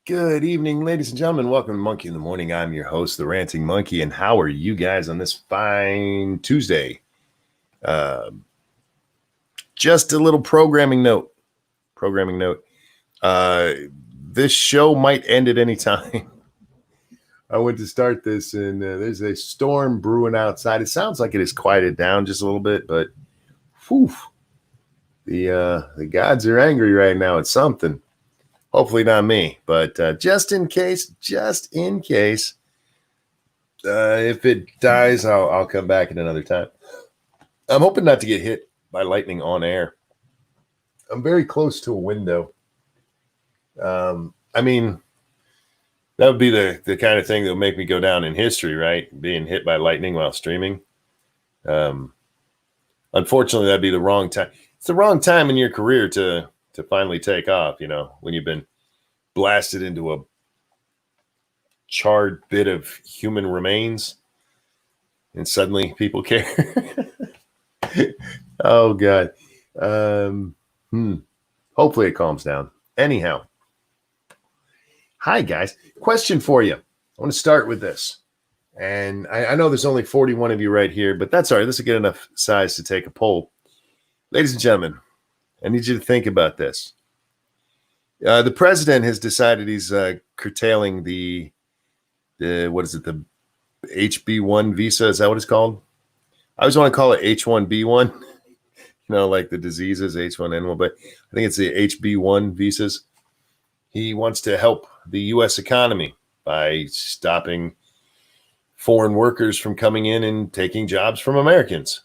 Good evening, ladies and gentlemen. Welcome to Monkey in the Morning. I'm your host, the Ranting Monkey. And how are you guys on this fine Tuesday? Just a little programming note. This show might end at any time. I went to start this, and there's a storm brewing outside. It sounds like it has quieted down just a little bit, but whew, the gods are angry right now at something. Hopefully not me, but just in case, if it dies, I'll come back at another time. I'm hoping not to get hit by lightning on air. I'm very close to a window. I mean, that would be the kind of thing that would make me go down in history, right? Being hit by lightning while streaming. Unfortunately, that'd be the wrong time. It's the wrong time in your career to finally take off, when you've been blasted into a charred bit of human remains and suddenly people care. Oh, God. Hopefully it calms down. Anyhow. Hi, guys. Question for you. I want to start with this. And I know there's only 41 of you right here, but that's all right. This will get enough size to take a poll. Ladies and gentlemen, I need you to think about this. The president has decided he's curtailing the HB1 visa. Is that what it's called? I always want to call it H1B1, like the diseases, H1N1, but I think it's the HB1 visas. He wants to help the U.S. economy by stopping foreign workers from coming in and taking jobs from Americans.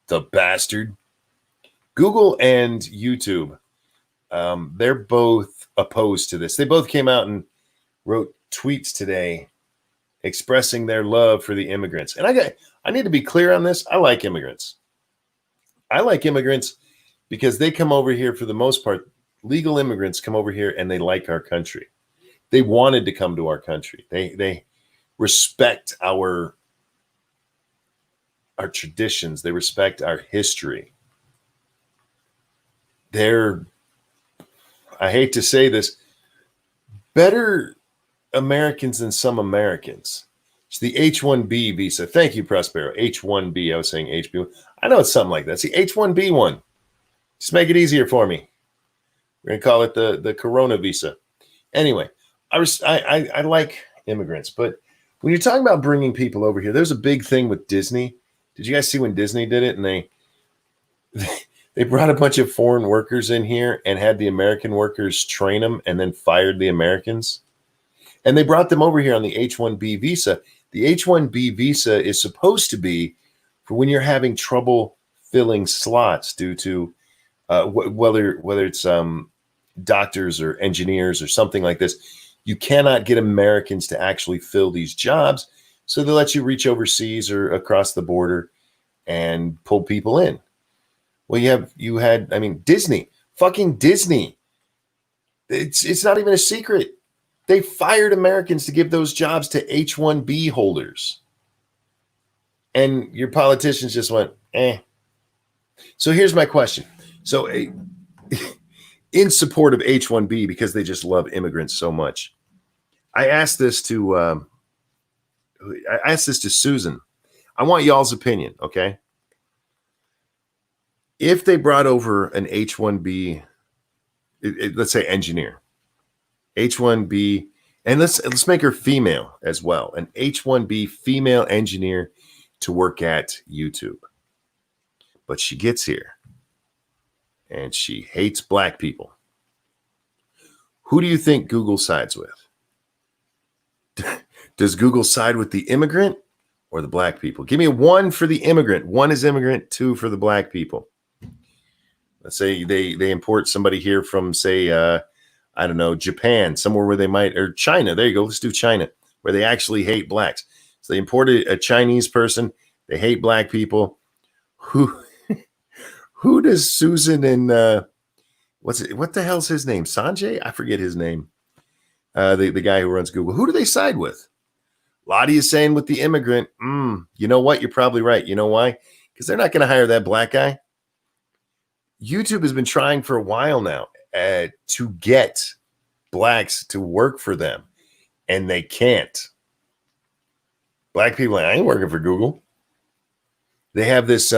The bastard. Google and YouTube, they're both opposed to this. They both came out and wrote tweets today expressing their love for the immigrants. And I need to be clear on this. I like immigrants. I like immigrants because they come over here for the most part. Legal immigrants come over here and they like our country. They wanted to come to our country. They respect our traditions. They respect our history. They're, I hate to say this, better Americans than some Americans. It's the H-1B visa. Thank you, Prospero. H-1B. I was saying HB1. I know it's something like that. It's the H-1B1. Just make it easier for me. We're going to call it the Corona visa. Anyway, I like immigrants, but when you're talking about bringing people over here, there's a big thing with Disney. Did you guys see when Disney did it? And they brought a bunch of foreign workers in here and had the American workers train them and then fired the Americans. And they brought them over here on the H-1B visa. The H-1B visa is supposed to be for when you're having trouble filling slots due to whether it's doctors or engineers or something like this. You cannot get Americans to actually fill these jobs. So they let you reach overseas or across the border and pull people in. Well, Disney, fucking Disney. It's not even a secret. They fired Americans to give those jobs to H-1B holders. And your politicians just went, eh. So here's my question. So in support of H-1B, because they just love immigrants so much, I asked this to Susan. I want y'all's opinion, okay? If they brought over an H-1B, let's say engineer, H-1B, and let's make her female as well, an H-1B female engineer to work at YouTube. But she gets here and she hates black people. Who do you think Google sides with? Does Google side with the immigrant or the black people? Give me a 1 for the immigrant. 1 is immigrant, 2 for the black people. Let's say they import somebody here from, say, Japan, somewhere where they might, or China. There you go. Let's do China, where they actually hate blacks. So they imported a Chinese person. They hate black people. Who does Susan and what the hell's his name? Sanjay? I forget his name. The guy who runs Google. Who do they side with? Lottie is saying with the immigrant. You know what? You're probably right. You know why? Because they're not going to hire that black guy. YouTube has been trying for a while now to get blacks to work for them, and they can't. Black people, I ain't working for Google. They have this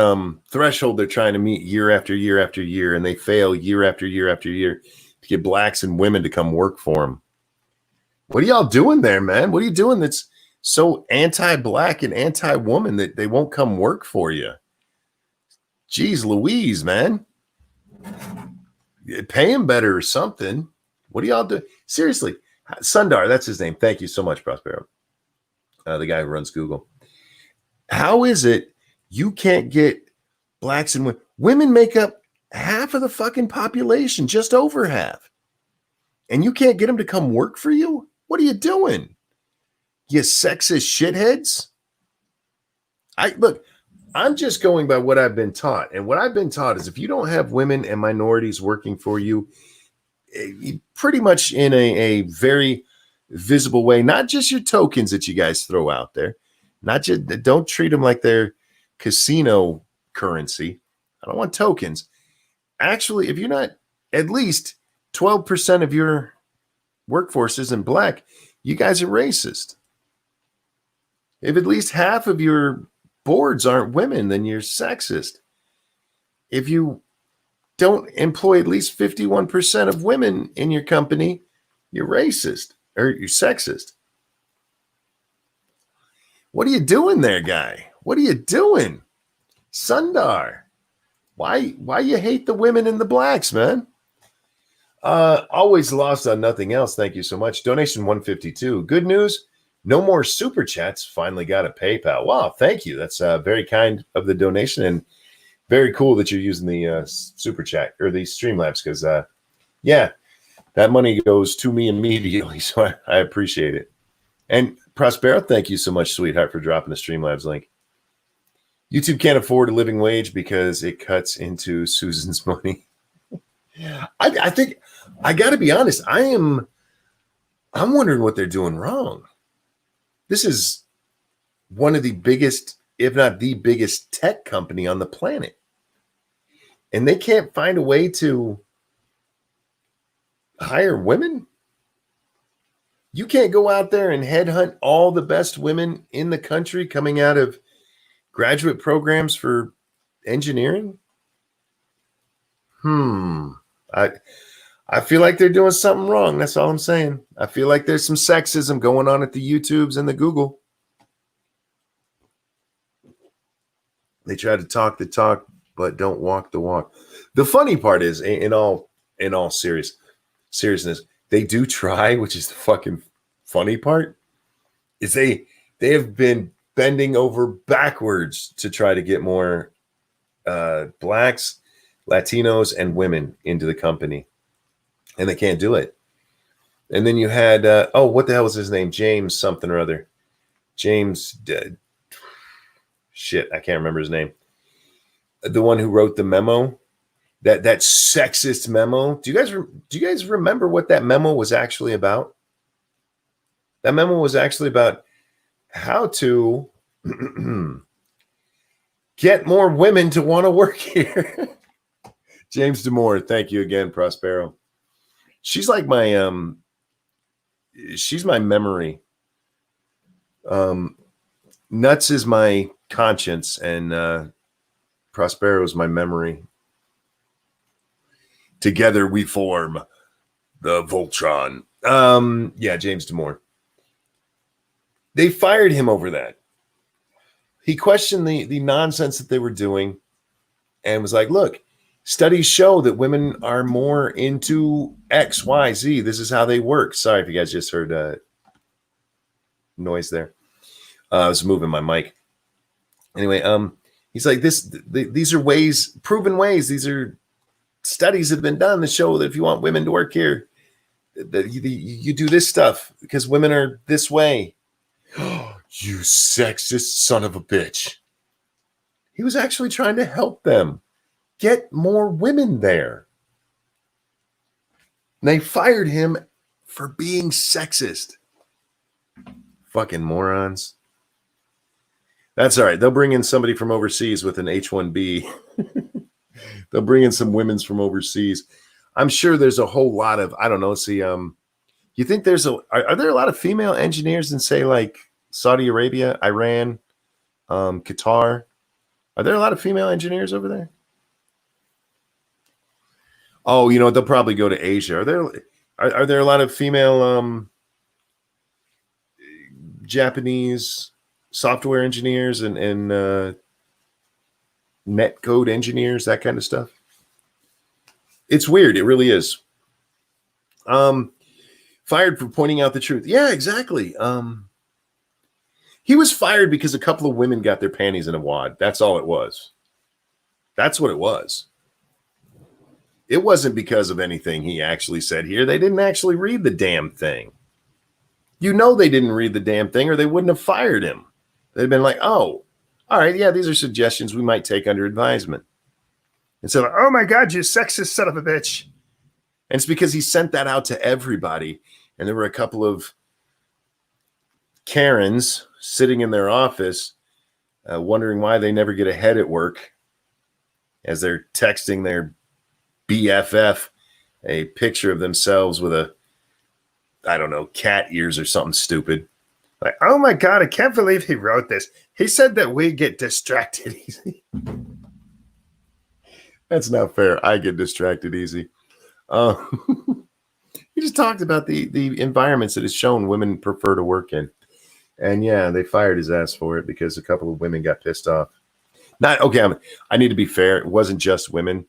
threshold they're trying to meet year after year after year, and they fail year after year after year to get blacks and women to come work for them. What are y'all doing there, man? What are you doing that's so anti-black and anti-woman that they won't come work for you? Jeez Louise, man. Pay him better or something. What do y'all do? Seriously. Sundar, that's his name. Thank you so much, Prospero. The guy who runs Google. How is it you can't get blacks and women? Women make up half of the fucking population, just over half. And you can't get them to come work for you? What are you doing? You sexist shitheads? Look, I'm just going by what I've been taught. And what I've been taught is if you don't have women and minorities working for you, pretty much in a very visible way, not just your tokens that you guys throw out there, don't treat them like they're casino currency. I don't want tokens. Actually, if you're not at least 12% of your workforce isn't black, you guys are racist. If at least half of your boards aren't women, then you're sexist. If you don't employ at least 51% of women in your company, you're racist or you're sexist. What are you doing there, guy? What are you doing? Sundar, why you hate the women and the blacks, man? Always lost on nothing else. Thank you so much. Donation 152. Good news. No more super chats. Finally got a PayPal. Wow. Thank you. That's very kind of the donation and very cool that you're using the super chat or the Streamlabs because, yeah, that money goes to me immediately. So I appreciate it. And Prospero, thank you so much, sweetheart, for dropping the Streamlabs link. YouTube can't afford a living wage because it cuts into Susan's money. I think I got to be honest. I'm wondering what they're doing wrong. This is one of the biggest, if not the biggest tech company on the planet. And they can't find a way to hire women. You can't go out there and headhunt all the best women in the country coming out of graduate programs for engineering. I feel like they're doing something wrong. That's all I'm saying. I feel like there's some sexism going on at the YouTubes and the Google. They try to talk the talk, but don't walk the walk. The funny part is, in all seriousness, they do try, which is the fucking funny part, is they have been bending over backwards to try to get more blacks, Latinos, and women into the company. And they can't do it. And then you had, what the hell was his name? James something or other. James, shit, I can't remember his name. The one who wrote the memo, that sexist memo. Do you guys remember what that memo was actually about? That memo was actually about how to get more women to want to work here. James Demore, thank you again, Prospero. She's like my she's my memory. Nuts is my conscience, and Prospero is my memory. Together we form the Voltron. Yeah, James Demore. They fired him over that. He questioned the nonsense that they were doing and was like, look, studies show that women are more into X, Y, Z. This is how they work. Sorry if you guys just heard noise there. I was moving my mic. Anyway, he's like, these are ways, proven ways. These are studies that have been done to show that if you want women to work here, that you do this stuff because women are this way. You sexist son of a bitch. He was actually trying to help them get more women there. And they fired him for being sexist. Fucking morons. That's all right. They'll bring in somebody from overseas with an H-1B. They'll bring in some women's from overseas. I'm sure there's a whole lot of, I don't know, see, You think are there a lot of female engineers in, say, like Saudi Arabia, Iran, Qatar? Are there a lot of female engineers over there? Oh, they'll probably go to Asia. Are there a lot of female Japanese software engineers and net code engineers, that kind of stuff? It's weird. It really is. Fired for pointing out the truth. Yeah, exactly. He was fired because a couple of women got their panties in a wad. That's all it was. That's what it was. It wasn't because of anything he actually said here. They didn't actually read the damn thing. They didn't read the damn thing, or they wouldn't have fired him. They'd been like, oh, all right, yeah, these are suggestions we might take under advisement. Instead of, oh my God, you sexist son of a bitch. And it's because he sent that out to everybody. And there were a couple of Karens sitting in their office wondering why they never get ahead at work as they're texting their BFF a picture of themselves with cat ears or something stupid. Like, oh my God, I can't believe he wrote this. He said that we get distracted easy. That's not fair. I get distracted easy. He just talked about the environments that it's shown women prefer to work in. And yeah, they fired his ass for it because a couple of women got pissed off. I need to be fair. It wasn't just women.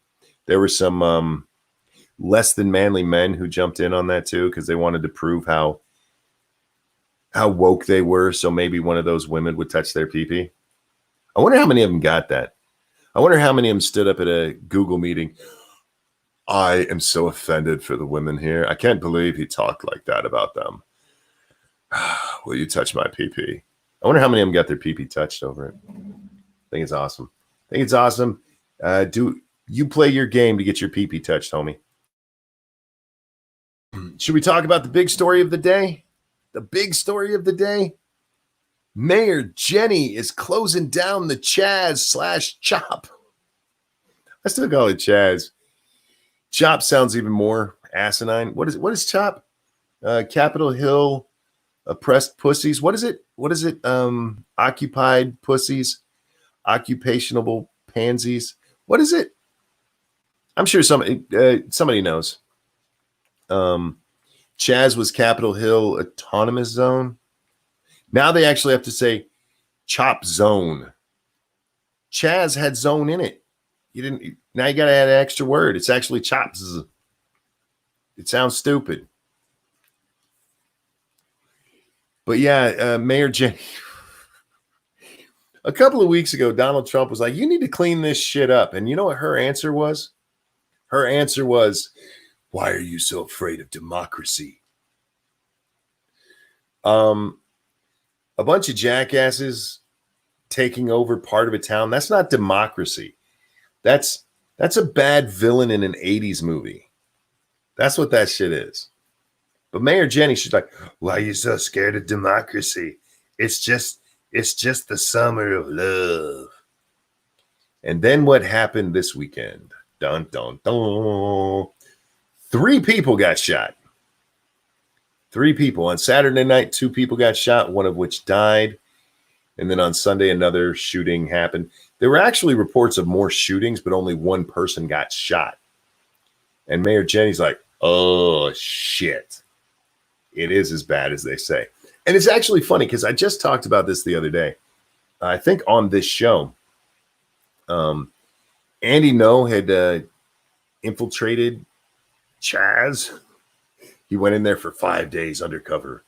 There were some less than manly men who jumped in on that too, because they wanted to prove how woke they were. So maybe one of those women would touch their pee-pee. I wonder how many of them got that. I wonder how many of them stood up at a Google meeting. I am so offended for the women here. I can't believe he talked like that about them. Will you touch my pee-pee? I wonder how many of them got their pee-pee touched over it. I think it's awesome. Do you play your game to get your pee-pee touched, homie? Should we talk about the big story of the day? The big story of the day? Mayor Jenny is closing down the CHAZ/CHOP. I still call it CHAZ. CHOP sounds even more asinine. What is CHOP? Capitol Hill oppressed pussies. What is it? Occupied pussies, occupational pansies. What is it? I'm sure somebody knows. CHAZ was Capitol Hill Autonomous Zone. Now they actually have to say CHOP Zone. CHAZ had zone in it. Now you got to add an extra word. It's actually CHOPS. It sounds stupid. But yeah, Mayor Jenny. A couple of weeks ago, Donald Trump was like, you need to clean this shit up. And you know what her answer was? Her answer was, why are you so afraid of democracy? A bunch of jackasses taking over part of a town. That's not democracy. That's a bad villain in an 80s movie. That's what that shit is. But Mayor Jenny, she's like, why are you so scared of democracy? It's just the summer of love. And then what happened this weekend? Dun, dun, dun. 3 people got shot. 3 people. On Saturday night, 2 people got shot, one of which died. And then on Sunday, another shooting happened. There were actually reports of more shootings, but only 1 person got shot. And Mayor Jenny's like, oh, shit. It is as bad as they say. And it's actually funny because I just talked about this the other day. I think on this show, Andy No had infiltrated CHAZ. He went in there for 5 days undercover.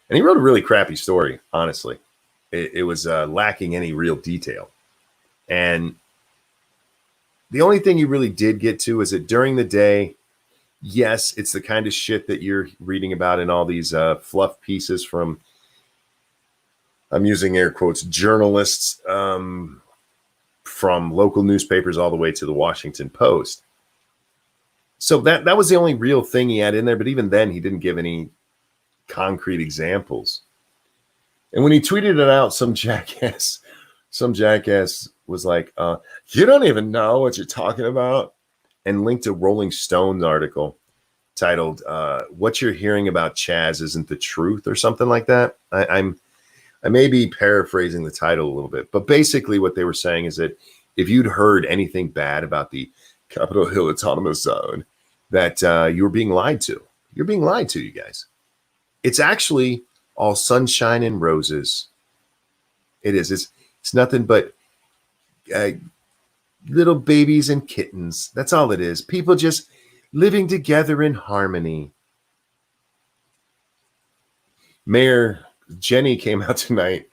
And he wrote a really crappy story, honestly. It was lacking any real detail. And the only thing he really did get to is that during the day, yes, it's the kind of shit that you're reading about in all these fluff pieces from, I'm using air quotes, journalists from local newspapers all the way to the Washington Post. So that was the only real thing he had in there. But even then, he didn't give any concrete examples. And when he tweeted it out, some jackass was like, you don't even know what you're talking about, and linked a Rolling Stones article titled "What You're Hearing About CHAZ Isn't the Truth" or something like that. I may be paraphrasing the title a little bit, but basically what they were saying is that if you'd heard anything bad about the Capitol Hill Autonomous Zone, that you were being lied to. You're being lied to, you guys. It's actually all sunshine and roses. It is. It's nothing but little babies and kittens. That's all it is. People just living together in harmony. Mayor Jenny came out tonight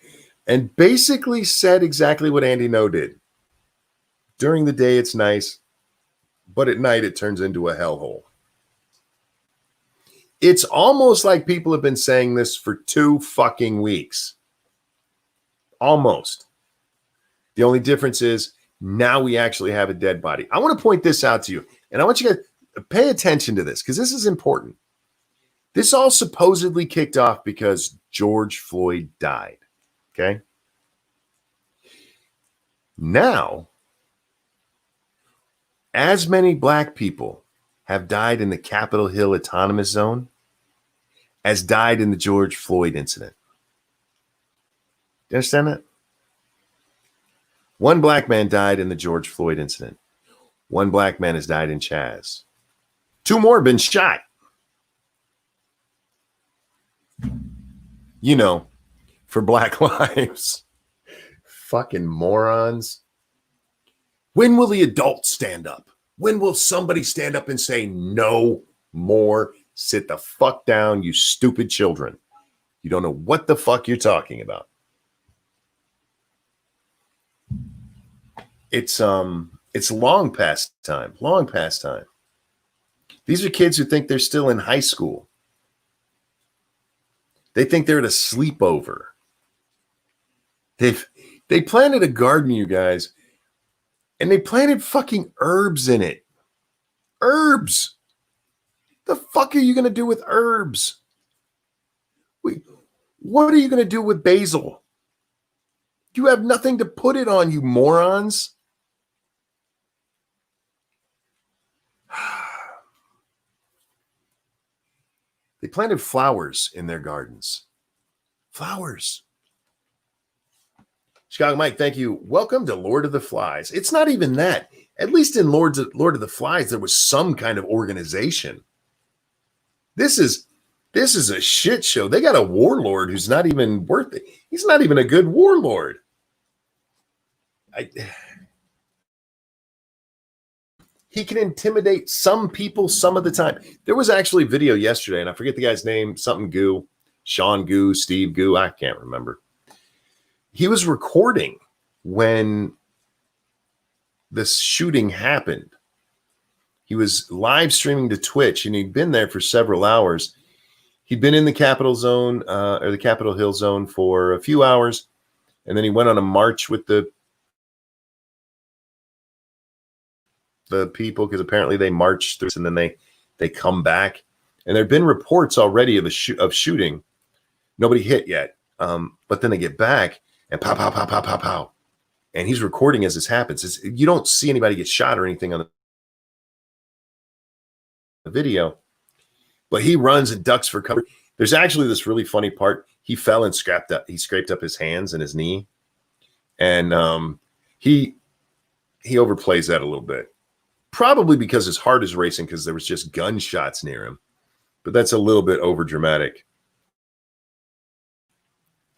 and basically said exactly what Andy No did. During the day, it's nice, but at night, it turns into a hellhole. It's almost like people have been saying this for 2 fucking weeks. Almost. The only difference is now we actually have a dead body. I want to point this out to you, and I want you guys to pay attention to this because this is important. This all supposedly kicked off because George Floyd died. Okay? Now, as many black people have died in the Capitol Hill Autonomous Zone as died in the George Floyd incident. Do you understand that? 1 black man died in the George Floyd incident. 1 black man has died in CHAZ. 2 more have been shot. You know, for Black lives. Fucking morons. When will the adults stand up? When will somebody stand up and say, no more? Sit the fuck down, you stupid children. You don't know what the fuck you're talking about. It's long past time. Long past time. These are kids who think they're still in high school. They think they're at a sleepover. They planted a garden, you guys, and they planted fucking herbs in it. Herbs. The fuck are you going to do with herbs? What are you going to do with basil? You have nothing to put it on, you morons. They planted flowers in their gardens. Flowers. Chicago Mike, thank you. Welcome to Lord of the Flies. It's not even that. At least in Lord of the Flies, there was some kind of organization. This is a shit show. They got a warlord who's not even worth it. He's not even a good warlord. He can intimidate some people some of the time. There was actually a video yesterday, and I forget the guy's name, something Goo, Sean Goo, Steve Goo, I can't remember. He was recording when this shooting happened. He was live streaming to Twitch, and he'd been there for several hours. He'd been in the Capitol Zone, or the Capitol Hill Zone for a few hours, and then he went on a march with the people, because apparently they marched through and then they come back. And there have been reports already of shooting. Nobody hit yet. But then they get back and pow, pow, pow, pow, pow, pow. And he's recording as this happens. You don't see anybody get shot or anything on the video, but he runs and ducks for cover. There's actually this really funny part. He fell and scraped up his hands and his knee. And he overplays that a little bit. Probably because his heart is racing because there was just gunshots near him. But that's a little bit over dramatic.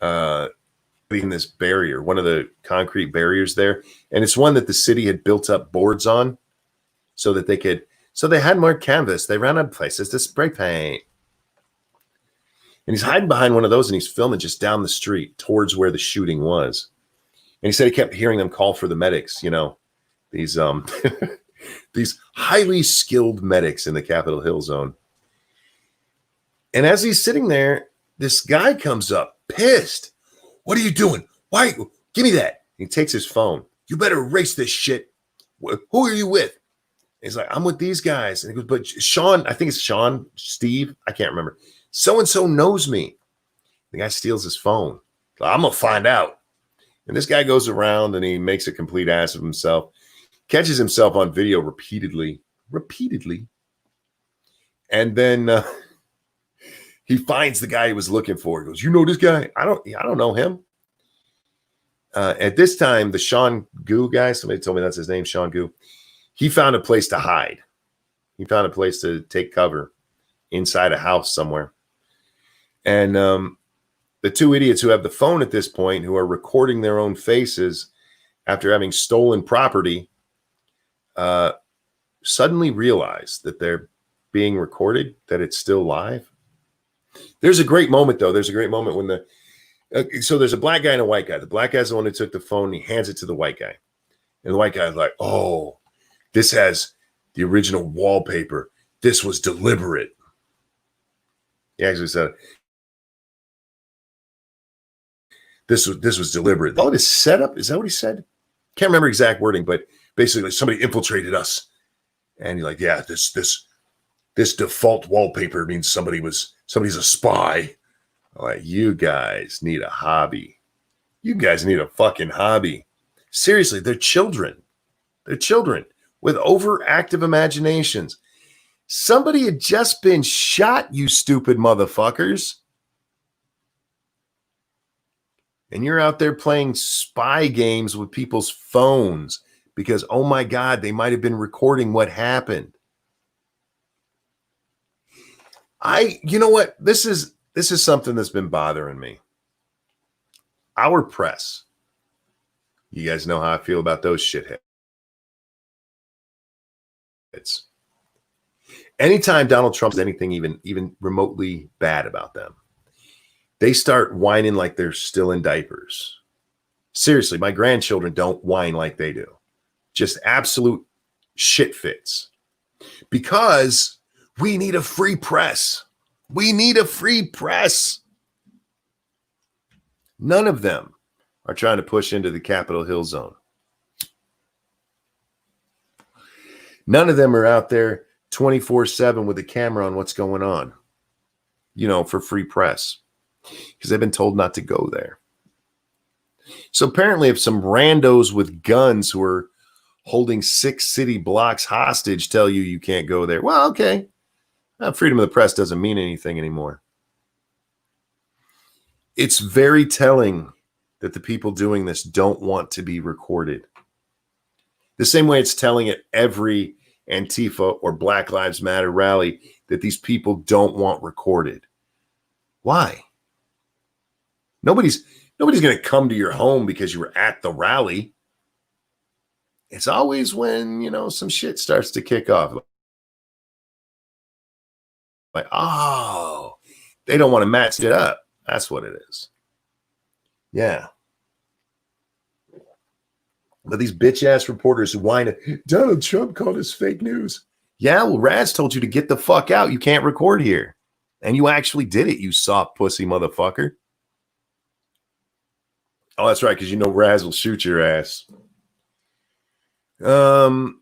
In this barrier, one of the concrete barriers there, and it's one that the city had built up boards on so that they had more canvas. They ran out of places to spray paint. And he's hiding behind one of those and he's filming just down the street towards where the shooting was. And he said he kept hearing them call for the medics, you know, these these highly skilled medics in the Capitol Hill Zone. And as he's sitting there, this guy comes up, pissed. What are you doing? Why? Give me that. He takes his phone. You better erase this shit. Who are you with? And he's like, I'm with these guys. And he goes, but Sean, I think it's Sean, Steve, I can't remember. So-and-so knows me. The guy steals his phone. I'm going to find out. And this guy goes around and he makes a complete ass of himself. Catches himself on video repeatedly, And then he finds the guy he was looking for. He goes, "You know this guy?" I don't know him. At this time, the Sean Gu guy, somebody told me that's his name, Sean Gu. He found a place to hide. He found a place to take cover inside a house somewhere. And the two idiots who have the phone at this point, who are recording their own faces after having stolen property, suddenly realize that they're being recorded, that it's still live. There's a great moment, though. There's a great moment when so there's a black guy and a white guy. The black guy's the one who took the phone, and he hands it to the white guy. And the white guy's like, "Oh, this has the original wallpaper. This was deliberate." He actually said, This was deliberate. Oh, it is set up. Is that what he said? Can't remember exact wording, but basically somebody infiltrated us. And you're like, yeah, this default wallpaper means somebody's a spy. I'm like, you guys need a hobby. You guys need a fucking hobby. Seriously, they're children. They're children with overactive imaginations. Somebody had just been shot, you stupid motherfuckers. And you're out there playing spy games with people's phones because, oh my God, they might have been recording what happened. You know what? This is something that's been bothering me. Our press. You guys know how I feel about those shitheads. Anytime Donald Trump says anything even remotely bad about them, they start whining like they're still in diapers. Seriously, my grandchildren don't whine like they do. Just absolute shit fits. Because we need a free press. We need a free press. None of them are trying to push into the Capitol Hill zone. None of them are out there 24/7 with a camera on what's going on, for free press. Because they've been told not to go there. So apparently if some randos with guns who are holding 6 city blocks hostage tell you can't go there, well, okay. Freedom of the press doesn't mean anything anymore. It's very telling that the people doing this don't want to be recorded. The same way it's telling at every Antifa or Black Lives Matter rally that these people don't want recorded. Why? Nobody's going to come to your home because you were at the rally. It's always when, some shit starts to kick off. Like, oh, they don't want to match it up. That's what it is. Yeah. But these bitch-ass reporters who whine, Donald Trump called us fake news. Yeah, well, Raz told you to get the fuck out. You can't record here. And you actually did it, you soft pussy motherfucker. Oh, that's right, because Raz will shoot your ass. CBS,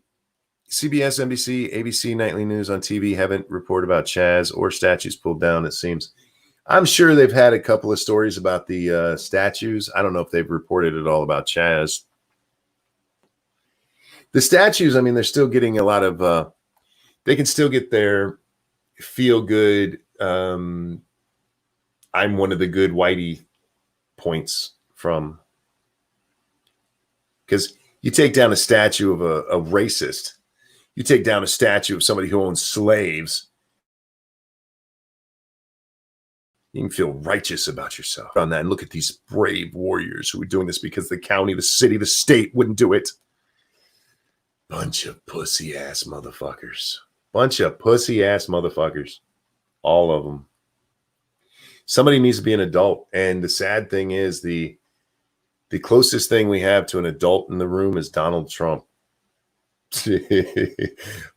NBC, ABC Nightly News on TV haven't reported about CHAZ or statues pulled down, it seems. I'm sure they've had a couple of stories about the statues. I don't know if they've reported at all about CHAZ. The statues, they're still getting a lot of, they can still get their feel good, I'm one of the good whitey points from. Because you take down a statue of a racist, you take down a statue of somebody who owns slaves, you can feel righteous about yourself on that. And look at these brave warriors who are doing this because the county, the city, the state wouldn't do it. Bunch of pussy ass motherfuckers. Bunch of pussy ass motherfuckers. All of them. Somebody needs to be an adult. And the sad thing is the closest thing we have to an adult in the room is Donald Trump.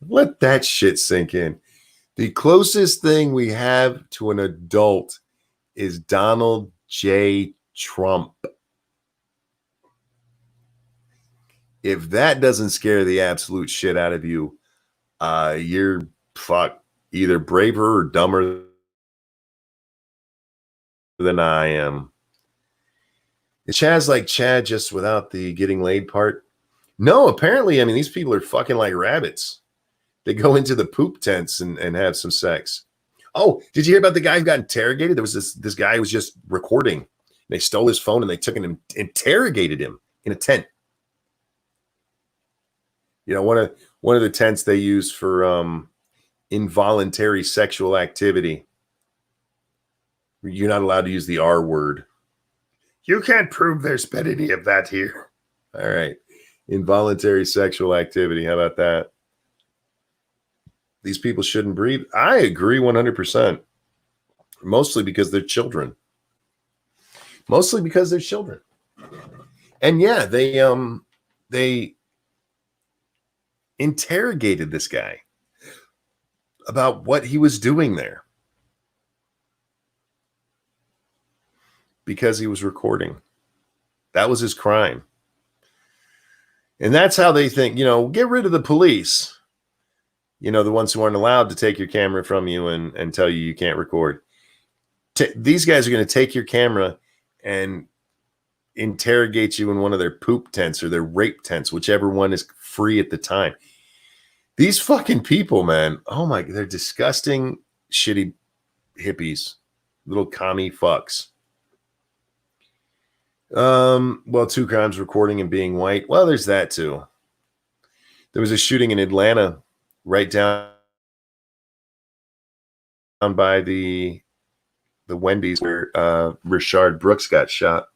Let that shit sink in. The closest thing we have to an adult is Donald J. Trump. If that doesn't scare the absolute shit out of you, you're either braver or dumber than I am. Is CHAZ like Chad just without the getting laid part? No, apparently, these people are fucking like rabbits. They go into the poop tents and have some sex. Oh, did you hear about the guy who got interrogated? There was this guy who was just recording. They stole his phone and they took and interrogated him in a tent. You know, one of the tents they use for involuntary sexual activity. You're not allowed to use the R word. You can't prove there's been any of that here. All right. Involuntary sexual activity. How about that? These people shouldn't breathe. I agree 100%. Mostly because they're children. Mostly because they're children. And yeah, they interrogated this guy about what he was doing there because he was recording. That was his crime. And that's how they think, you know, get rid of the police. You know, the ones who aren't allowed to take your camera from you and tell you can't record. These guys are going to take your camera and interrogate you in one of their poop tents or their rape tents, whichever one is free at the time. These fucking people, man. Oh my, they're disgusting, shitty hippies, little commie fucks. Well, 2 crimes, recording and being white. Well, there's that too. There was a shooting in Atlanta, right down by the Wendy's where Rashard Brooks got shot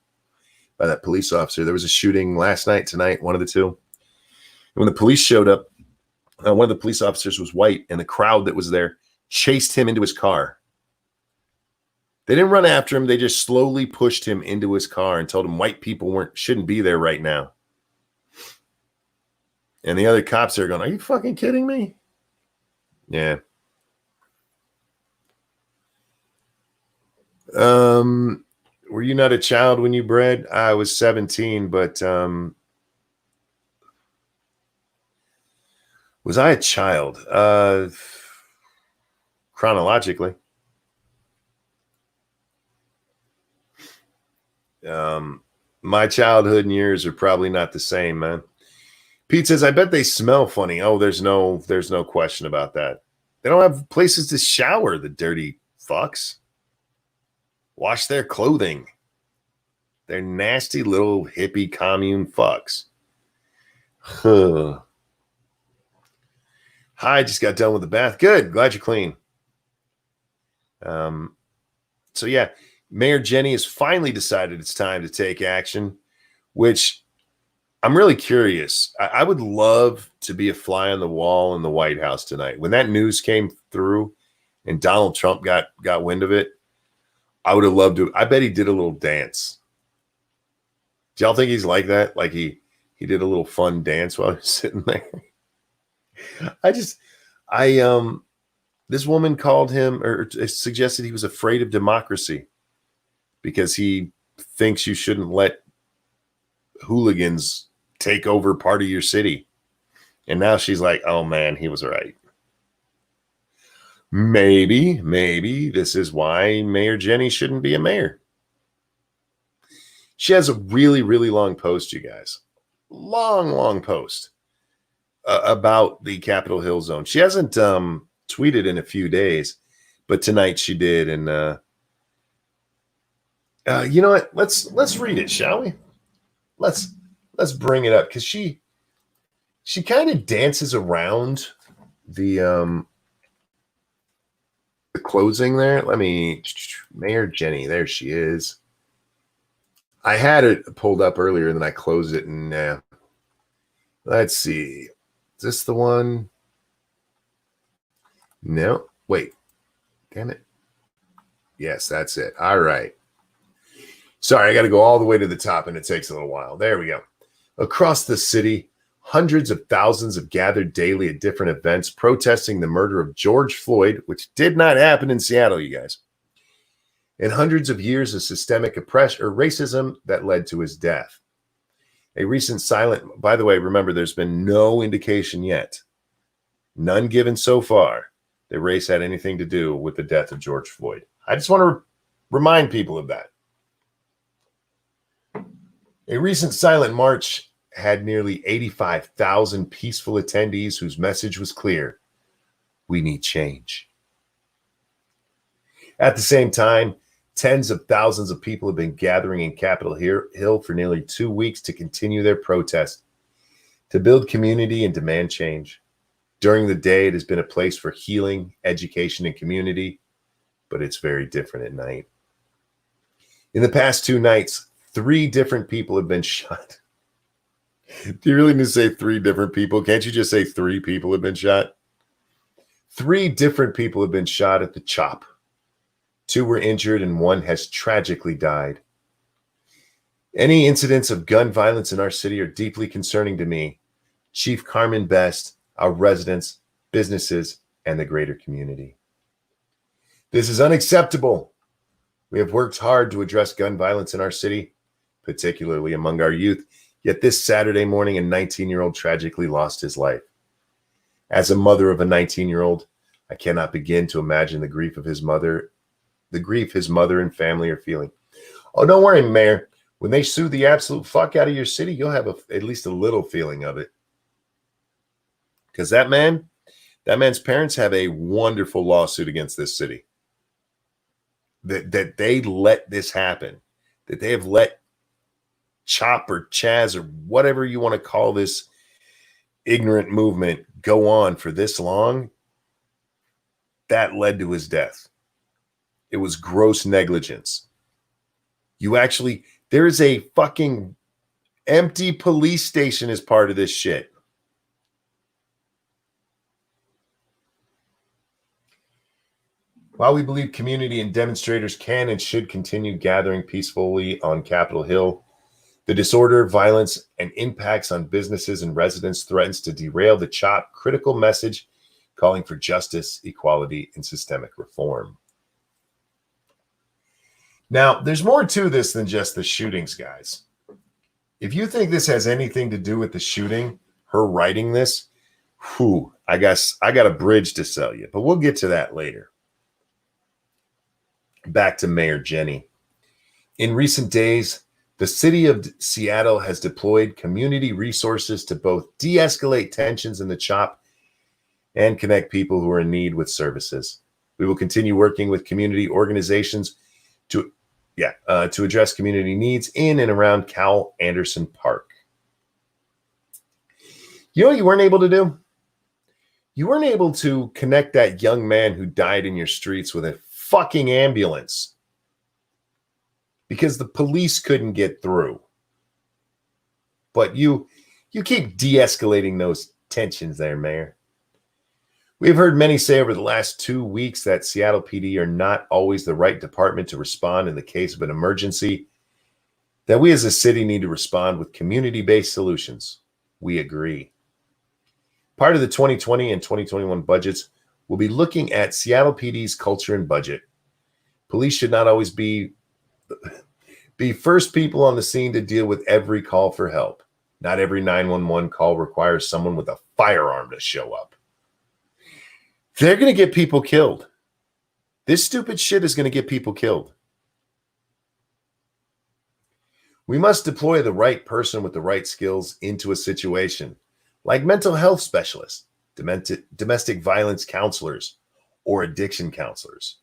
by that police officer. There was a shooting last night, tonight, one of the two. And when the police showed up, one of the police officers was white, and the crowd that was there chased him into his car. They didn't run after him. They just slowly pushed him into his car and told him white people shouldn't be there right now. And the other cops are going, are you fucking kidding me? Yeah. Were you not a child when you bred? I was 17, but was I a child? Chronologically. My childhood years are probably not the same, man. Pete says, I bet they smell funny. Oh, there's no question about that. They don't have places to shower, the dirty fucks. Wash their clothing. They're nasty little hippie commune fucks. Huh. Hi, just got done with the bath. Good. Glad you're clean. So yeah, Mayor Jenny has finally decided it's time to take action, which I'm really curious. I would love to be a fly on the wall in the White House tonight. When that news came through and Donald Trump got wind of it, I would have loved to. I bet he did a little dance. Do y'all think he's like that? Like he did a little fun dance while he was sitting there? This woman called him or suggested he was afraid of democracy because he thinks you shouldn't let hooligans take over part of your city. And now she's like, oh man, he was right. Maybe this is why Mayor Jenny shouldn't be a mayor. She has a really, really long post, you guys. Long post about the Capitol Hill zone. She hasn't tweeted in a few days, but tonight she did. And you know what? Let's read it, shall we? Let's bring it up because she kind of dances around the closing there. Mayor Jenny, there she is. I had it pulled up earlier and then I closed it and let's see. Is this the one? No, wait. Damn it. Yes, that's it. All right. Sorry, I got to go all the way to the top and it takes a little while. There we go. Across the city, hundreds of thousands have gathered daily at different events protesting the murder of George Floyd, which did not happen in Seattle, you guys, and hundreds of years of systemic oppression or racism that led to his death. A recent silent, by the way, remember, there's been no indication yet, none given so far, that race had anything to do with the death of George Floyd. I just want to remind people of that. A recent silent march had nearly 85,000 peaceful attendees whose message was clear. We need change. At the same time, tens of thousands of people have been gathering in Capitol Hill for nearly 2 weeks to continue their protest, to build community and demand change. During the day, it has been a place for healing, education, and community, but it's very different at night. In the past 2 nights, 3 different people have been shot. Do you really need to say 3 different people? Can't you just say 3 people have been shot? 3 different people have been shot at the CHOP. 2 were injured and 1 has tragically died. Any incidents of gun violence in our city are deeply concerning to me, Chief Carmen Best, our residents, businesses, and the greater community. This is unacceptable. We have worked hard to address gun violence in our city, particularly among our youth, yet this Saturday morning, a 19-year-old tragically lost his life. As a mother of a 19-year-old, I cannot begin to imagine the grief his mother and family are feeling. Oh, don't worry, Mayor. When they sue the absolute fuck out of your city, you'll have at least a little feeling of it. Because that man's parents have a wonderful lawsuit against this city. That they let this happen. That they have let CHOP or CHAZ or whatever you want to call this ignorant movement go on for this long. That led to his death. It was gross negligence. There is a fucking empty police station as part of this shit. While we believe community and demonstrators can and should continue gathering peacefully on Capitol Hill, the disorder, violence, and impacts on businesses and residents threatens to derail the CHOP critical message calling for justice, equality, and systemic reform. Now, there's more to this than just the shootings, guys. If you think this has anything to do with the shooting, her writing this, I guess I got a bridge to sell you, but we'll get to that later. Back to Mayor Jenny. In recent days, the city of Seattle has deployed community resources to both de-escalate tensions in the CHOP and connect people who are in need with services. We will continue working with community organizations to address community needs in and around Cal Anderson Park. You know what you weren't able to do? You weren't able to connect that young man who died in your streets with a fucking ambulance because the police couldn't get through. But you keep de-escalating those tensions there, Mayor. We've heard many say over the last 2 weeks that Seattle PD are not always the right department to respond in the case of an emergency, that we as a city need to respond with community-based solutions. We agree. Part of the 2020 and 2021 budgets will be looking at Seattle PD's culture and budget. Police should not always be first people on the scene to deal with every call for help. Not every 911 call requires someone with a firearm to show up. They're going to get people killed. This stupid shit is going to get people killed. We must deploy the right person with the right skills into a situation, like mental health specialists, domestic violence counselors, or addiction counselors.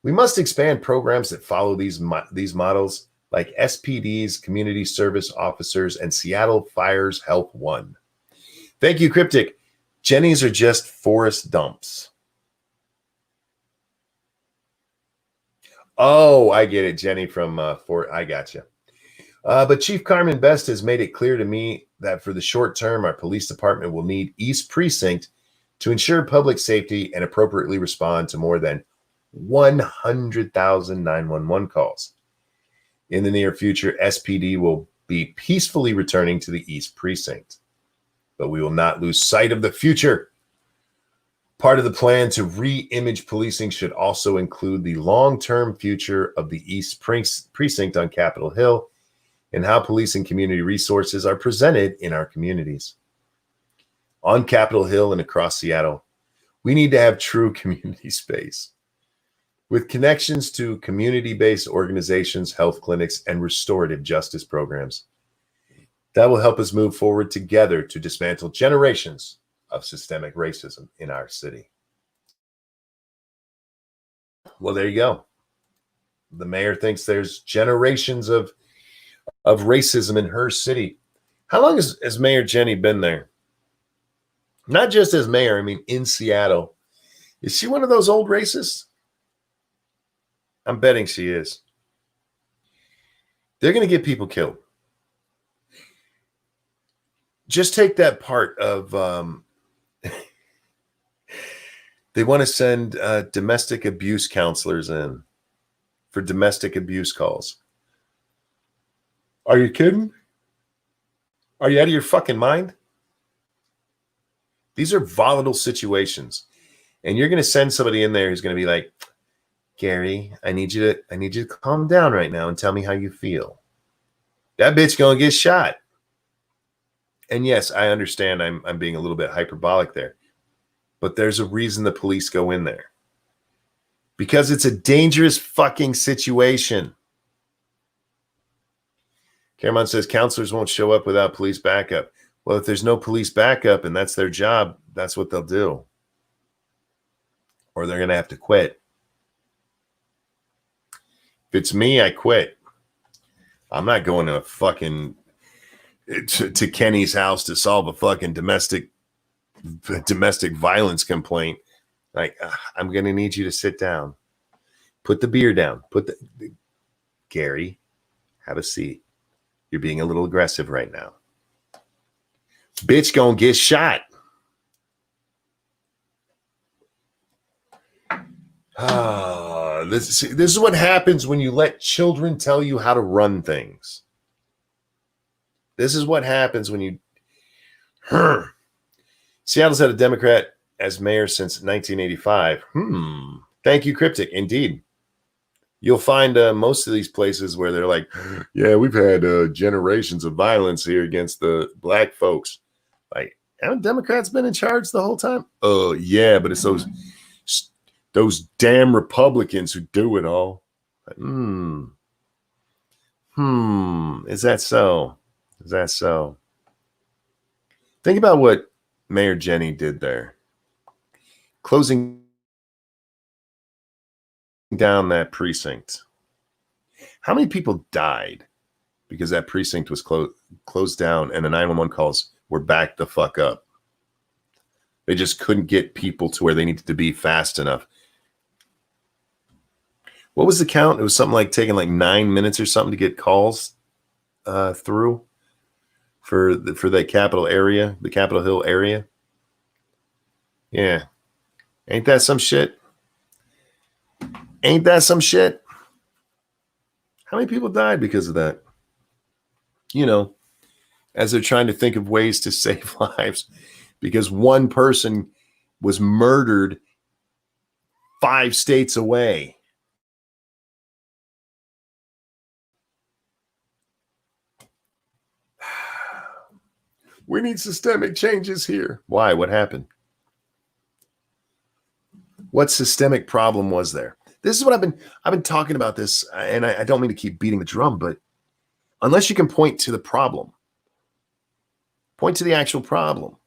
We must expand programs that follow these models, like SPD's Community Service Officers and Seattle Fire's Help One. Thank you, Cryptic. Jennies are just forest dumps. Oh, I get it, Jenny from I gotcha. But Chief Carmen Best has made it clear to me that for the short term, our police department will need East Precinct to ensure public safety and appropriately respond to more than 100,000 911 calls. In the near future, SPD will be peacefully returning to the East Precinct. But we will not lose sight of the future. Part of the plan to re-image policing should also include the long-term future of the East Precinct on Capitol Hill and how police and community resources are presented in our communities. On Capitol Hill and across Seattle, we need to have true community space with connections to community-based organizations, health clinics, and restorative justice programs. That will help us move forward together to dismantle generations of systemic racism in our city. Well, there you go. The mayor thinks there's generations of racism in her city. How long has Mayor Jenny been there? Not just as mayor, I mean in Seattle. Is she one of those old racists? I'm betting she is. They're going to get people killed. Just take that part of they want to send domestic abuse counselors in for domestic abuse calls. Are you kidding? Are you out of your fucking mind? These are volatile situations. And you're going to send somebody in there who's going to be like, Gary, I need you to calm down right now and tell me how you feel. That bitch going to get shot. And yes, I understand I'm being a little bit hyperbolic there. But there's a reason the police go in there. Because it's a dangerous fucking situation. Cameron says counselors won't show up without police backup. Well, if there's no police backup and that's their job, that's what they'll do. Or they're going to have to quit. If it's me, I quit. I'm not going to fucking to Kenny's house to solve a fucking domestic violence complaint. Like, I'm going to need you to sit down. Put the beer down. Gary, have a seat. You're being a little aggressive right now. Bitch gonna get shot. This is what happens when you let children tell you how to run things. This is what happens when you... Seattle's had a Democrat as mayor since 1985. Thank you, Cryptic. Indeed. You'll find most of these places where they're like, yeah, we've had generations of violence here against the black folks. Like, haven't Democrats been in charge the whole time? Oh, yeah, but it's those damn Republicans who do it all. Like, is that so? Is that so? Think about what Mayor Jenny did there. Closing down that precinct. How many people died because that precinct was closed down and the 911 calls were backed the fuck up? They just couldn't get people to where they needed to be fast enough. What was the count? It was something like taking like 9 minutes or something to get calls through for that Capitol area, the Capitol Hill area. Yeah. Ain't that some shit? Ain't that some shit? How many people died because of that? You know, as they're trying to think of ways to save lives because one person was murdered 5 states away. We need systemic changes here. Why? What happened? What systemic problem was there? This is what I've been talking about this, and I don't mean to keep beating the drum, but unless you can point to the problem, point to the actual problem.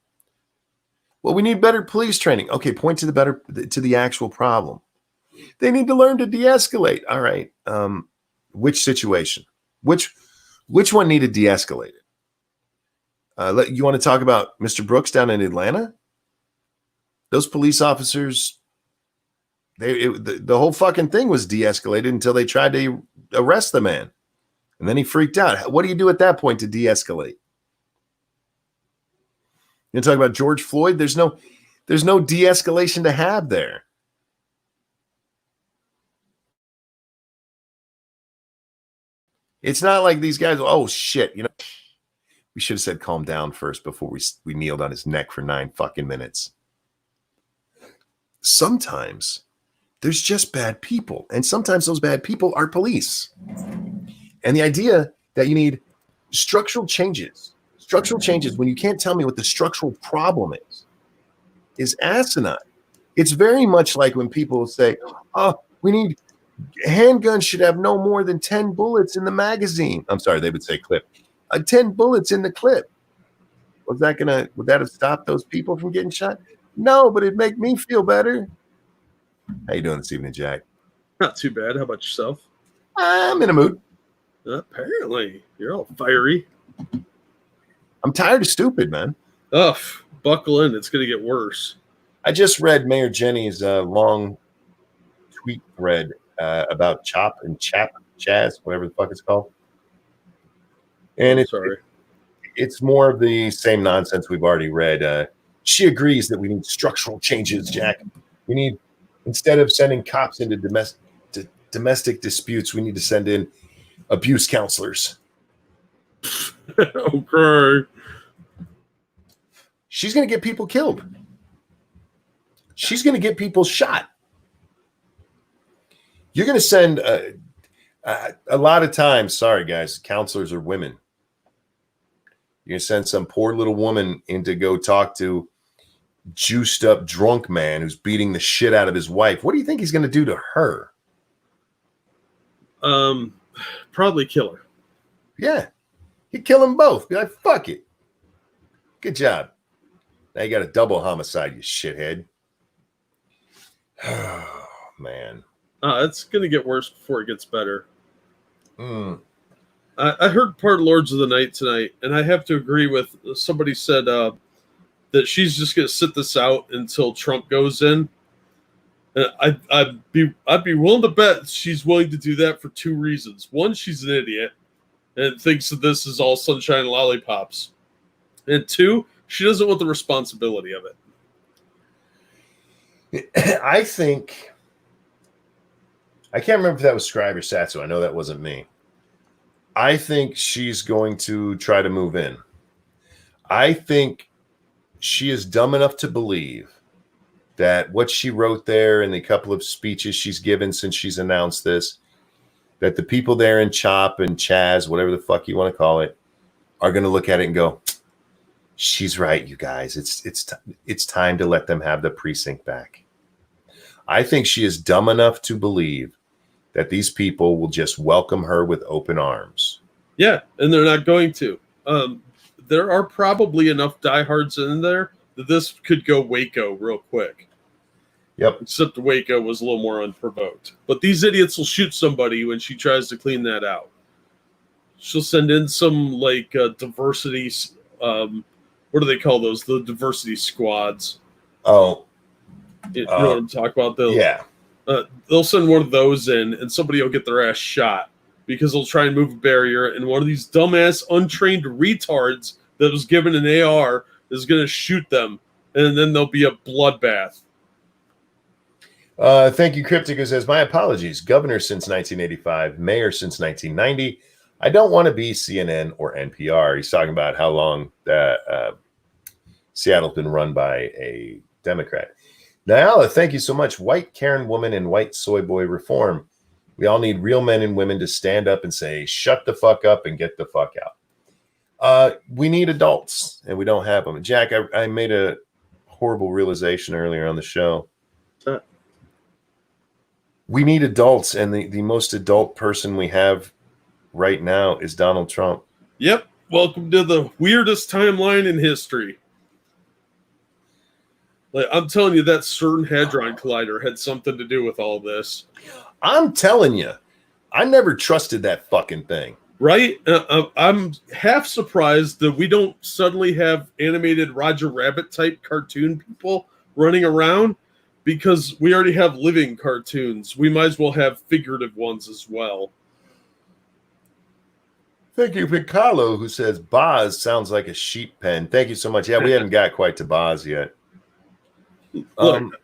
Well, we need better police training. Okay, point to the actual problem. They need to learn to de-escalate. All right. Which situation? Which one needed de-escalated? You want to talk about Mr. Brooks down in Atlanta? Those police officers, the whole fucking thing was de-escalated until they tried to arrest the man. And then he freaked out. What do you do at that point to de-escalate? You talk about George Floyd? There's no de-escalation to have there. It's not like these guys, oh shit, you know, we should have said calm down first before we kneeled on his neck for 9 fucking minutes. Sometimes there's just bad people, and sometimes those bad people are police. And the idea that you need structural changes when you can't tell me what the structural problem is asinine. It's very much like when people say, oh, we need handguns should have no more than 10 bullets in the magazine. I'm sorry, they would say clip. 10 bullets in the clip. Would that have stopped those people from getting shot? No, but it'd make me feel better. How you doing this evening, Jack? Not too bad. How about yourself? I'm in a mood. Apparently, you're all fiery. I'm tired of stupid, man. Ugh, buckle in. It's going to get worse. I just read Mayor Jenny's long tweet thread about CHOP and CHAZ, whatever the fuck it's called. And it's more of the same nonsense we've already read. She agrees that we need structural changes, Jack. We need, instead of sending cops into domestic disputes, we need to send in abuse counselors. Okay. She's going to get people killed. She's going to get people shot. You're going to send a lot of times, sorry guys, counselors are women. You're going to send some poor little woman in to go talk to juiced up drunk man who's beating the shit out of his wife. What do you think he's going to do to her? Probably kill her. Yeah. He'd kill them both. Be like, fuck it. Good job. Now you got a double homicide, you shithead. Oh, man. It's going to get worse before it gets better. I heard part of Lords of the Night tonight, and I have to agree with somebody said that she's just going to sit this out until Trump goes in. And I'd be willing to bet she's willing to do that for two reasons. One, she's an idiot and thinks that this is all sunshine and lollipops. And two, she doesn't want the responsibility of it. I think, I can't remember if that was Scribe or Satsu. I know that wasn't me. I think she's going to try to move in. I think she is dumb enough to believe that what she wrote there in the couple of speeches she's given since she's announced this, that the people there in CHOP and CHAZ, whatever the fuck you want to call it, are going to look at it and go, she's right, you guys. It's time to let them have the precinct back. I think she is dumb enough to believe that these people will just welcome her with open arms. Yeah, and they're not going to. There are probably enough diehards in there that this could go Waco real quick. Yep. Except Waco was a little more unprovoked. But these idiots will shoot somebody when she tries to clean that out. She'll send in some like diversity. What do they call those? The diversity squads. Oh, you know what I'm talking about? Yeah. They'll send one of those in, and somebody will get their ass shot because they'll try and move a barrier, and one of these dumbass, untrained retards that was given an AR is going to shoot them, and then there'll be a bloodbath. Thank you, Cryptic, who says, my apologies. Governor since 1985, mayor since 1990. I don't want to be CNN or NPR. He's talking about how long that Seattle's been run by a Democrat. Nyala, thank you so much. White Karen woman and white soy boy reform. We all need real men and women to stand up and say, shut the fuck up and get the fuck out. We need adults, and we don't have them. Jack, I made a horrible realization earlier on the show. We need adults, and the most adult person we have right now is Donald Trump. Yep. Welcome to the weirdest timeline in history. Like, I'm telling you, that certain Hadron Collider had something to do with all this. I'm telling you, I never trusted that fucking thing. Right? I'm half surprised that we don't suddenly have animated Roger Rabbit type cartoon people running around, because we already have living cartoons. We might as well have figurative ones as well. Thank you, Piccolo, who says Boz sounds like a sheep pen. Thank you so much. Yeah, we haven't got quite to Boz yet. Look,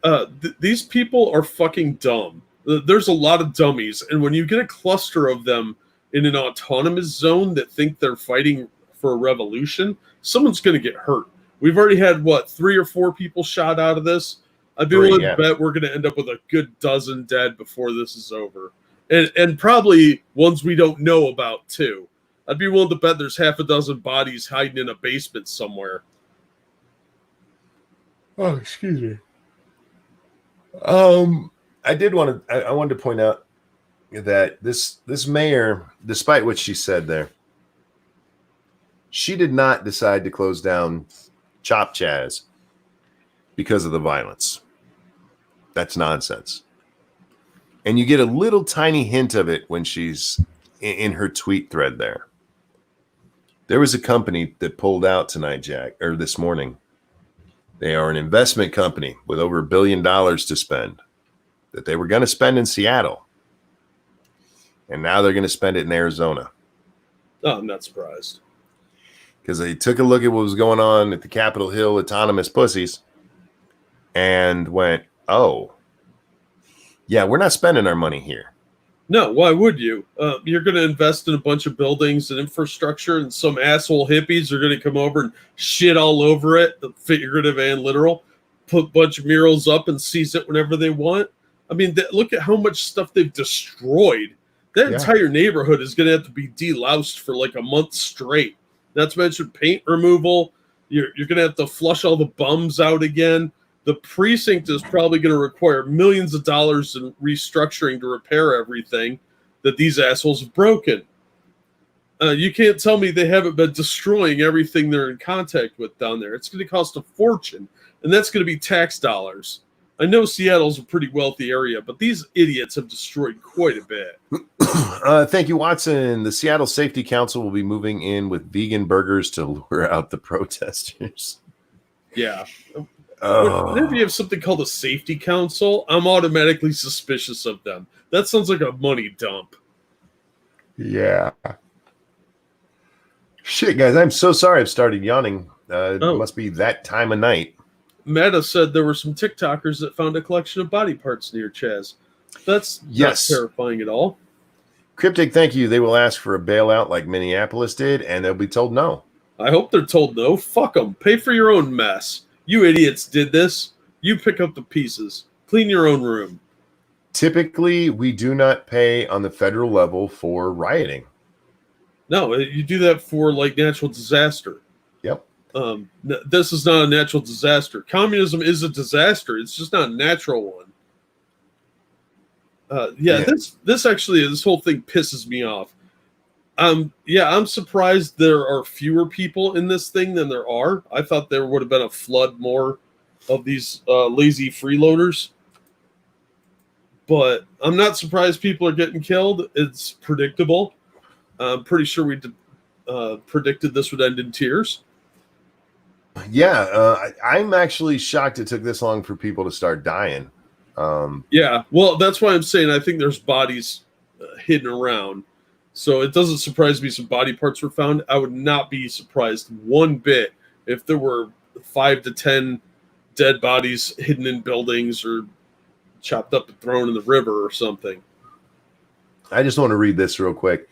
these people are fucking dumb. There's a lot of dummies, and when you get a cluster of them in an autonomous zone that think they're fighting for a revolution, someone's going to get hurt. We've already had, 3 or 4 people shot out of this? I'd be willing to bet we're going to end up with a good dozen dead before this is over. And probably ones we don't know about, too. I'd be willing to bet there's half a dozen bodies hiding in a basement somewhere. Oh, excuse me. I wanted to point out that this mayor, despite what she said there, she did not decide to close down Chop Chaz because of the violence. That's nonsense. And you get a little tiny hint of it when she's in her tweet thread there. There was a company that pulled out tonight, Jack, or this morning. They are an investment company with over $1 billion to spend that they were going to spend in Seattle. And now they're going to spend it in Arizona. Oh, I'm not surprised. Because they took a look at what was going on at the Capitol Hill autonomous pussies and went, oh, yeah, we're not spending our money here. No, why would you? You're going to invest in a bunch of buildings and infrastructure, and some asshole hippies are going to come over and shit all over it, the figurative and literal, put a bunch of murals up and seize it whenever they want. I mean, look at how much stuff they've destroyed. That entire neighborhood is going to have to be deloused for like a month straight. Not to mention paint removal. You're going to have to flush all the bums out again. The precinct is probably going to require millions of dollars in restructuring to repair everything that these assholes have broken. You can't tell me they haven't been destroying everything they're in contact with down there. It's going to cost a fortune, and that's going to be tax dollars. I know Seattle's a pretty wealthy area, but these idiots have destroyed quite a bit. Thank you, Watson. The Seattle Safety Council will be moving in with vegan burgers to lure out the protesters. Yeah. Whenever you have something called a safety council, I'm automatically suspicious of them. That sounds like a money dump. Yeah. Shit, guys, I'm so sorry I've started yawning. It must be that time of night. Meta said there were some TikTokers that found a collection of body parts near CHAZ. That's not terrifying at all. Cryptic, thank you. They will ask for a bailout like Minneapolis did, and they'll be told no. I hope they're told no. Fuck them. Pay for your own mess. You idiots did this. You pick up the pieces. Clean your own room. Typically, we do not pay on the federal level for rioting. No, you do that for like natural disaster. Yep. This is not a natural disaster. Communism is a disaster. It's just not a natural one. This whole thing pisses me off. I'm surprised there are fewer people in this thing than there are. I thought there would have been a flood more of these lazy freeloaders. But I'm not surprised people are getting killed. It's predictable. I'm pretty sure we predicted this would end in tears. Yeah, I'm actually shocked it took this long for people to start dying. Well, that's why I'm saying I think there's bodies hidden around. So it doesn't surprise me some body parts were found. I would not be surprised one bit if there were 5 to 10 dead bodies hidden in buildings or chopped up and thrown in the river or something. I just want to read this real quick.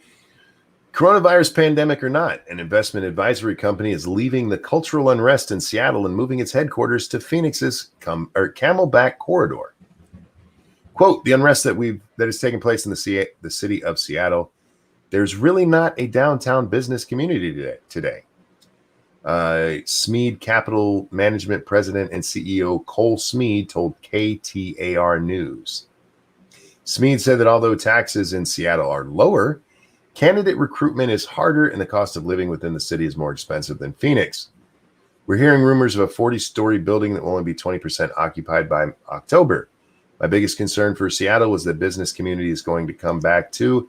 Coronavirus pandemic or not, an investment advisory company is leaving the cultural unrest in Seattle and moving its headquarters to Phoenix's Camelback corridor. Quote, the unrest that is taking place in the city of Seattle, there's really not a downtown business community today. Smead Capital Management President and CEO Cole Smead told KTAR News. Smead said that although taxes in Seattle are lower, candidate recruitment is harder and the cost of living within the city is more expensive than Phoenix. We're hearing rumors of a 40-story building that will only be 20% occupied by October. My biggest concern for Seattle was that business community is going to come back too,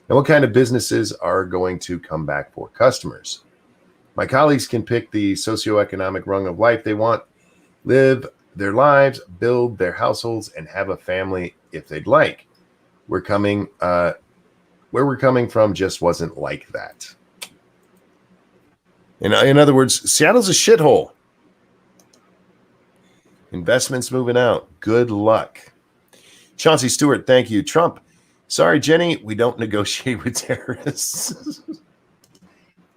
and what kind of businesses are going to come back for customers. My colleagues can pick the socioeconomic rung of life they want, live their lives, build their households, and have a family if they'd like. Where we're coming from just wasn't like that. In other words, Seattle's a shithole. Investments moving out. Good luck. Chauncey Stewart, thank you. Trump, sorry, Jenny, we don't negotiate with terrorists.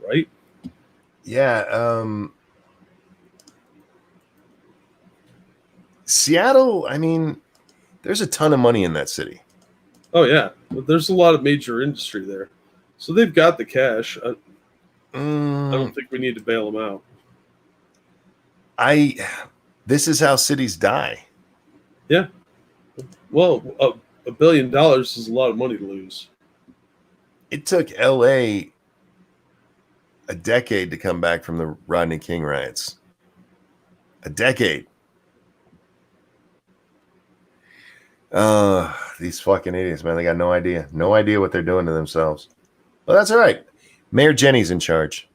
Right? Yeah. Seattle, I mean, there's a ton of money in that city. Oh, yeah. But there's a lot of major industry there. So they've got the cash. I don't think we need to bail them out. This is how cities die. Yeah. Well, $1 billion is a lot of money to lose. It took LA a decade to come back from the Rodney King riots. A decade. These fucking idiots, man. They got no idea. No idea what they're doing to themselves. Well, that's all right. Mayor Jenny's in charge.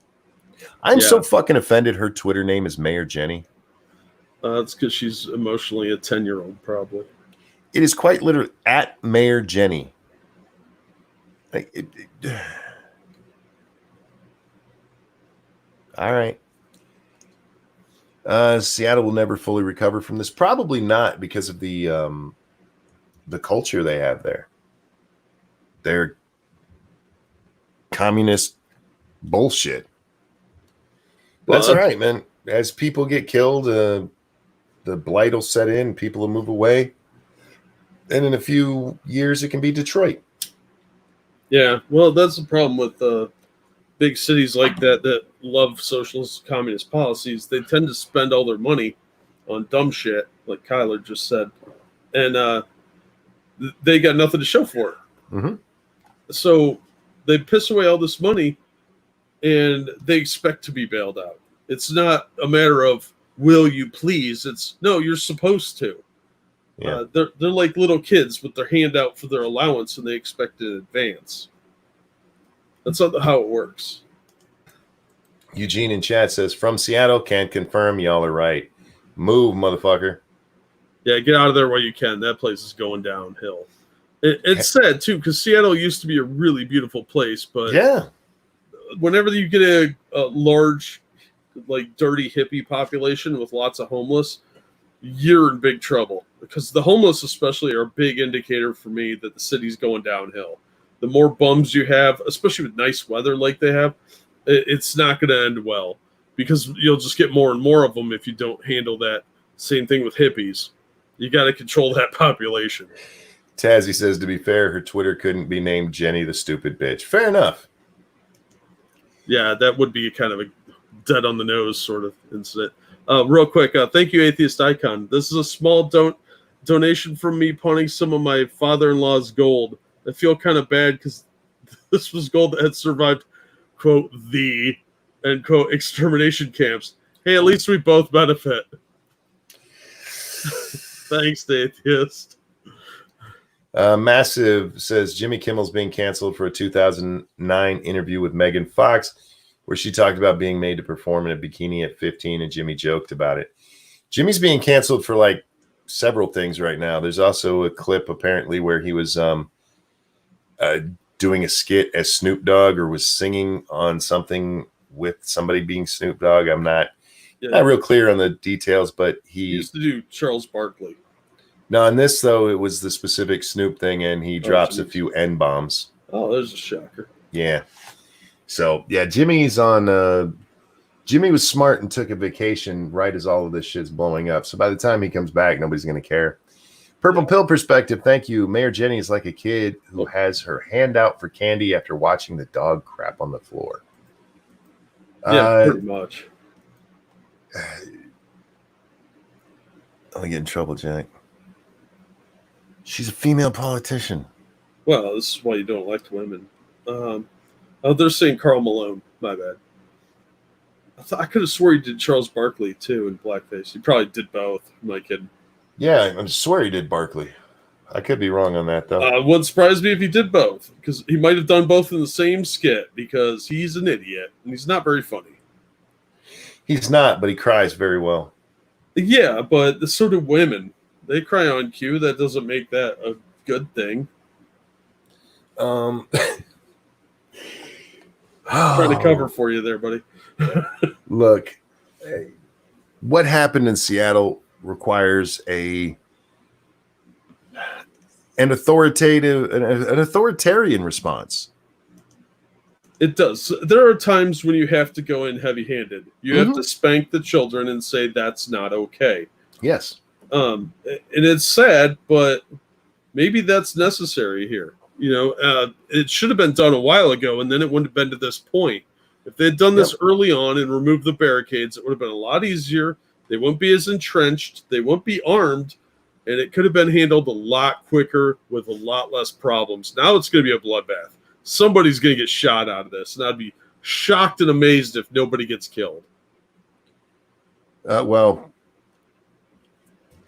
I'm so fucking offended her Twitter name is Mayor Jenny. That's because she's emotionally a 10-year-old, probably. It is quite literally at Mayor Jenny. Like, all right. Seattle will never fully recover from this. Probably not because of the culture they have there. They're communist bullshit. Well, that's all right, man. As people get killed, the blight will set in. People will move away. And in a few years, it can be Detroit. Yeah, well, that's the problem with big cities like that love socialist communist policies. They tend to spend all their money on dumb shit, like Kyler just said, and they got nothing to show for it. Mm-hmm. So they piss away all this money, and they expect to be bailed out. It's not a matter of will you please. It's no, you're supposed to. Yeah. They're like little kids with their hand out for their allowance, and they expect an advance. That's not how it works. Eugene in chat says, from Seattle, can't confirm. Y'all are right. Move, motherfucker. Yeah, get out of there while you can. That place is going downhill. It's sad, too, because Seattle used to be a really beautiful place, but yeah, whenever you get a large, like, dirty hippie population with lots of homeless, you're in big trouble. Because the homeless especially are a big indicator for me that the city's going downhill. The more bums you have, especially with nice weather like they have, it's not going to end well. Because you'll just get more and more of them if you don't handle that. Same thing with hippies. You got to control that population. Tazzy says, to be fair, her Twitter couldn't be named Jenny the Stupid Bitch. Fair enough. Yeah, that would be kind of a dead on the nose sort of incident. Real quick, thank you, Atheist Icon. This is a small donation from me pawning some of my father-in-law's gold. I feel kind of bad because this was gold that had survived, quote, the, end quote, extermination camps. Hey, at least we both benefit. Thanks, Atheist. Massive says, Jimmy Kimmel's being canceled for a 2009 interview with Megan Fox, where she talked about being made to perform in a bikini at 15, and Jimmy joked about it. Jimmy's being canceled for like several things right now. There's also a clip apparently where he was doing a skit as Snoop Dogg, or was singing on something with somebody being Snoop Dogg. I'm not real clear on the details, but he used to do Charles Barkley. No, in this though, it was the specific Snoop thing, and he drops a few N-bombs. Oh, there's a shocker. Yeah. So yeah, Jimmy's on. Jimmy was smart and took a vacation right as all of this shit's blowing up. So by the time he comes back, nobody's going to care. Purple Pill perspective. Thank you. Mayor Jenny is like a kid who has her hand out for candy after watching the dog crap on the floor. Yeah, pretty much. I'll get in trouble, Jack. She's a female politician. Well, this is why you don't elect women. They're saying Karl Malone. My bad. I could have swore he did Charles Barkley, too, in blackface. He probably did both. Am I kidding? Yeah, I swear he did Barkley. I could be wrong on that, though. Wouldn't surprise me if he did both, because he might have done both in the same skit, because he's an idiot, and he's not very funny. He's not, but he cries very well. Yeah, but so do women. They cry on cue. That doesn't make that a good thing. Trying to cover for you there, buddy. Look, what happened in Seattle requires an authoritarian response. It does. There are times when you have to go in heavy-handed. You have to spank the children and say that's not okay. Yes. And it's sad, but maybe that's necessary here. You know, it should have been done a while ago, and then it wouldn't have been to this point. If they had done this early on and removed the barricades, it would have been a lot easier. They wouldn't be as entrenched. They wouldn't be armed, and it could have been handled a lot quicker with a lot less problems. Now it's going to be a bloodbath. Somebody's going to get shot out of this, and I'd be shocked and amazed if nobody gets killed. Well,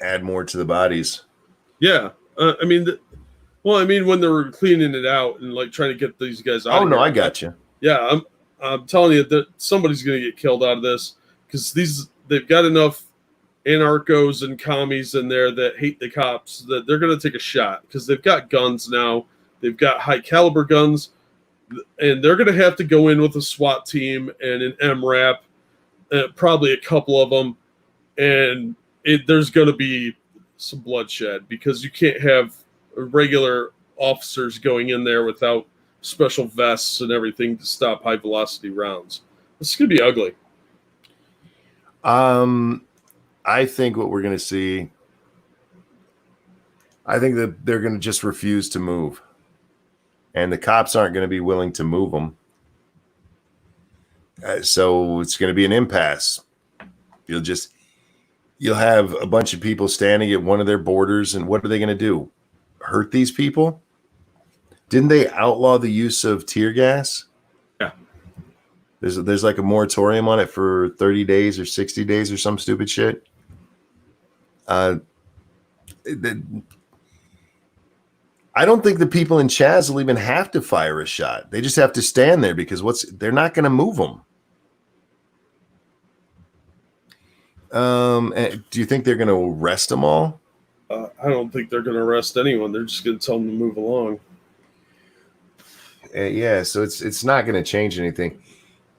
add more to the bodies. Yeah. I mean, when they were cleaning it out and like trying to get these guys out. Oh of no, here, I got you. Yeah, I'm telling you that somebody's going to get killed out of this because they've got enough anarchos and commies in there that hate the cops that they're going to take a shot because they've got guns now. They've got high caliber guns, and they're going to have to go in with a SWAT team and an MRAP, probably a couple of them, and there's going to be some bloodshed because you can't have regular officers going in there without special vests and everything to stop high velocity rounds. This is going to be ugly. I think what we're going to see, I think that they're going to just refuse to move. And the cops aren't going to be willing to move them. So it's going to be an impasse. You'll have a bunch of people standing at one of their borders, and what are they going to do? Hurt these people? Didn't they outlaw the use of tear gas? Yeah. There's like a moratorium on it for 30 days or 60 days or some stupid shit. I don't think the people in CHAZ will even have to fire a shot. They just have to stand there because they're not going to move them. Do you think they're going to arrest them all? I don't think they're going to arrest anyone. They're just going to tell them to move along. Yeah, so it's not going to change anything.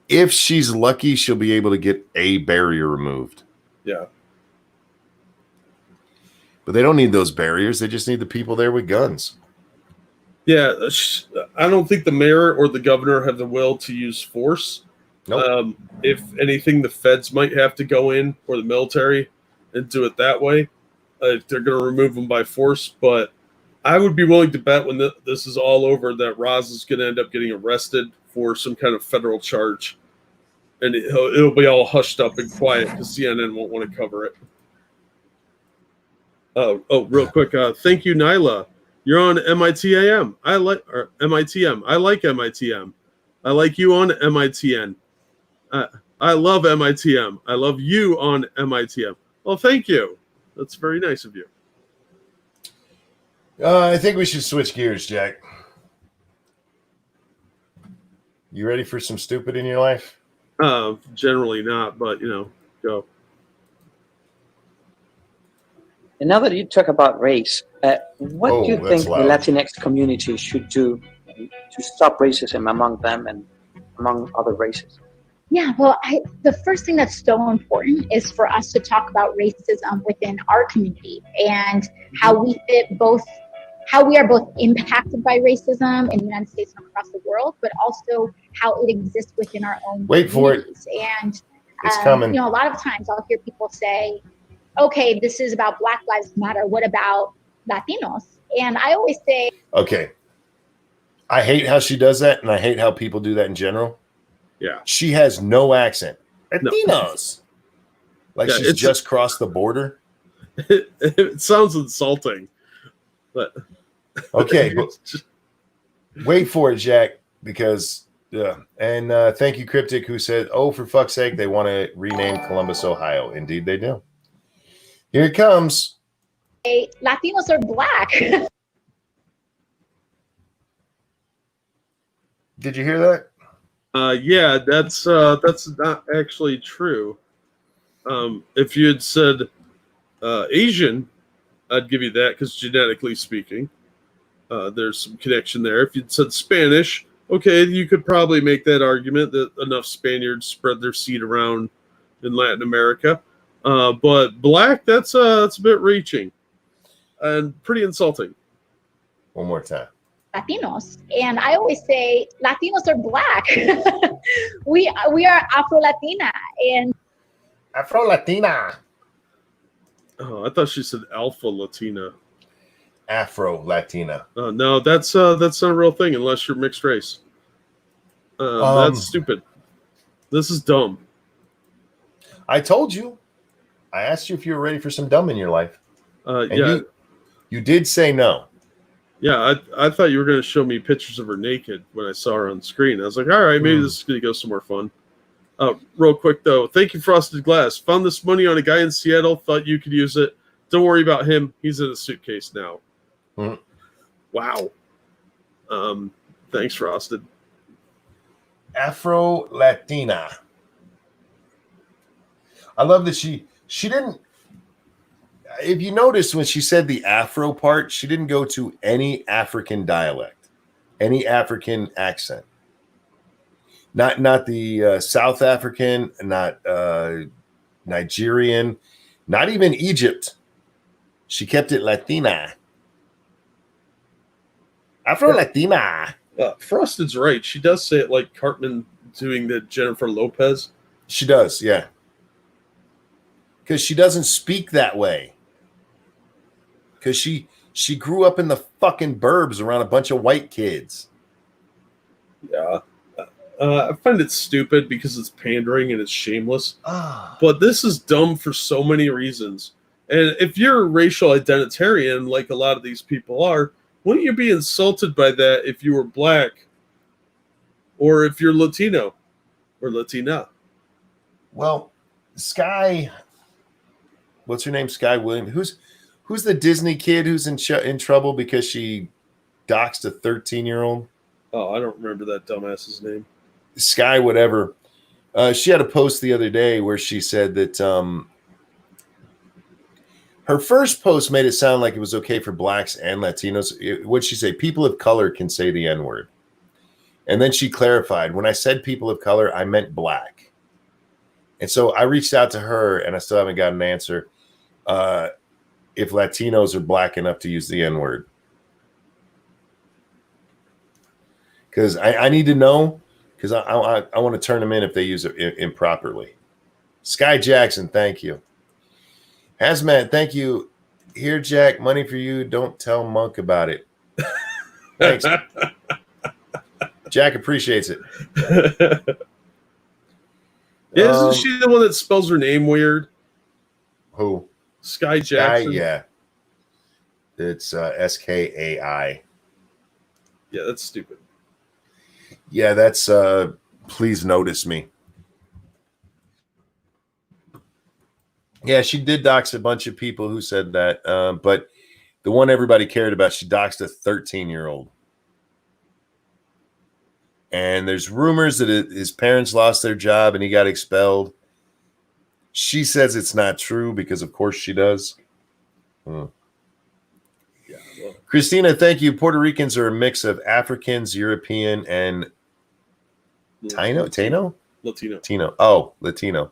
If she's lucky, she'll be able to get a barrier removed. Yeah. But they don't need those barriers. They just need the people there with guns. Yeah, I don't think the mayor or the governor have the will to use force. Nope. If anything, the feds might have to go in, or the military, and do it that way. If they're going to remove them by force. But I would be willing to bet when this is all over that Roz is going to end up getting arrested for some kind of federal charge. And it'll be all hushed up and quiet because CNN won't want to cover it. Real quick. Thank you, Nyla. You're on MITAM. Or MITM. I like MITM. I like you on MITN. I love MITM. I love you on MITM. Well, thank you. That's very nice of you. I think we should switch gears, Jack. You ready for some stupid in your life? Generally not, but, go. And now that you talk about race, what do you think the Latinx community should do to stop racism among them and among other races? Yeah, well, the first thing that's so important is for us to talk about racism within our community and how we are both impacted by racism in the United States and across the world, but also how it exists within our own Wait for it. And it's coming. A lot of times I'll hear people say, okay, this is about Black Lives Matter. What about Latinos? And I always say, okay. I hate how she does that, and I hate how people do that in general. Yeah. She has no accent. Latinos. No. Like she's just crossed the border. It sounds insulting. But okay. Wait for it, Jack, because and thank you, Cryptic, who said, oh, for fuck's sake, they want to rename Columbus, Ohio. Indeed they do. Here it comes. Hey, Latinos are Black. Did you hear that? Yeah, that's not actually true. If you had said Asian, I'd give you that because genetically speaking, there's some connection there. If you'd said Spanish, okay, you could probably make that argument that enough Spaniards spread their seed around in Latin America. But Black, that's a bit reaching and pretty insulting. One more time. Latinos, and I always say Latinos are Black. we are Afro-Latina and Afro-Latina. Oh, I thought she said Alpha Latina. Afro-Latina. No, that's not a real thing unless you're mixed race. That's stupid. This is dumb. I told you. I asked you if you were ready for some dumb in your life. Yeah. You did say no. Yeah, I thought you were going to show me pictures of her naked when I saw her on screen. I was like, all right, maybe this is going to go somewhere fun. Real quick, though. Thank you, Frosted Glass. Found this money on a guy in Seattle. Thought you could use it. Don't worry about him. He's in a suitcase now. Mm. Wow. Thanks, Frosted. Afro-Latina. I love that she didn't. If you notice when she said the Afro part, she didn't go to any African dialect, any African accent. Not the South African, not Nigerian, not even Egypt. She kept it Latina. Afro-Latina. Frosted's right. She does say it like Cartman doing the Jennifer Lopez. She does, yeah. Because she doesn't speak that way. Because she grew up in the fucking burbs around a bunch of white kids. Yeah. I find it stupid because it's pandering and it's shameless. But this is dumb for so many reasons. And if you're a racial identitarian, like a lot of these people are, wouldn't you be insulted by that if you were black or if you're Latino or Latina? Well, Sky, what's her name? Sky Williams. Who's the Disney kid who's in trouble because she doxed a 13-year-old? Oh, I don't remember that dumbass's name. Sky whatever. She had a post the other day where she said that her first post made it sound like it was okay for blacks and Latinos. What'd she say? People of color can say the N-word. And then she clarified, when I said people of color, I meant black. And so I reached out to her, and I still haven't got an answer. If Latinos are black enough to use the N-word. Because I need to know, because I want to turn them in if they use it improperly. Sky Jackson, thank you. Hazmat, thank you. Here, Jack, money for you. Don't tell Monk about it. Thanks. Jack appreciates it. Yeah, isn't she the one that spells her name weird? Who? Sky Jackson. Yeah. It's Skai. Yeah, that's stupid. Yeah, that's please notice me. Yeah, she did dox a bunch of people who said that. But the one everybody cared about, she doxed a 13-year-old. And there's rumors that his parents lost their job and he got expelled. She says it's not true because, of course, she does. Yeah, well. Christina, thank you. Puerto Ricans are a mix of Africans, European, and Latino. Oh, Latino.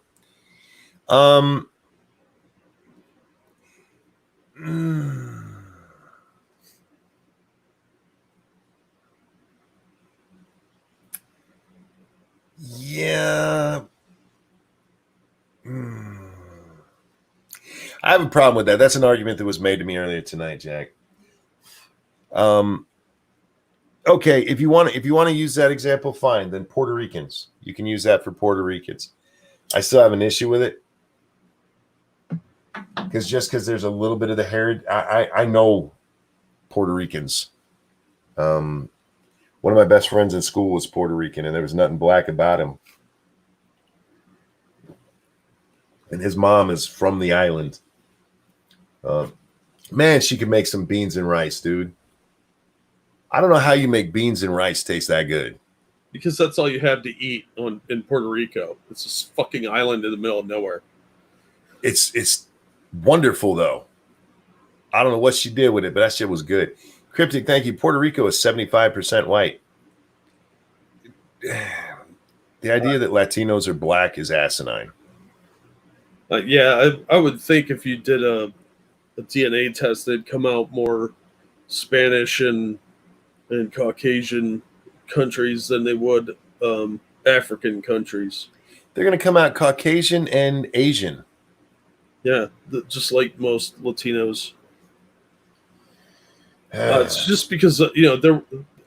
Yeah. I have a problem with that. That's an argument that was made to me earlier tonight, Jack. Okay, if you want to use that example, fine. Then Puerto Ricans, you can use that for Puerto Ricans. I still have an issue with it because there's a little bit of the heritage. I know Puerto Ricans. One of my best friends in school was Puerto Rican, and there was nothing black about him. And his mom is from the island. Man, she can make some beans and rice, dude. I don't know how you make beans and rice taste that good. Because that's all you have to eat in Puerto Rico. It's this fucking island in the middle of nowhere. It's wonderful, though. I don't know what she did with it, but that shit was good. Cryptic, thank you. Puerto Rico is 75% white. The idea that Latinos are black is asinine. Yeah, I would think if you did a DNA test, they'd come out more Spanish and Caucasian countries than they would African countries. They're going to come out Caucasian and Asian. Yeah, just like most Latinos. It's just because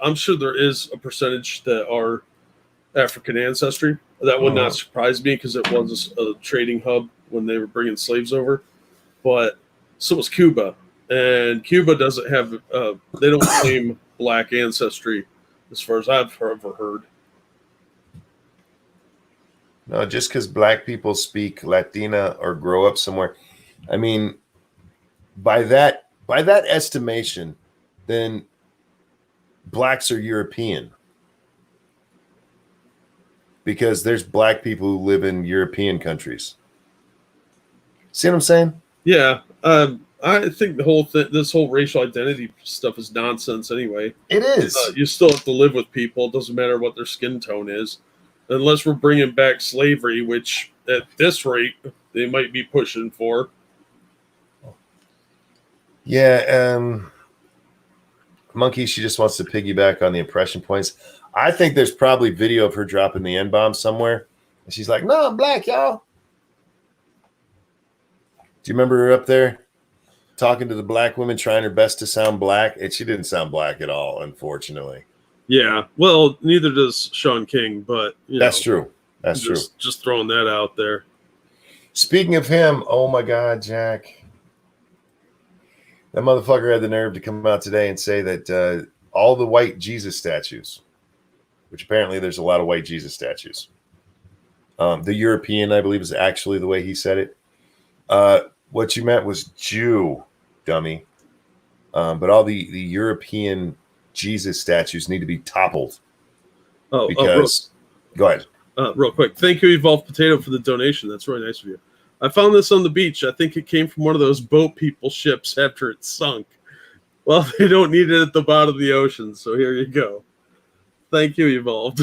I'm sure there is a percentage that are African ancestry. That would not surprise me because it was a trading hub when they were bringing slaves over. But so was Cuba, and Cuba doesn't have. They don't claim black ancestry, as far as I've ever heard. No, just because black people speak Latina or grow up somewhere. I mean, by that estimation, then blacks are European. Because there's black people who live in European countries. See what I'm saying? Yeah. I think this whole racial identity stuff is nonsense anyway. It is. You still have to live with people. It doesn't matter what their skin tone is. Unless we're bringing back slavery, which at this rate, they might be pushing for. Yeah. Monkey, she just wants to piggyback on the impression points. I think there's probably video of her dropping the N-bomb somewhere. And she's like, no, I'm black, y'all. Do you remember her up there talking to the black women, trying her best to sound black? And she didn't sound black at all, unfortunately. Yeah. Well, neither does Sean King, but that's true. That's true. Just throwing that out there. Speaking of him, oh my God, Jack. That motherfucker had the nerve to come out today and say that all the white Jesus statues, which apparently there's a lot of white Jesus statues. The European, I believe, is actually the way he said it. What you meant was Jew, dummy. But all the European Jesus statues need to be toppled. Because go ahead. Real quick. Thank you, Evolved Potato, for the donation. That's really nice of you. I found this on the beach. I think it came from one of those boat people ships after it sunk. Well, they don't need it at the bottom of the ocean, so here you go. Thank you, Evolved.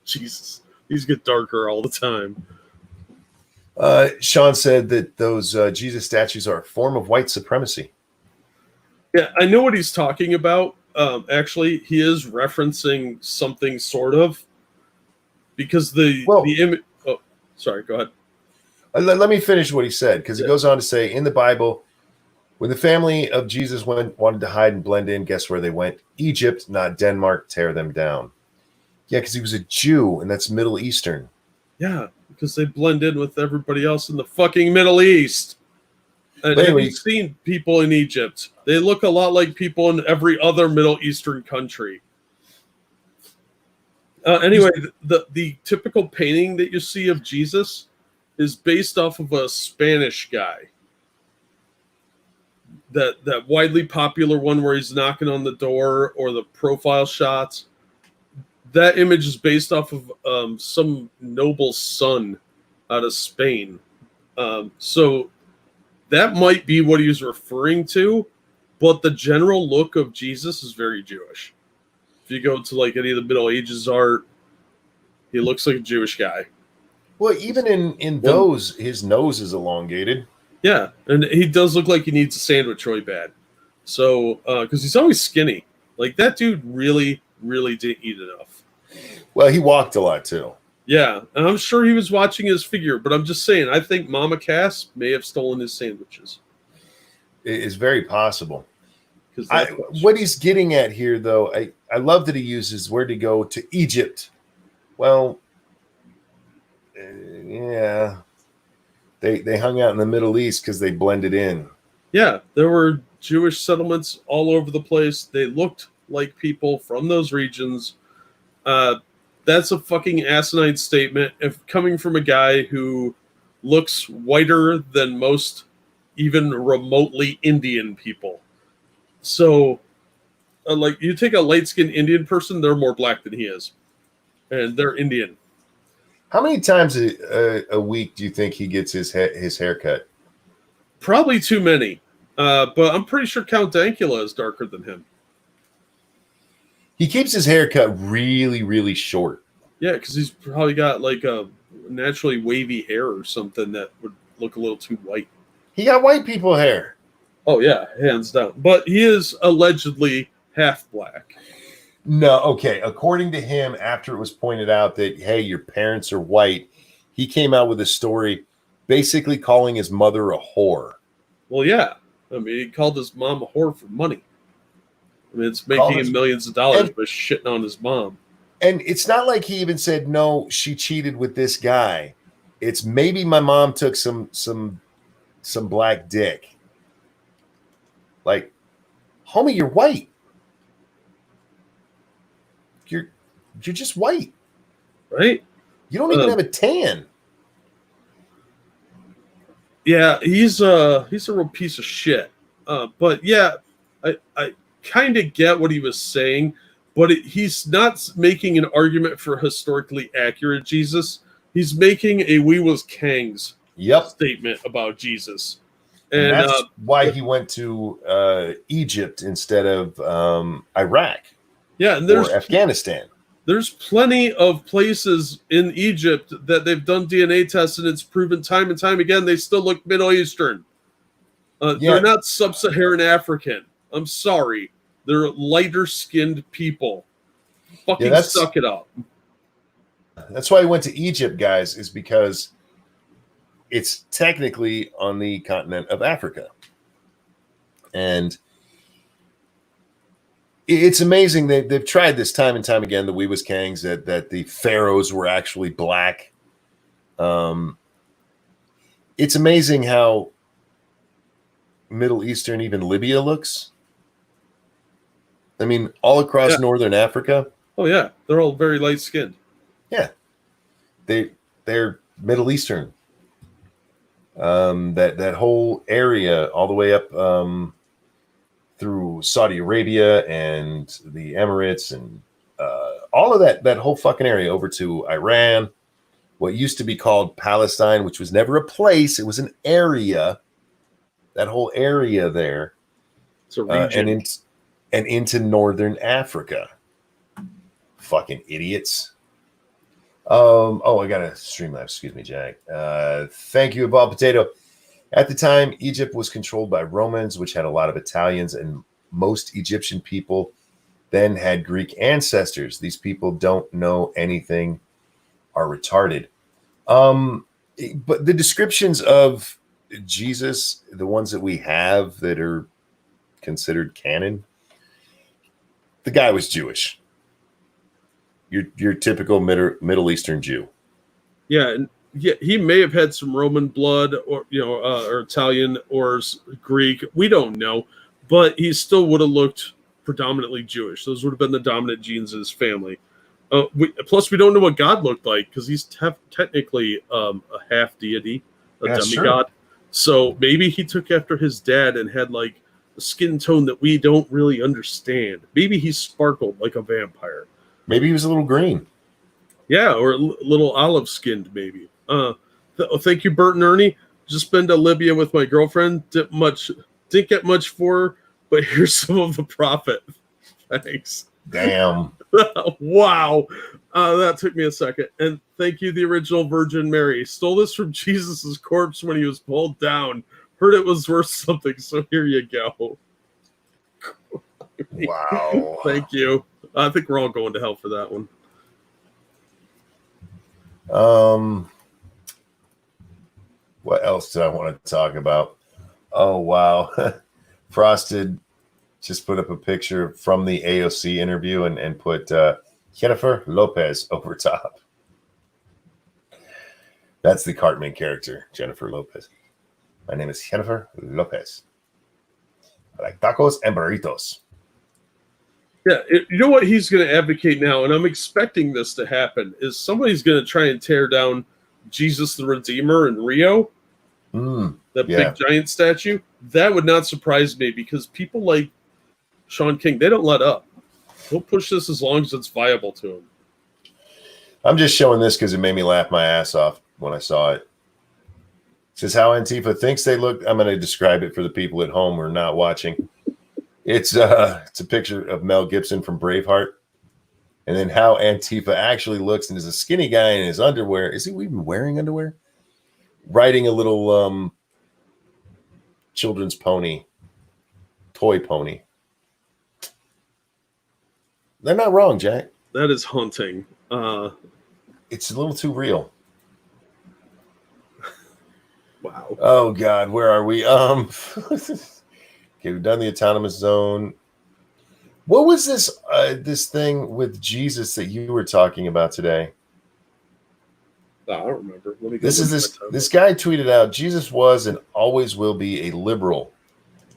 Jesus. These get darker all the time. Sean said that those Jesus statues are a form of white supremacy. Yeah, I know what he's talking about. Actually, he is referencing something sort of. Because the image... Oh, sorry, go ahead. Let me finish what he said, because he goes on to say, in the Bible, when the family of Jesus wanted to hide and blend in, guess where they went? Egypt, not Denmark. Tear them down. Yeah, because he was a Jew, and that's Middle Eastern. Yeah, because they blend in with everybody else in the fucking Middle East. And anyway, have you seen people in Egypt? They look a lot like people in every other Middle Eastern country. Anyway, the typical painting that you see of Jesus is based off of a Spanish guy. That widely popular one where he's knocking on the door, or the profile shots. That image is based off of some noble's son out of Spain. So that might be what he was referring to, but the general look of Jesus is very Jewish. If you go to like any of the Middle Ages art, he looks like a Jewish guy. Well, even in those, his nose is elongated. Yeah, and he does look like he needs a sandwich really bad. So, because he's always skinny. Like, that dude really, really didn't eat enough. Well, he walked a lot, too. Yeah, and I'm sure he was watching his figure, but I'm just saying, I think Mama Cass may have stolen his sandwiches. It is very possible. What he's getting at here, though, I love that he uses where to go to Egypt. Well, yeah, they hung out in the Middle East because they blended in. Yeah, there were Jewish settlements all over the place. They looked like people from those regions. That's a fucking asinine statement. If coming from a guy who looks whiter than most even remotely Indian people. So, like, you take a light-skinned Indian person, they're more black than he is. And they're Indian. How many times a week do you think he gets his haircut? Probably too many. But I'm pretty sure Count Dankula is darker than him. He keeps his hair cut really, really short. Yeah, because he's probably got like a naturally wavy hair or something that would look a little too white. He got white people hair. Oh, yeah, hands down. But he is allegedly half black. No, okay. According to him, after it was pointed out that, hey, your parents are white, he came out with a story basically calling his mother a whore. Well, yeah. I mean, he called his mom a whore for money. I mean, it's making him millions of dollars by shitting on his mom. And it's not like he even said, no, she cheated with this guy. It's maybe my mom took some black dick. Like, homie, you're white. You're just white. Right? You don't even have a tan. Yeah, he's a real piece of shit. But yeah, I kind of get what he was saying, but he's not making an argument for historically accurate Jesus. He's making a "we was Kangs" statement about Jesus. And that's why he went to Egypt instead of Iraq or Afghanistan. There's plenty of places in Egypt that they've done DNA tests and it's proven time and time again they still look Middle Eastern. They're not sub-Saharan African. I'm sorry. They're lighter-skinned people. Fucking suck it up. That's why he went to Egypt, guys, is because it's technically on the continent of Africa. And it's amazing. They've tried this time and time again, the We Was Kangs, that the pharaohs were actually black. It's amazing how Middle Eastern, even Libya, looks. I mean, all across northern Africa. Oh, yeah. They're all very light-skinned. Yeah. They're Middle Eastern. That whole area all the way up through Saudi Arabia and the Emirates and all of that whole fucking area over to Iran, what used to be called Palestine, which was never a place, it was an area. That whole area there, it's a region. And into northern Africa. Fucking idiots. I got a Streamlabs. Excuse me, Jack. Thank you, Bob Potato. At the time, Egypt was controlled by Romans, which had a lot of Italians, and most Egyptian people then had Greek ancestors. These people don't know anything, are retarded. But the descriptions of Jesus, the ones that we have that are considered canon, the guy was Jewish. Your typical Middle Eastern Jew. Yeah, and he may have had some Roman blood, or or Italian or Greek. We don't know, but he still would have looked predominantly Jewish. Those would have been the dominant genes in his family. Plus, we don't know what God looked like because he's technically a half deity, a demigod. True. So maybe he took after his dad and had like a skin tone that we don't really understand. Maybe he sparkled like a vampire. Maybe he was a little green. Yeah, or a little olive-skinned, maybe. Thank you, Bert and Ernie. Just been to Libya with my girlfriend. Didn't get much for her, but here's some of the profit. Thanks. Damn. Wow. That took me a second. And thank you, the original Virgin Mary. Stole this from Jesus's corpse when he was pulled down. Heard it was worth something, so here you go. Wow. Thank you. I think we're all going to hell for that one. What else do I want to talk about? Oh, wow. Frosted just put up a picture from the AOC interview and put Jennifer Lopez over top. That's the Cartman character, Jennifer Lopez. My name is Jennifer Lopez. I like tacos and burritos. Yeah, you know what he's going to advocate now, and I'm expecting this to happen, is somebody's going to try and tear down Jesus the Redeemer in Rio, that big giant statue. That would not surprise me because people like Sean King, they don't let up. They'll push this as long as it's viable to them. I'm just showing this because it made me laugh my ass off when I saw it. It says how Antifa thinks they look. I'm going to describe it for the people at home who are not watching. It's a picture of Mel Gibson from Braveheart, and then how Antifa actually looks, and is a skinny guy in his underwear. Is he even wearing underwear? Riding a little children's pony, toy pony. They're not wrong, Jack. That is haunting. It's a little too real. Wow. Oh God, where are we? Okay, we've done the autonomous zone. What was this thing with Jesus that you were talking about today? I don't remember. Let me go. This guy tweeted out, Jesus was and always will be a liberal.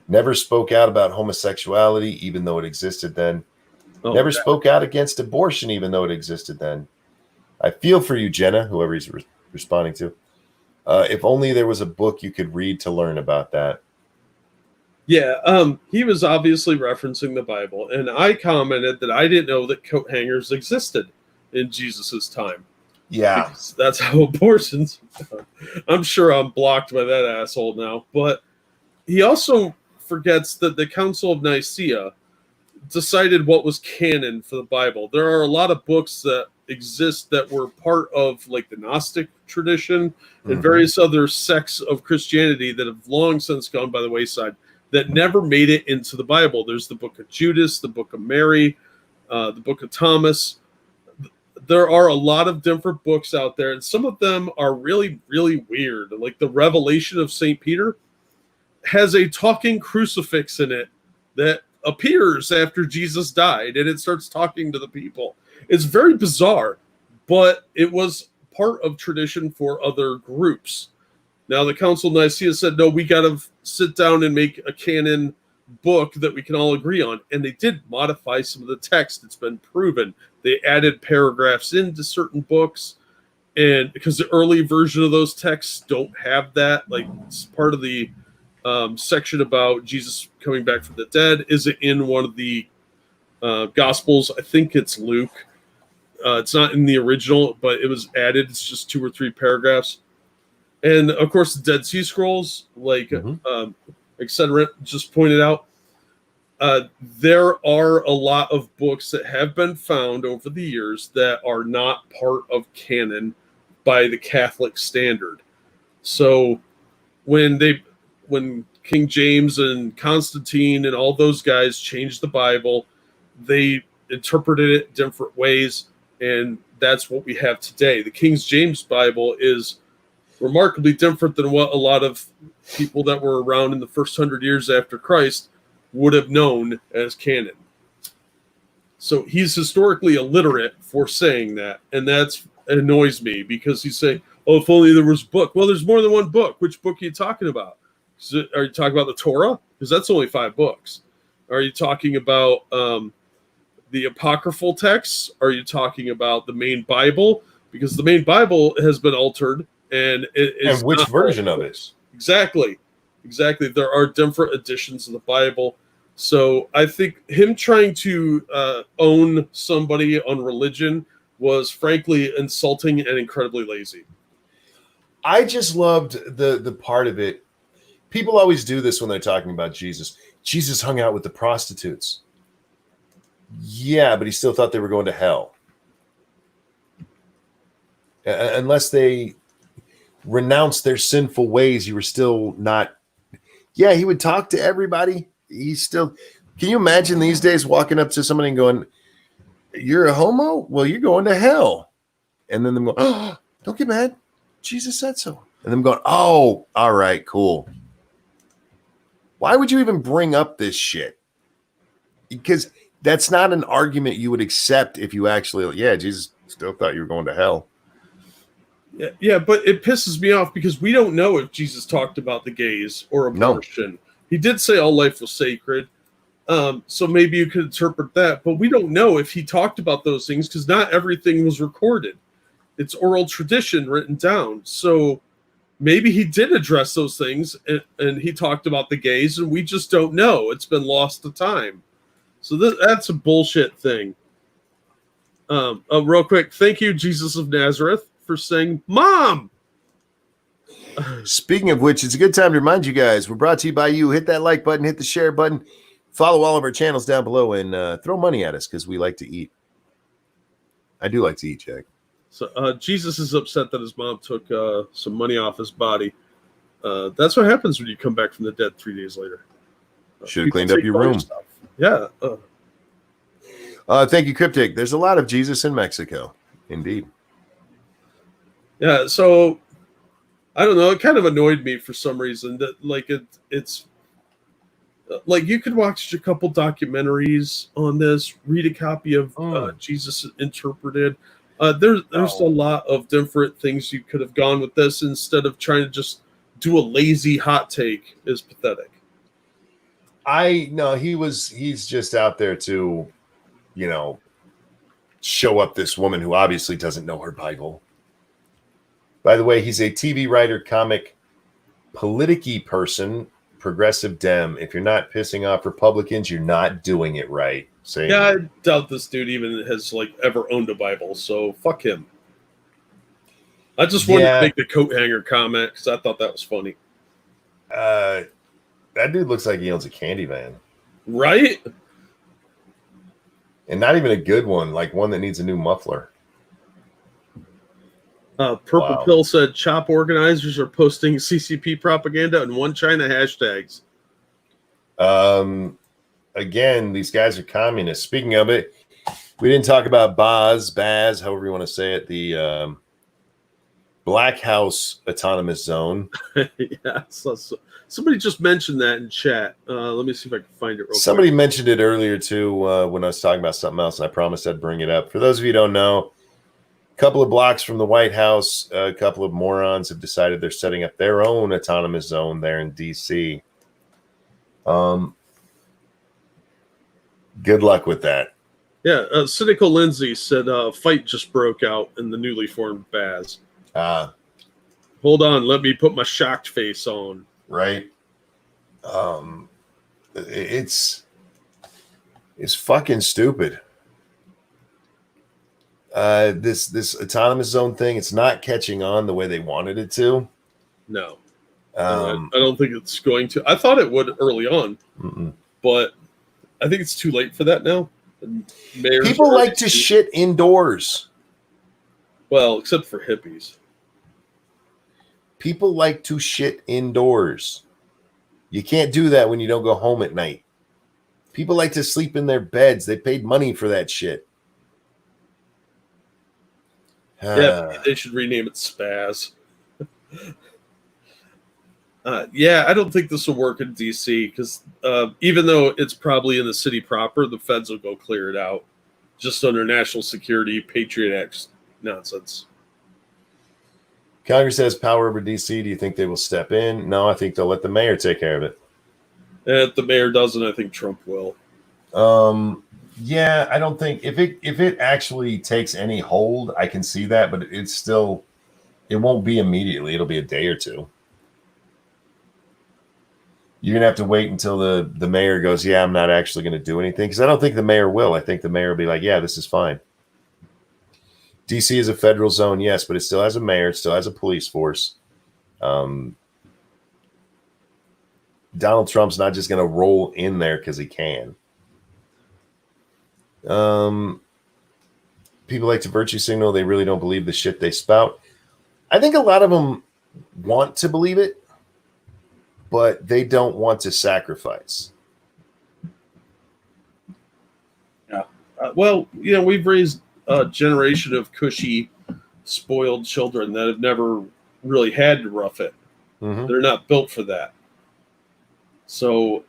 Never spoke out about homosexuality, even though it existed then. Never spoke out against abortion, even though it existed then. I feel for you, Jenna, whoever he's responding to. If only there was a book you could read to learn about that. Yeah, he was obviously referencing the Bible, and I commented that I didn't know that coat hangers existed in Jesus's time. Yeah, because that's how abortions. I'm sure I'm blocked by that asshole now, but he also forgets that the Council of Nicaea decided what was canon for the Bible. There are a lot of books that exist that were part of like the Gnostic tradition and various other sects of Christianity that have long since gone by the wayside that never made it into the Bible. There's the book of Judas, the book of Mary, the book of Thomas. There are a lot of different books out there, and some of them are really, really weird. Like the Revelation of St. Peter has a talking crucifix in it that appears after Jesus died, and it starts talking to the people. It's very bizarre, but it was part of tradition for other groups. Now, the Council of Nicaea said, no, we got to sit down and make a canon book that we can all agree on. And they did modify some of the text. It's been proven. They added paragraphs into certain books. And because the early version of those texts don't have that, like it's part of the section about Jesus coming back from the dead isn't in one of the Gospels. I think it's Luke. It's not in the original, but it was added. It's just 2 or 3 paragraphs. And of course, the Dead Sea Scrolls, like Cedric just pointed out, there are a lot of books that have been found over the years that are not part of canon by the Catholic standard. So when King James and Constantine and all those guys changed the Bible, they interpreted it different ways, and that's what we have today. The King James Bible is remarkably different than what a lot of people that were around in the first 100 years after Christ would have known as canon. So he's historically illiterate for saying that, and that annoys me because he's saying, oh, if only there was a book. Well, there's more than one book. Which book are you talking about? Are you talking about the Torah? Because that's only 5 books. Are you talking about the apocryphal texts? Are you talking about the main Bible? Because the main Bible has been altered. And which version of it? Exactly. There are different editions of the Bible. So I think him trying to own somebody on religion was frankly insulting and incredibly lazy. I just loved the part of it. People always do this when they're talking about Jesus. Jesus hung out with the prostitutes. Yeah, but he still thought they were going to hell. Unless they renounce their sinful ways, you were still not. Yeah, he would talk to everybody. He's still. Can you imagine these days walking up to somebody and going, "You're a homo? Well, you're going to hell." And then them go, "Oh, don't get mad. Jesus said so." And them going, "Oh, all right, cool." Why would you even bring up this shit? Because that's not an argument you would accept if you actually, yeah, Jesus still thought you were going to hell. Yeah, but it pisses me off because we don't know if Jesus talked about the gays or abortion. No. He did say all life was sacred. So maybe you could interpret that, but we don't know if he talked about those things because not everything was recorded. It's oral tradition written down. So maybe he did address those things and he talked about the gays and we just don't know. It's been lost to time. So that's a bullshit thing. Real quick, thank you, Jesus of Nazareth, for saying, Mom! Speaking of which, it's a good time to remind you guys, we're brought to you by you. Hit that like button, hit the share button, follow all of our channels down below, and throw money at us because we like to eat. I do like to eat, Jack. So Jesus is upset that his mom took some money off his body. That's what happens when you come back from the dead 3 days later. Should have cleaned up your room. Stuff. Yeah. Thank you, Cryptic. There's a lot of Jesus in Mexico. Indeed. Yeah, so I don't know. It kind of annoyed me for some reason that like it's like you could watch a couple documentaries on this, read a copy of Jesus Interpreted. There's a lot of different things you could have gone with this instead of trying to just do a lazy hot take is pathetic. He's just out there to, show up this woman who obviously doesn't know her Bible. By the way, he's a TV writer, comic, politicky person progressive Dem. If you're not pissing off Republicans, you're not doing it right. Say, yeah, I doubt this dude even has like ever owned a Bible, so fuck him. I just wanted to make the coat hanger comment because I thought that was funny. That dude looks like he owns a candy van. Right? And not even a good one, like one that needs a new muffler. Purple Pill said CHOP organizers are posting CCP propaganda and One China hashtags. Again, these guys are communists. Speaking of it, we didn't talk about Baz, however you want to say it, the Black House Autonomous Zone. Yeah, so somebody just mentioned that in chat. Let me see if I can find it real Somebody quick. mentioned it earlier too when I was talking about something else, and I promised I'd bring it up. For those of you who don't know, a couple of blocks from the White House, a couple of morons have decided they're setting up their own autonomous zone there in D.C. Good luck with that. Yeah, Cynical Lindsay said fight just broke out in the newly formed Baz. Hold on, let me put my shocked face on. Right. It's fucking stupid. This autonomous zone thing, it's not catching on the way they wanted it to. No. I don't think it's going to. I thought it would early on, but I think it's too late for that now. People like to shit indoors. Well, except for hippies. People like to shit indoors. You can't do that when you don't go home at night. People like to sleep in their beds. They paid money for that shit. Yeah, they should rename it Spaz. Yeah, I don't think this will work in DC because even though it's probably in the city proper, the feds will go clear it out just under national security, Patriot Act nonsense. Congress has power over DC. Do you think they will step in? No, I think they'll let the mayor take care of it. And if the mayor doesn't, I think Trump will. Yeah, I don't think if it actually takes any hold, I can see that, but it's still, it won't be immediately. It'll be a day or two. You're gonna have to wait until the mayor goes, yeah, I'm not actually going to do anything, because I don't think the mayor will. I think the mayor will be like, yeah, this is fine. DC is a federal zone, yes, but it still has a mayor, it still has a police force. Donald Trump's not just going to roll in there because he can. People like to virtue signal. They really don't believe the shit they spout. I think a lot of them want to believe it, but they don't want to sacrifice. Yeah. Well, we've raised a generation of cushy, spoiled children that have never really had to rough it. Mm-hmm. They're not built for that. So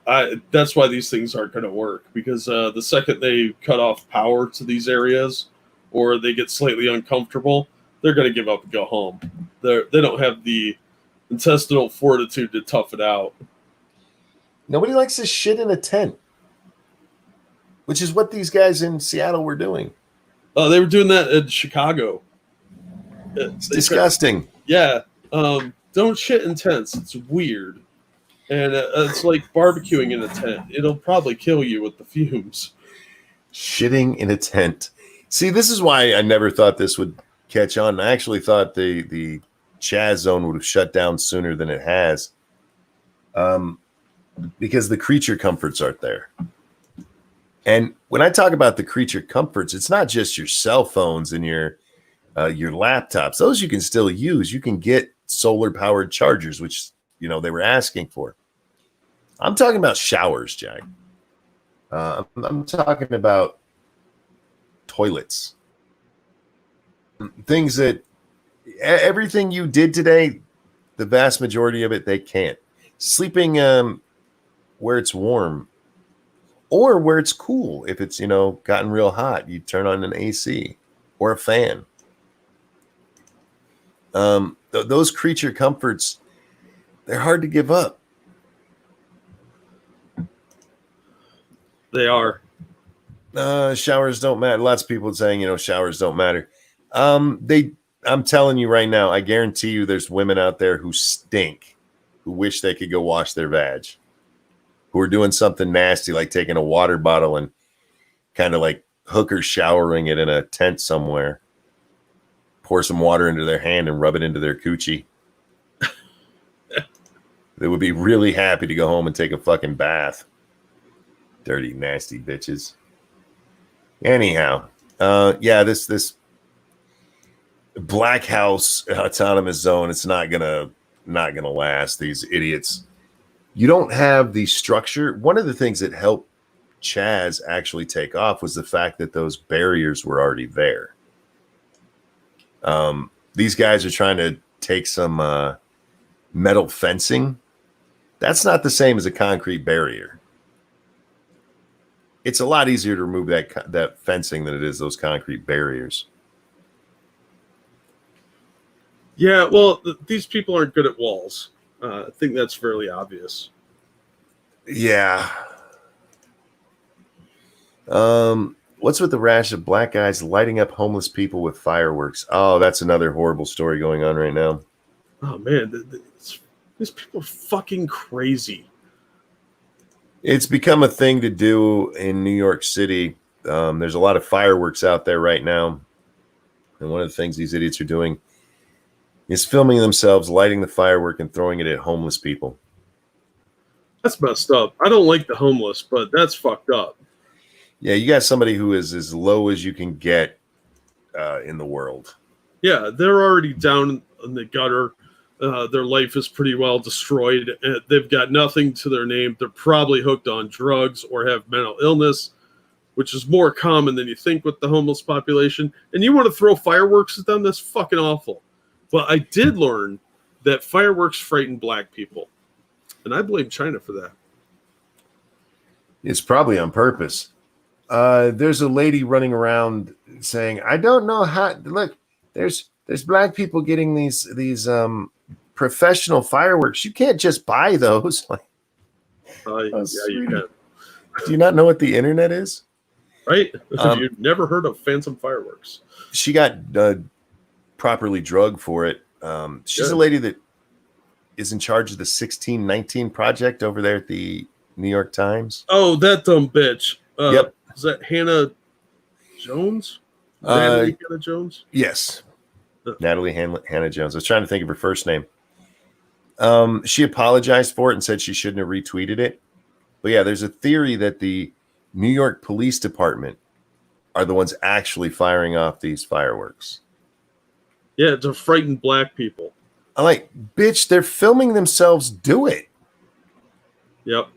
that's why these things aren't going to work, because the second they cut off power to these areas or they get slightly uncomfortable, they're going to give up and go home. They don't have the intestinal fortitude to tough it out. Nobody likes to shit in a tent, which is what these guys in Seattle were doing. They were doing that in Chicago. It's disgusting. Yeah. Don't shit in tents. It's weird. And it's like barbecuing in a tent. It'll probably kill you with the fumes. Shitting in a tent. See, this is why I never thought this would catch on. I actually thought the CHAZ zone would have shut down sooner than it has. Because the creature comforts aren't there. And when I talk about the creature comforts, it's not just your cell phones and your laptops. Those you can still use. You can get solar-powered chargers, which they were asking for. I'm talking about showers, Jack. I'm talking about toilets. Things that everything you did today, the vast majority of it, they can't. Sleeping where it's warm or where it's cool. If it's, gotten real hot, you turn on an AC or a fan. Those creature comforts, they're hard to give up. They are. Showers don't matter. Lots of people saying, showers don't matter. I'm telling you right now, I guarantee you there's women out there who stink who wish they could go wash their vag, who are doing something nasty like taking a water bottle and kind of like hooker showering it in a tent somewhere, pour some water into their hand and rub it into their coochie. They would be really happy to go home and take a fucking bath. Dirty, nasty bitches. Anyhow, this Black House autonomous zone, it's not gonna last. These idiots. You don't have the structure. One of the things that helped CHAZ actually take off was the fact that those barriers were already there. These guys are trying to take some metal fencing. That's not the same as a concrete barrier. It's a lot easier to remove that fencing than it is those concrete barriers. Yeah, well, these people aren't good at walls. I think that's fairly obvious. Yeah. What's with the rash of black guys lighting up homeless people with fireworks? Oh, that's another horrible story going on right now. Oh, man. These people are fucking crazy. It's become a thing to do in New York City. There's a lot of fireworks out there right now. And one of the things these idiots are doing is filming themselves lighting the firework and throwing it at homeless people. That's messed up. I don't like the homeless, but that's fucked up. Yeah, you got somebody who is as low as you can get in the world. Yeah, they're already down in the gutter. Their life is pretty well destroyed. They've got nothing to their name. They're probably hooked on drugs or have mental illness, which is more common than you think with the homeless population. And you want to throw fireworks at them? That's fucking awful. But I did learn that fireworks frighten black people. And I blame China for that. It's probably on purpose. There's a lady running around saying, I don't know how, look, there's black people getting these professional fireworks. You can't just buy those. Like, yeah, you can. Do you not know what the internet is? Right? You've never heard of phantom fireworks. She got properly drugged for it. She's a lady that is in charge of the 1619 project over there at the New York Times. Oh, that dumb bitch. Yep. Is that Hannah Jones? Natalie Hannah Jones? Yes. Natalie Hannah Jones. I was trying to think of her first name. She apologized for it and said she shouldn't have retweeted it. But yeah, there's a theory that the New York Police Department are the ones actually firing off these fireworks. Yeah, to frighten black people. I'm like, bitch, they're filming themselves do it. Yep.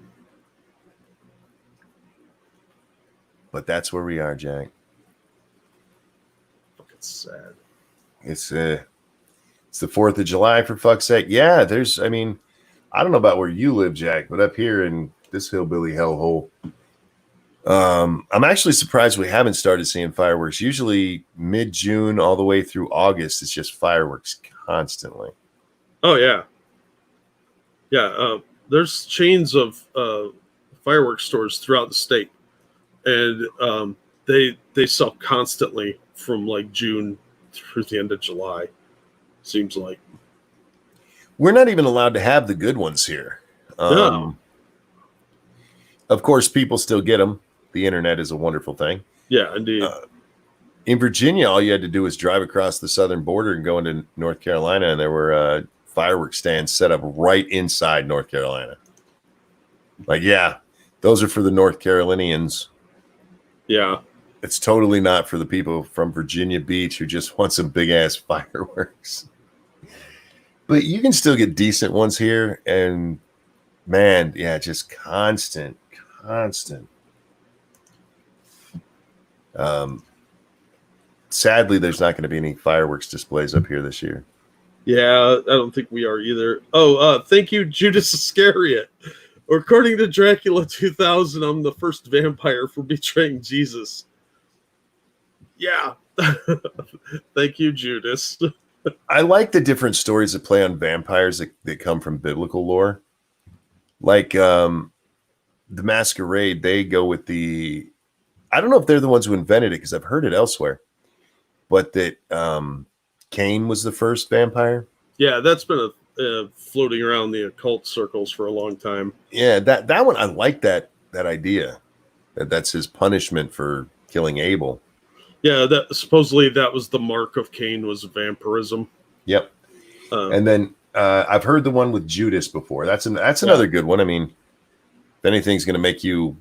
But that's where we are, Jack. Fucking sad. It's the 4th of July, for fuck's sake. Yeah, I don't know about where you live, Jack, but up here in this hillbilly hellhole, I'm actually surprised we haven't started seeing fireworks. Usually mid-June all the way through August, it's just fireworks constantly. Oh, yeah. Yeah, there's chains of fireworks stores throughout the state. And they sell constantly from like June through the end of July, seems like. We're not even allowed to have the good ones here. No. Of course, people still get them. The internet is a wonderful thing. Yeah, indeed. In Virginia, all you had to do was drive across the southern border and go into North Carolina, and there were fireworks stands set up right inside North Carolina. Like, yeah, those are for the North Carolinians. Yeah. It's totally not for the people from Virginia Beach who just want some big-ass fireworks. But you can still get decent ones here, and, man, yeah, just constant. Sadly, there's not going to be any fireworks displays up here this year. Yeah, I don't think we are either. Oh, thank you, Judas Iscariot. According to Dracula 2000, I'm the first vampire for betraying Jesus. Yeah. Thank you, Judas. I like the different stories that play on vampires that come from biblical lore. Like the Masquerade, they go with the... I don't know if they're the ones who invented it because I've heard it elsewhere. But that Cain was the first vampire. Yeah, that's been floating around the occult circles for a long time. Yeah, that one, I like that idea. That's his punishment for killing Abel. Yeah, that supposedly that was the mark of Cain, was vampirism. Yep. And then I've heard the one with Judas before. That's another good one. I mean, if anything's going to make you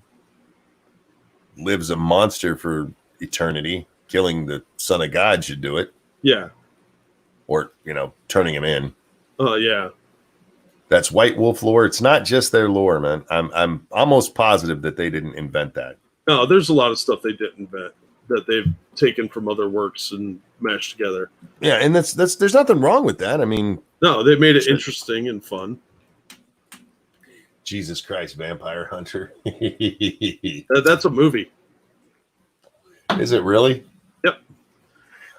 live as a monster for eternity, killing the Son of God should do it. Yeah. Or, turning him in. Yeah. That's White Wolf lore. It's not just their lore, man. I'm almost positive that they didn't invent that. No, there's a lot of stuff they didn't invent that they've taken from other works and mashed together. Yeah, and that's there's nothing wrong with that. I mean, no, they made it interesting and fun. Jesus Christ, Vampire Hunter. That's a movie. Is it really? Yep.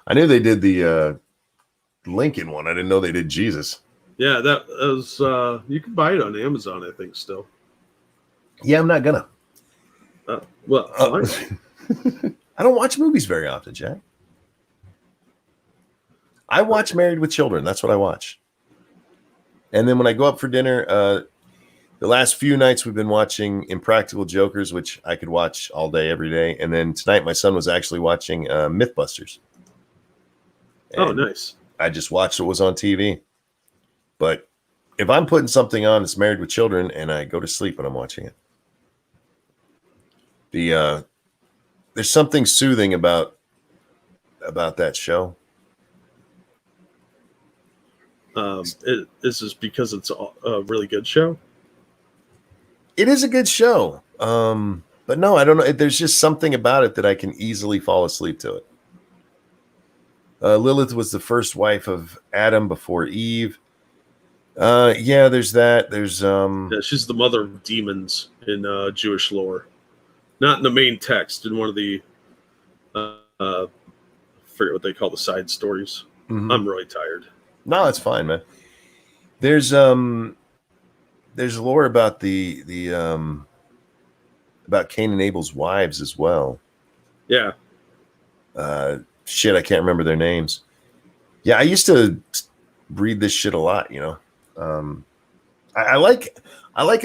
I knew they did the Lincoln one. I didn't know they did Jesus. Yeah, that was you can buy it on Amazon, I think, still. Yeah, I'm not gonna. Fine. I don't watch movies very often, Jack. I watch Married with Children. That's what I watch. And then when I go up for dinner, the last few nights we've been watching Impractical Jokers, which I could watch all day, every day. And then tonight my son was actually watching Mythbusters. And nice. I just watched what was on TV. But if I'm putting something on that's Married with Children, and I go to sleep when I'm watching it. There's something soothing about that show. Is this because it's a really good show? It is a good show. But no, I don't know. There's just something about it that I can easily fall asleep to it. Lilith was the first wife of Adam before Eve. Yeah, there's that. There's she's the mother of demons in Jewish lore. Not in the main text, in one of the I forget what they call the side stories. Mm-hmm. I'm really tired. No, it's fine, man. There's lore about the about Cain and Abel's wives as well. Yeah. Shit, I can't remember their names. Yeah, I used to read this shit a lot, I like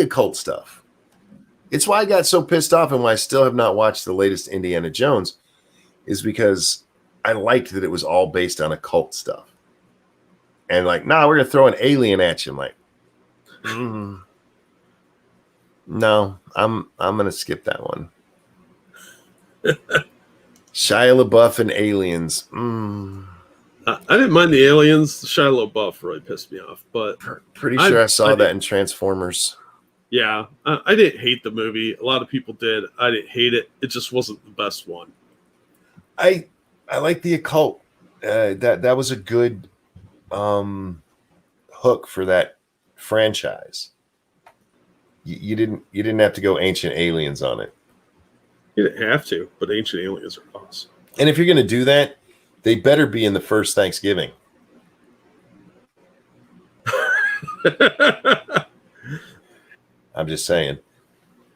occult stuff. It's why I got so pissed off, and why I still have not watched the latest Indiana Jones, is because I liked that it was all based on occult stuff. And like, we're gonna throw an alien at you. I'm like, no, I'm gonna skip that one. Shia LaBeouf and aliens. I didn't mind the aliens. Shia LaBeouf really pissed me off, but pretty sure I saw that in Transformers. Yeah, I didn't hate the movie. A lot of people did. I didn't hate it. It just wasn't the best one. I like the occult. That was a good hook for that franchise. You didn't have to go Ancient Aliens on it. You didn't have to, but Ancient Aliens are awesome. And if you're going to do that, they better be in the first Thanksgiving. I'm just saying.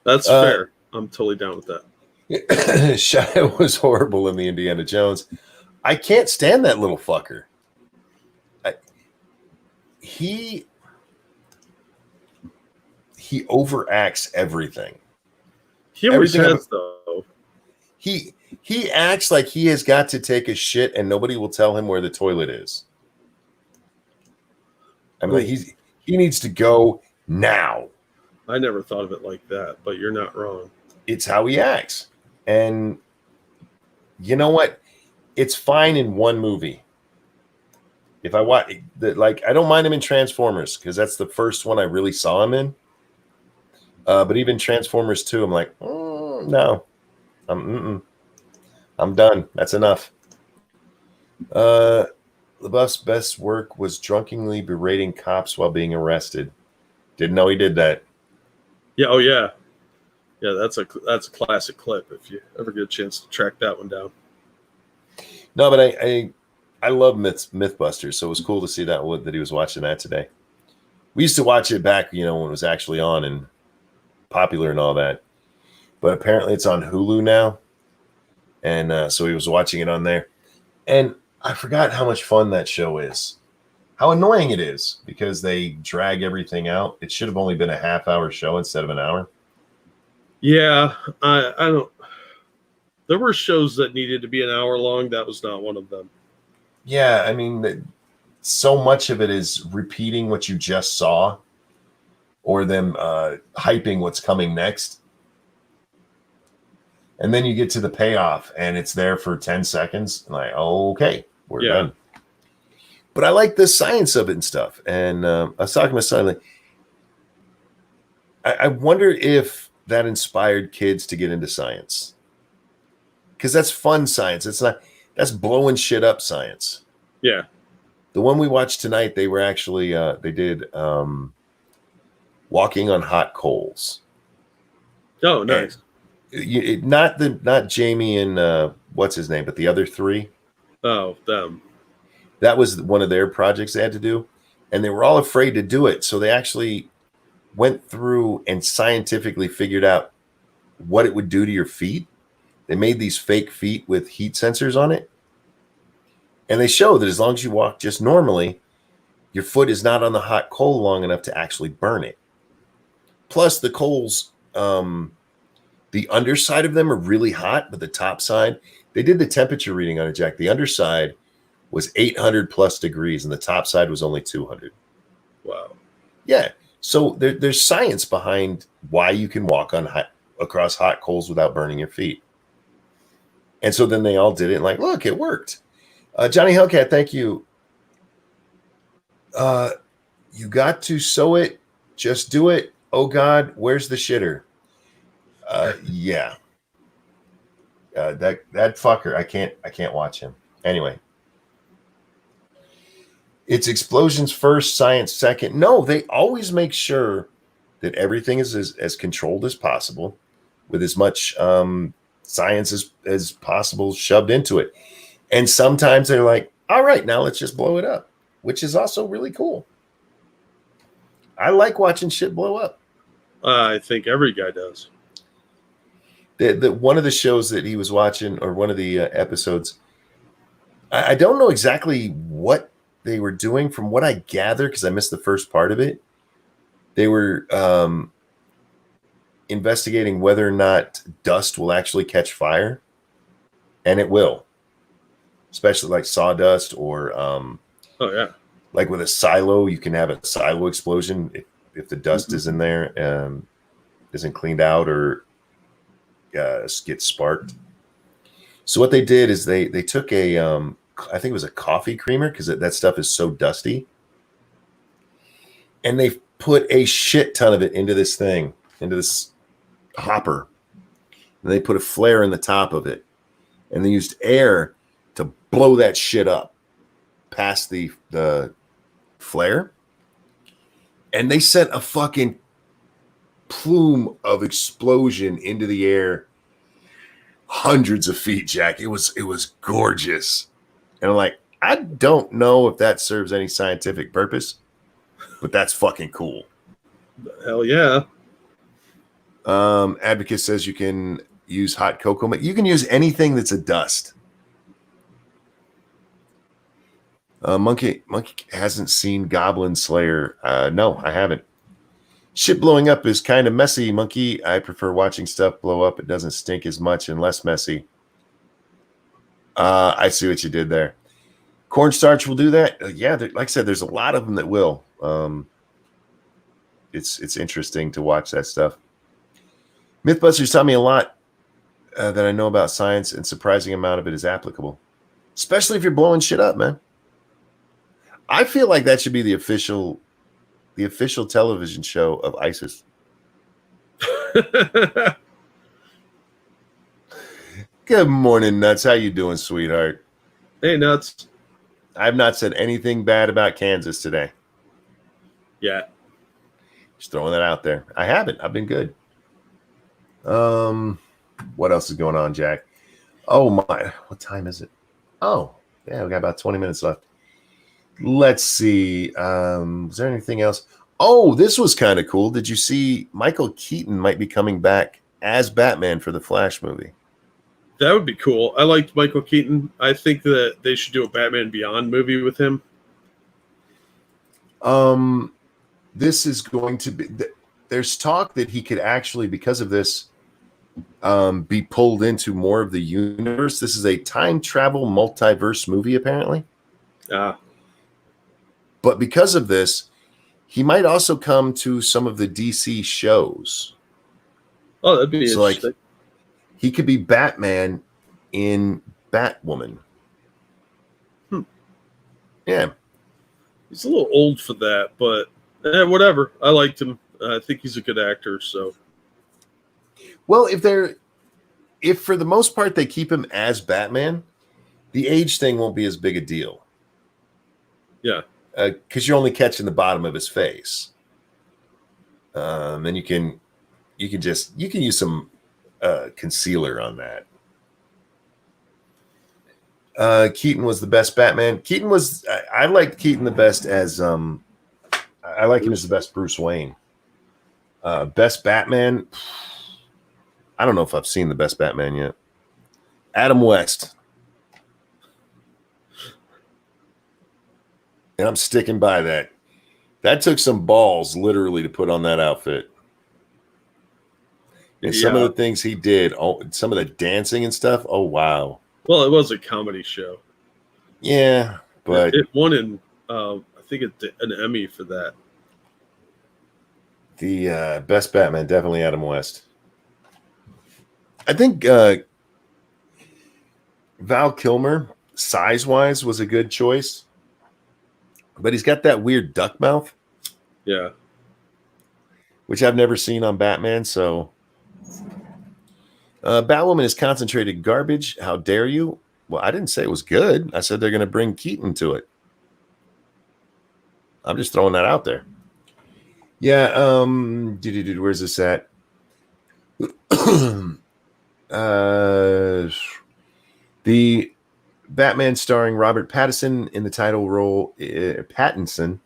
That's fair. I'm totally down with that. Shia was horrible in the Indiana Jones. I can't stand that little fucker. He overacts everything. He always has, though. He acts like he has got to take a shit and nobody will tell him where the toilet is. I mean, he needs to go now. I never thought of it like that, but you're not wrong. It's how he acts. And you know what? It's fine in one movie. If I watch, I don't mind him in Transformers because that's the first one I really saw him in. But even Transformers 2, I'm like, no, I'm done. That's enough. LaBeouf's best work was drunkenly berating cops while being arrested. Didn't know he did that. Yeah. Oh, yeah. Yeah, that's a classic clip. If you ever get a chance to track that one down. No, but I love Mythbusters, so it was cool to see that he was watching that today. We used to watch it back, when it was actually on and popular and all that. But apparently it's on Hulu now, and so he was watching it on there. And I forgot how much fun that show is. how annoying it is because they drag everything out. It should have only been a half-hour show instead of an hour. Yeah, I don't. There were shows that needed to be an hour long. That was not one of them. Yeah, I mean, so much of it is repeating what you just saw, or them hyping what's coming next. And then you get to the payoff, and it's there for 10 seconds. Like, oh, okay, we're done. But I like the science of it and stuff. And I was talking to my son. Like, I wonder if that inspired kids to get into science. Because that's fun science. It's not. That's blowing shit up science. Yeah. The one we watched tonight, they were actually they did walking on hot coals. Oh, nice. Not Jamie and what's his name, but the other three. Oh, them. That was one of their projects they had to do, and they were all afraid to do it. So they actually went through and scientifically figured out what it would do to your feet. They made these fake feet with heat sensors on it. And they show that as long as you walk just normally, your foot is not on the hot coal long enough to actually burn it. Plus the coals, the underside of them are really hot, but the top side, they did the temperature reading on it, Jack. The underside was 800 plus degrees and the top side was only 200. Wow. Yeah. So there's science behind why you can walk on across hot coals without burning your feet. And so then they all did it and like, look, it worked. Johnny Hellcat, thank you. You got to sew it. Just do it. Oh God, where's the shitter? Yeah. That fucker. I can't watch him. Anyway. It's explosions first, science second. No, they always make sure that everything is as controlled as possible with as much science as possible shoved into it. And sometimes they're like, all right, now let's just blow it up, which is also really cool. I like watching shit blow up. I think every guy does. The one of the shows that he was watching, or one of the episodes, I don't know exactly what they were doing. From what I gather, because I missed the first part of it, they were investigating whether or not dust will actually catch fire, and it will, especially like sawdust or like with a silo, you can have a silo explosion if the dust is in there, isn't cleaned out or gets sparked. So what they did is they took a I think it was a coffee creamer, because that stuff is so dusty, and they put a shit ton of it into this thing, into this hopper, and they put a flare in the top of it, and they used air to blow that shit up past the flare, and they sent a fucking plume of explosion into the air hundreds of feet, Jack. It was gorgeous. And I'm like, I don't know if that serves any scientific purpose, but that's fucking cool. Hell yeah. Advocate says you can use hot cocoa. You can use anything that's a dust. Monkey hasn't seen Goblin Slayer. No, I haven't. Shit blowing up is kind of messy, Monkey. I prefer watching stuff blow up. It doesn't stink as much and less messy. I see what you did there. Cornstarch will do that. Yeah, like I said, there's a lot of them that will. It's interesting to watch that stuff. Mythbusters taught me a lot that I know about science, and surprising amount of it is applicable, especially if you're blowing shit up, man. I feel like that should be the official television show of ISIS. Good morning, Nuts. How you doing, sweetheart? Hey, Nuts. I've not said anything bad about Kansas today. Yeah. Just throwing that out there. I haven't. I've been good. What else is going on, Jack? Oh my, what time is it? Oh, yeah, we got about 20 minutes left. Let's see. Is there anything else? Oh, this was kind of cool. Did you see Michael Keaton might be coming back as Batman for the Flash movie? That would be cool. I liked Michael Keaton. I think that they should do a Batman Beyond movie with him. This is going to be. There's talk that he could actually, because of this, be pulled into more of the universe. This is a time travel multiverse movie, apparently. But because of this, he might also come to some of the DC shows. Oh, that'd be interesting. Like, he could be Batman in Batwoman. Yeah. He's a little old for that, but whatever. I liked him. I think he's a good actor. So, well, if for the most part they keep him as Batman, the age thing won't be as big a deal. Yeah, because you're only catching the bottom of his face, and you can use some concealer on that. Keaton was the best Batman. Keaton was. I liked Keaton the best as. I like him as the best Bruce Wayne. Best Batman. I don't know if I've seen the best Batman yet. Adam West. And I'm sticking by that. That took some balls, literally, to put on that outfit. And some of the things he did, some of the dancing and stuff. Oh, wow. Well, it was a comedy show. Yeah, but it won I think an Emmy for that. The best Batman, definitely Adam West. I think Val Kilmer, size-wise, was a good choice. But he's got that weird duck mouth. Yeah. Which I've never seen on Batman, so... Batwoman is concentrated garbage. How dare you? Well, I didn't say it was good. I said they're going to bring Keaton to it. I'm just throwing that out there. Yeah, where's this at? The Batman starring Robert Pattinson in the title role, Pattinson,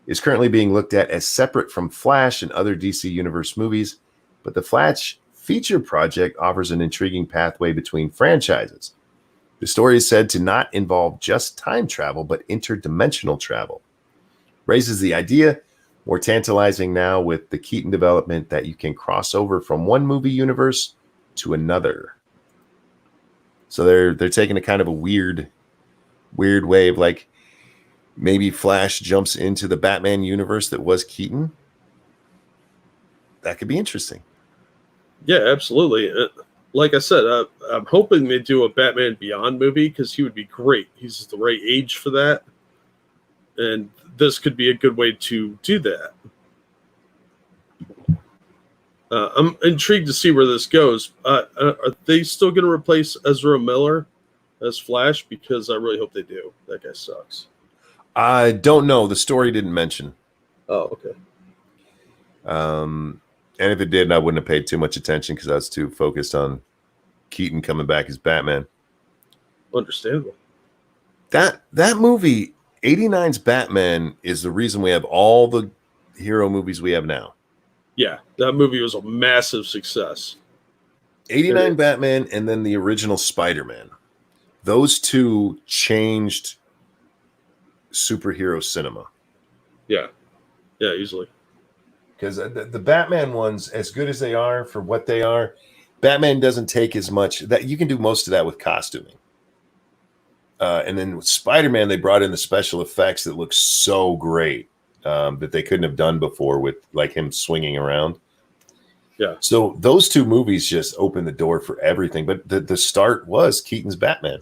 is currently being looked at as separate from Flash and other DC Universe movies, but the Flash feature project offers an intriguing pathway between franchises. The story is said to not involve just time travel, but interdimensional travel. Raises the idea, more tantalizing now with the Keaton development, that you can cross over from one movie universe to another. So they're taking a kind of a weird way of, like, maybe Flash jumps into the Batman universe that was Keaton. That could be interesting. Yeah, absolutely. Like I said, I'm hoping they do a Batman Beyond movie because he would be great. He's the right age for that. And this could be a good way to do that. I'm intrigued to see where this goes. Are they still going to replace Ezra Miller as Flash? Because I really hope they do. That guy sucks. I don't know. The story didn't mention. Oh, okay. And if it did, I wouldn't have paid too much attention because I was too focused on Keaton coming back as Batman. Understandable. That movie, 89's Batman, is the reason we have all the hero movies we have now. Yeah, that movie was a massive success. 89 Batman and then the original Spider-Man. Those two changed superhero cinema. Yeah. Yeah, easily. Because the Batman ones, as good as they are for what they are, Batman doesn't take as much. That you can do most of that with costuming. And then with Spider-Man, they brought in the special effects that look so great that they couldn't have done before with, like, him swinging around. Yeah. So those two movies just opened the door for everything. But the start was Keaton's Batman.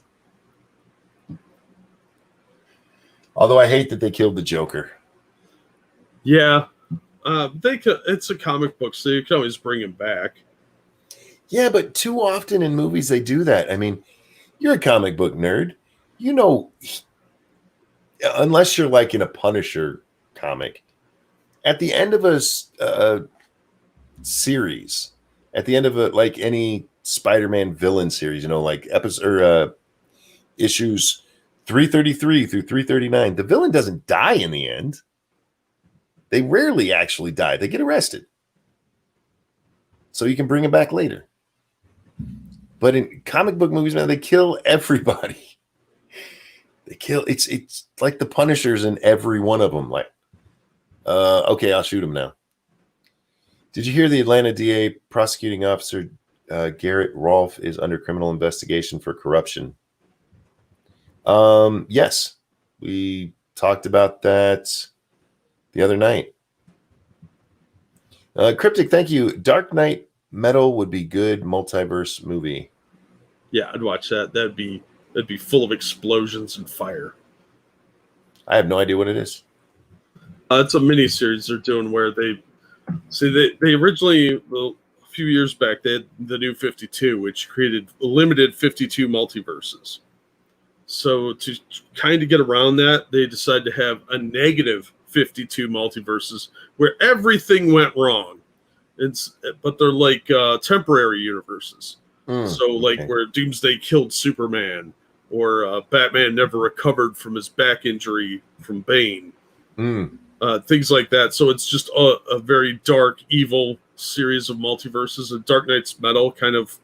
Although I hate that they killed the Joker. Yeah. It's a comic book, so you can always bring him back. Yeah, but too often in movies they do that. I mean, you're a comic book nerd. You know, unless you're like in a Punisher comic, at the end of a series, at the end of like any Spider-Man villain series, you know, like issues 333 through 339, the villain doesn't die in the end. They rarely actually die. They get arrested. So you can bring them back later. But in comic book movies, man, they kill everybody. They kill. It's like the Punishers in every one of them. Like, Okay, I'll shoot him now. Did you hear the Atlanta DA prosecuting officer Garrett Rolfe is under criminal investigation for corruption? Yes, we talked about that the other night. Cryptic, thank you. Dark Knight Metal would be good multiverse movie. Yeah, I'd watch that. That'd be full of explosions and fire. I have no idea what it is. It's a mini series they're doing where they originally, well, a few years back, they had the New 52, which created limited 52 multiverses. So to kind of get around that, they decided to have a negative 52 multiverses where everything went wrong. But they're like temporary universes. So like where Doomsday killed Superman, or Batman never recovered from his back injury from Bane. Things like that. So it's just a very dark, evil series of multiverses. And Dark Knight's Metal kind of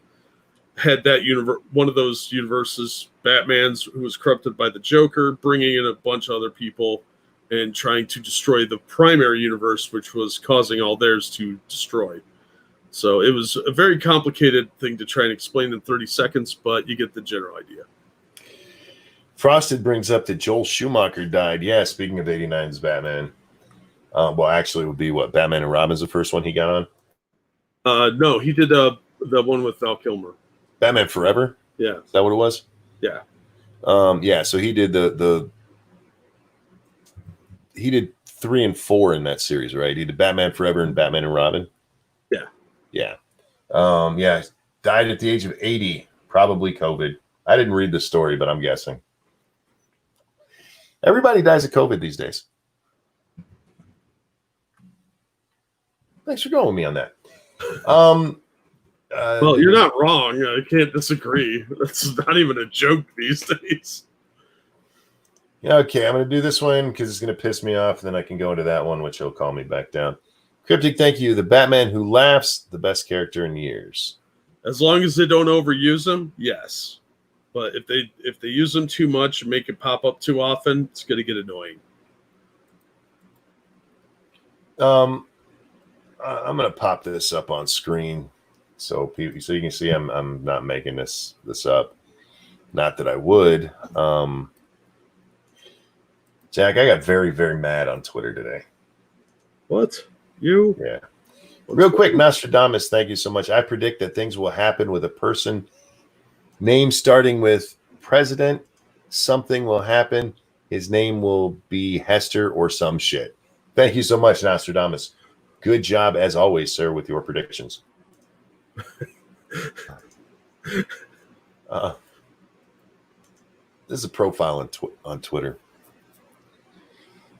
had that one of those universes, Batman's, who was corrupted by the Joker, bringing in a bunch of other people and trying to destroy the primary universe, which was causing all theirs to destroy. So it was a very complicated thing to try and explain in 30 seconds, but you get the general idea. Frosted brings up that Joel Schumacher died. Yeah, speaking of 89's Batman. Well, actually, it would be what? Batman and Robin's the first one he got on? No, he did the one with Val Kilmer. Batman Forever? Yeah. Is that what it was? Yeah. Yeah, so he did he did 3 and 4 in that series, right? He did Batman Forever and Batman and Robin. Yeah. Yeah. Yeah. Died at the age of 80, probably COVID. I didn't read the story, but I'm guessing. Everybody dies of COVID these days. Thanks for going with me on that. Well, you're not wrong. I can't disagree. That's not even a joke these days. Yeah, okay, I'm going to do this one because it's going to piss me off, and then I can go into that one, which will calm me back down. Cryptic, thank you. The Batman who laughs, the best character in years. As long as they don't overuse him, yes. But if they use them too much and make it pop up too often, it's going to get annoying. I'm going to pop this up on screen so you can see I'm not making this up. Not that I would. Jack, I got very, very mad on Twitter today. What? You? Yeah. Real quick, Nostradamus, thank you so much. I predict that things will happen with a person name starting with President. Something will happen. His name will be Hester or some shit. Thank you so much, Nostradamus. Good job, as always, sir, with your predictions. This is a profile on Twitter.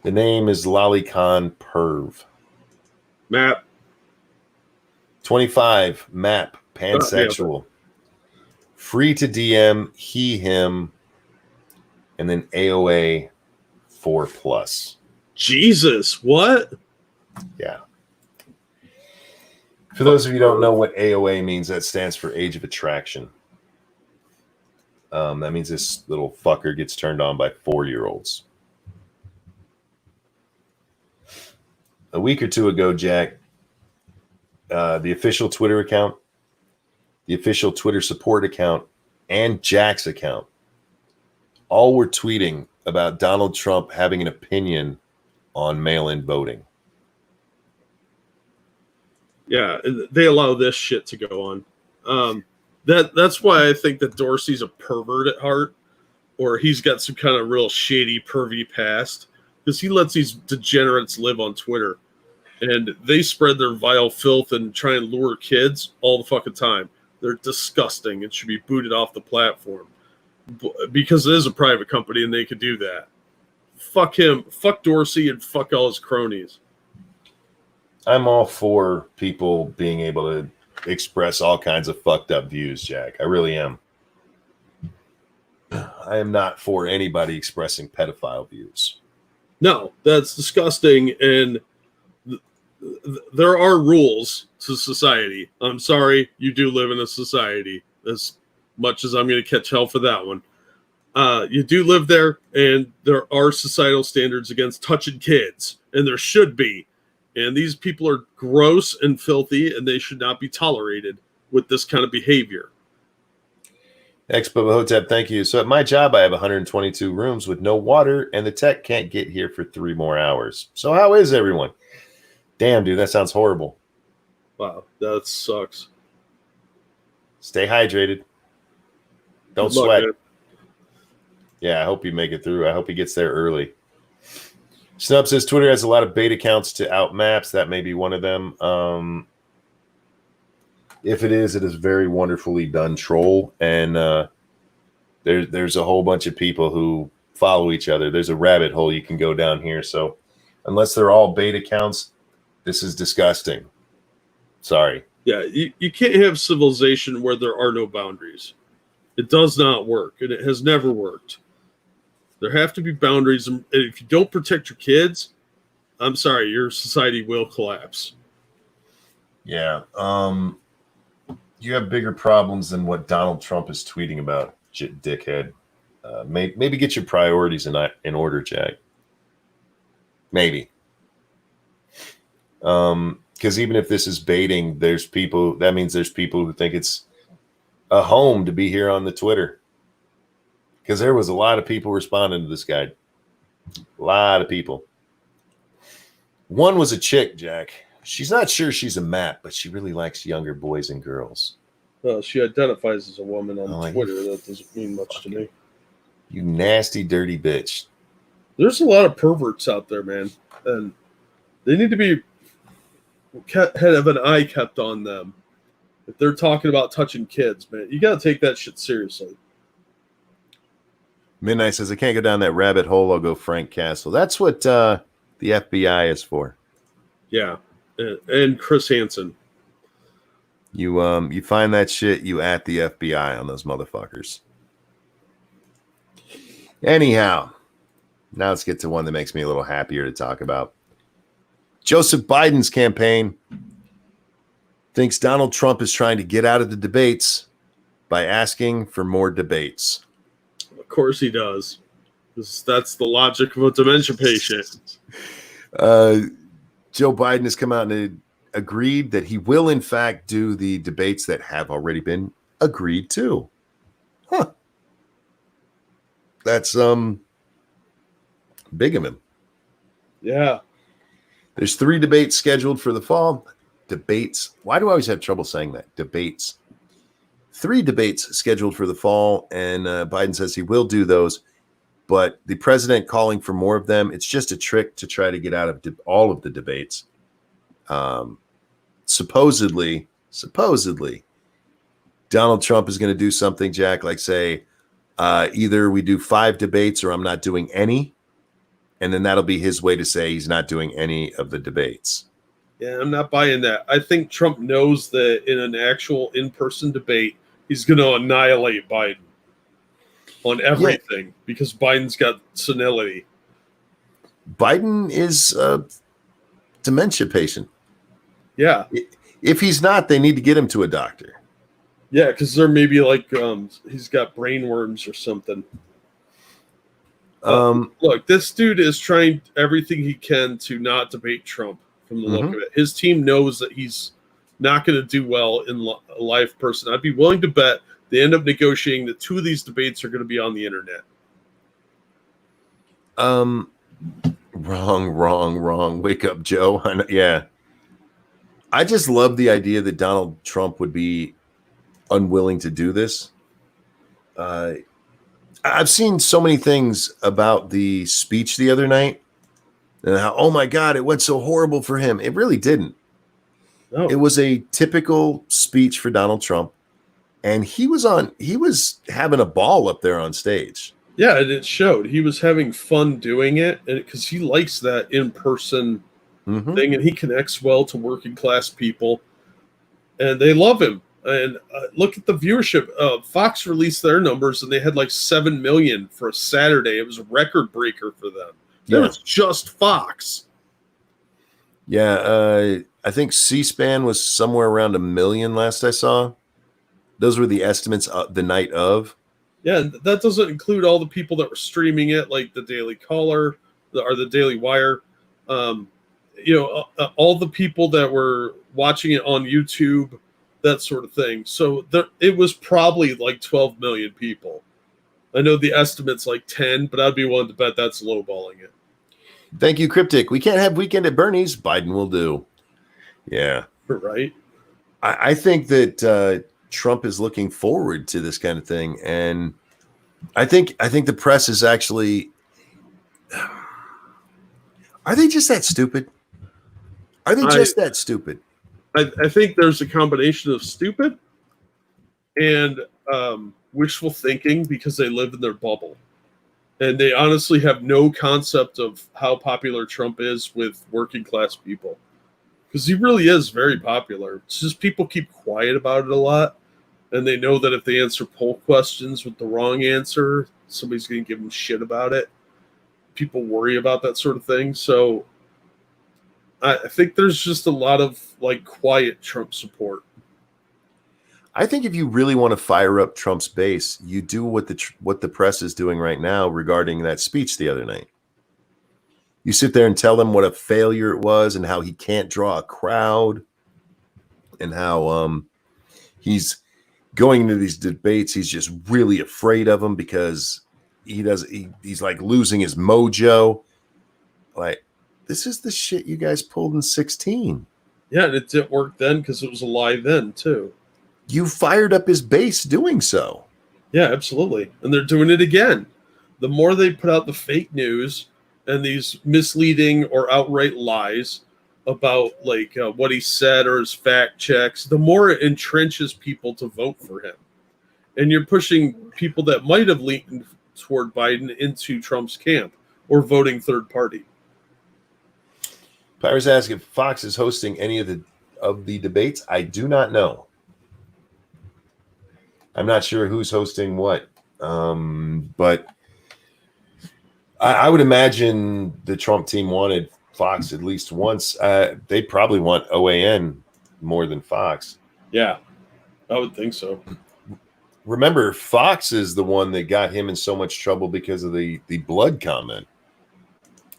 The name is Lolicon Perv. Map. 25, map, pansexual. Free to DM, he, him, and then AOA 4+. Jesus, what? Yeah. For those of you who don't know what AOA means, that stands for Age of Attraction. That means this little fucker gets turned on by 4-year-olds. A week or two ago, Jack, the official Twitter account, the official Twitter support account, and Jack's account all were tweeting about Donald Trump having an opinion on mail-in voting. Yeah, they allow this shit to go on. That's why I think that Dorsey's a pervert at heart, or he's got some kind of real shady, pervy past, because he lets these degenerates live on Twitter, and they spread their vile filth and try and lure kids all the fucking time. They're disgusting and should be booted off the platform because it is a private company and they could do that. Fuck him, fuck Dorsey, and fuck all his cronies. I'm all for people being able to express all kinds of fucked up views, Jack. I really am. I am not for anybody expressing pedophile views. No, that's disgusting, and there are rules to society. I'm sorry, you do live in a society, as much as I'm going to catch hell for that one. You do live there, and there are societal standards against touching kids. and there should be. And these people are gross and filthy, and they should not be tolerated with this kind of behavior. Expo Hotep, thank you. So at my job, I have 122 rooms with no water, and the tech can't get here for 3 more hours. So how is everyone? Damn, dude, that sounds horrible. Wow, that sucks. Stay hydrated. Don't sweat. Yeah, I hope you make it through. I hope he gets there early. Snub says Twitter has a lot of bait accounts to out maps. That may be one of them. If it is very wonderfully done troll. And there's a whole bunch of people who follow each other. There's a rabbit hole you can go down here. So unless they're all bait accounts, this is disgusting. Sorry. Yeah, you can't have civilization where there are no boundaries. It does not work, and it has never worked. There have to be boundaries, and if you don't protect your kids, I'm sorry, your society will collapse. Yeah. You have bigger problems than what Donald Trump is tweeting about, dickhead. Maybe get your priorities in order, Jack. Maybe. Because even if this is baiting, that means there's people who think it's a home to be here on the Twitter. Because there was a lot of people responding to this guy. A lot of people. One was a chick, Jack. She's not sure she's a map, but she really likes younger boys and girls. Well, she identifies as a woman on Twitter. That doesn't mean much to me. You nasty, dirty bitch. There's a lot of perverts out there, man. And they need to be have an eye kept on them. If they're talking about touching kids, man, you got to take that shit seriously. Midnight says, I can't go down that rabbit hole. I'll go Frank Castle. That's what the FBI is for. Yeah. And Chris Hansen. You find that shit, you at the FBI on those motherfuckers. Anyhow, now let's get to one that makes me a little happier to talk about. Joseph Biden's campaign thinks Donald Trump is trying to get out of the debates by asking for more debates. Of course he does. That's the logic of a dementia patient. Joe Biden has come out and agreed that he will, in fact, do the debates that have already been agreed to. Huh. That's big of him. Yeah. There's 3 debates scheduled for the fall. Debates. Why do I always have trouble saying that? Debates. 3 debates scheduled for the fall, and Biden says he will do those. But the president calling for more of them, it's just a trick to try to get out of all of the debates. Supposedly, Donald Trump is going to do something, Jack, like say, either we do 5 debates or I'm not doing any. And then that'll be his way to say he's not doing any of the debates. Yeah, I'm not buying that. I think Trump knows that in an actual in-person debate, he's going to annihilate Biden on everything because Biden's got senility. Biden is a dementia patient. Yeah. If he's not, they need to get him to a doctor. Yeah, because there may be like he's got brain worms or something. Look, this dude is trying everything he can to not debate Trump from the look of it. His team knows that he's not going to do well in a live person. I'd be willing to bet they end up negotiating that 2 of these debates are going to be on the internet. Wrong. Wake up, Joe. Yeah. I just love the idea that Donald Trump would be unwilling to do this. I've seen so many things about the speech the other night and how, oh my God, it went so horrible for him. It really didn't. No. It was a typical speech for Donald Trump. And he was having a ball up there on stage. Yeah, and it showed. He was having fun doing it because he likes that in-person thing, and he connects well to working class people, and they love him. And look at the viewership. Fox released their numbers, and they had like 7 million for a Saturday. It was a record breaker for them. That was just Fox. Yeah, I think C-SPAN was somewhere around 1 million last I saw. Those were the estimates the night of. Yeah, that doesn't include all the people that were streaming it, like the Daily Caller or the Daily Wire. All the people that were watching it on YouTube, that sort of thing. So it was probably like 12 million people. I know the estimate's like 10, but I'd be willing to bet that's lowballing it. Thank you, Cryptic. We can't have Weekend at Bernie's. Biden will do. Yeah. Right. I think that Trump is looking forward to this kind of thing. And I think the press is actually, are they just that stupid? Are they just that stupid? I think there's a combination of stupid and wishful thinking because they live in their bubble. And they honestly have no concept of how popular Trump is with working class people. Because he really is very popular. It's just people keep quiet about it a lot. And they know that if they answer poll questions with the wrong answer, somebody's going to give them shit about it. People worry about that sort of thing. So I think there's just a lot of like quiet Trump support. I think if you really want to fire up Trump's base, you do what the press is doing right now regarding that speech the other night. You sit there and tell them what a failure it was and how he can't draw a crowd and how he's going into these debates. He's just really afraid of them because he's like losing his mojo. Like, this is the shit you guys pulled in 2016. Yeah, and it didn't work then because it was a lie then too. You fired up his base doing so. Yeah, absolutely. And they're doing it again. The more they put out the fake news and these misleading or outright lies about like what he said or his fact checks, the more it entrenches people to vote for him. And you're pushing people that might have leaned toward Biden into Trump's camp or voting third party. Pyra's asked if Fox is hosting any of the debates. I do not know. I'm not sure who's hosting what, but I would imagine the Trump team wanted Fox at least once. They probably want OAN more than Fox. Yeah, I would think so. Remember, Fox is the one that got him in so much trouble because of the blood comment.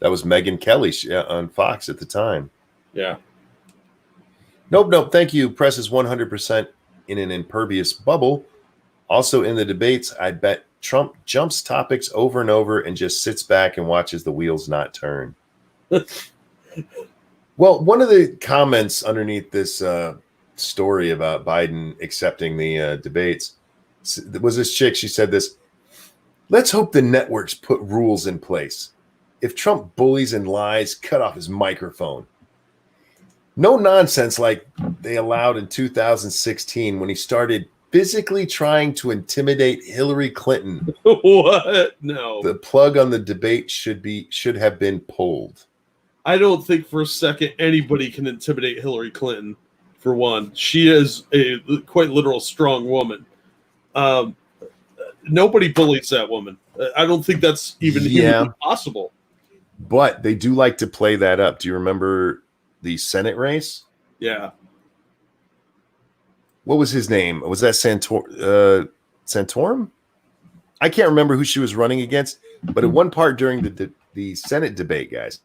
That was Megyn Kelly on Fox at the time. Yeah. Nope. Thank you. Press is 100% in an impervious bubble. Also in the debates, I bet Trump jumps topics over and over and just sits back and watches the wheels not turn. Well, one of the comments underneath this story about Biden accepting the debates was this chick. She said this: let's hope the networks put rules in place. If Trump bullies and lies, cut off his microphone. No nonsense like they allowed in 2016 when he started physically trying to intimidate Hillary Clinton. What? No. The plug on the debate should have been pulled. I don't think for a second anybody can intimidate Hillary Clinton. For one, she is a quite literal strong woman. Nobody bullies that woman. I don't think that's even humanly possible. But they do like to play that up. Do you remember the Senate race? Yeah. What was his name? Was that Santorum? I can't remember who she was running against, but at one part during the Senate debate, guys,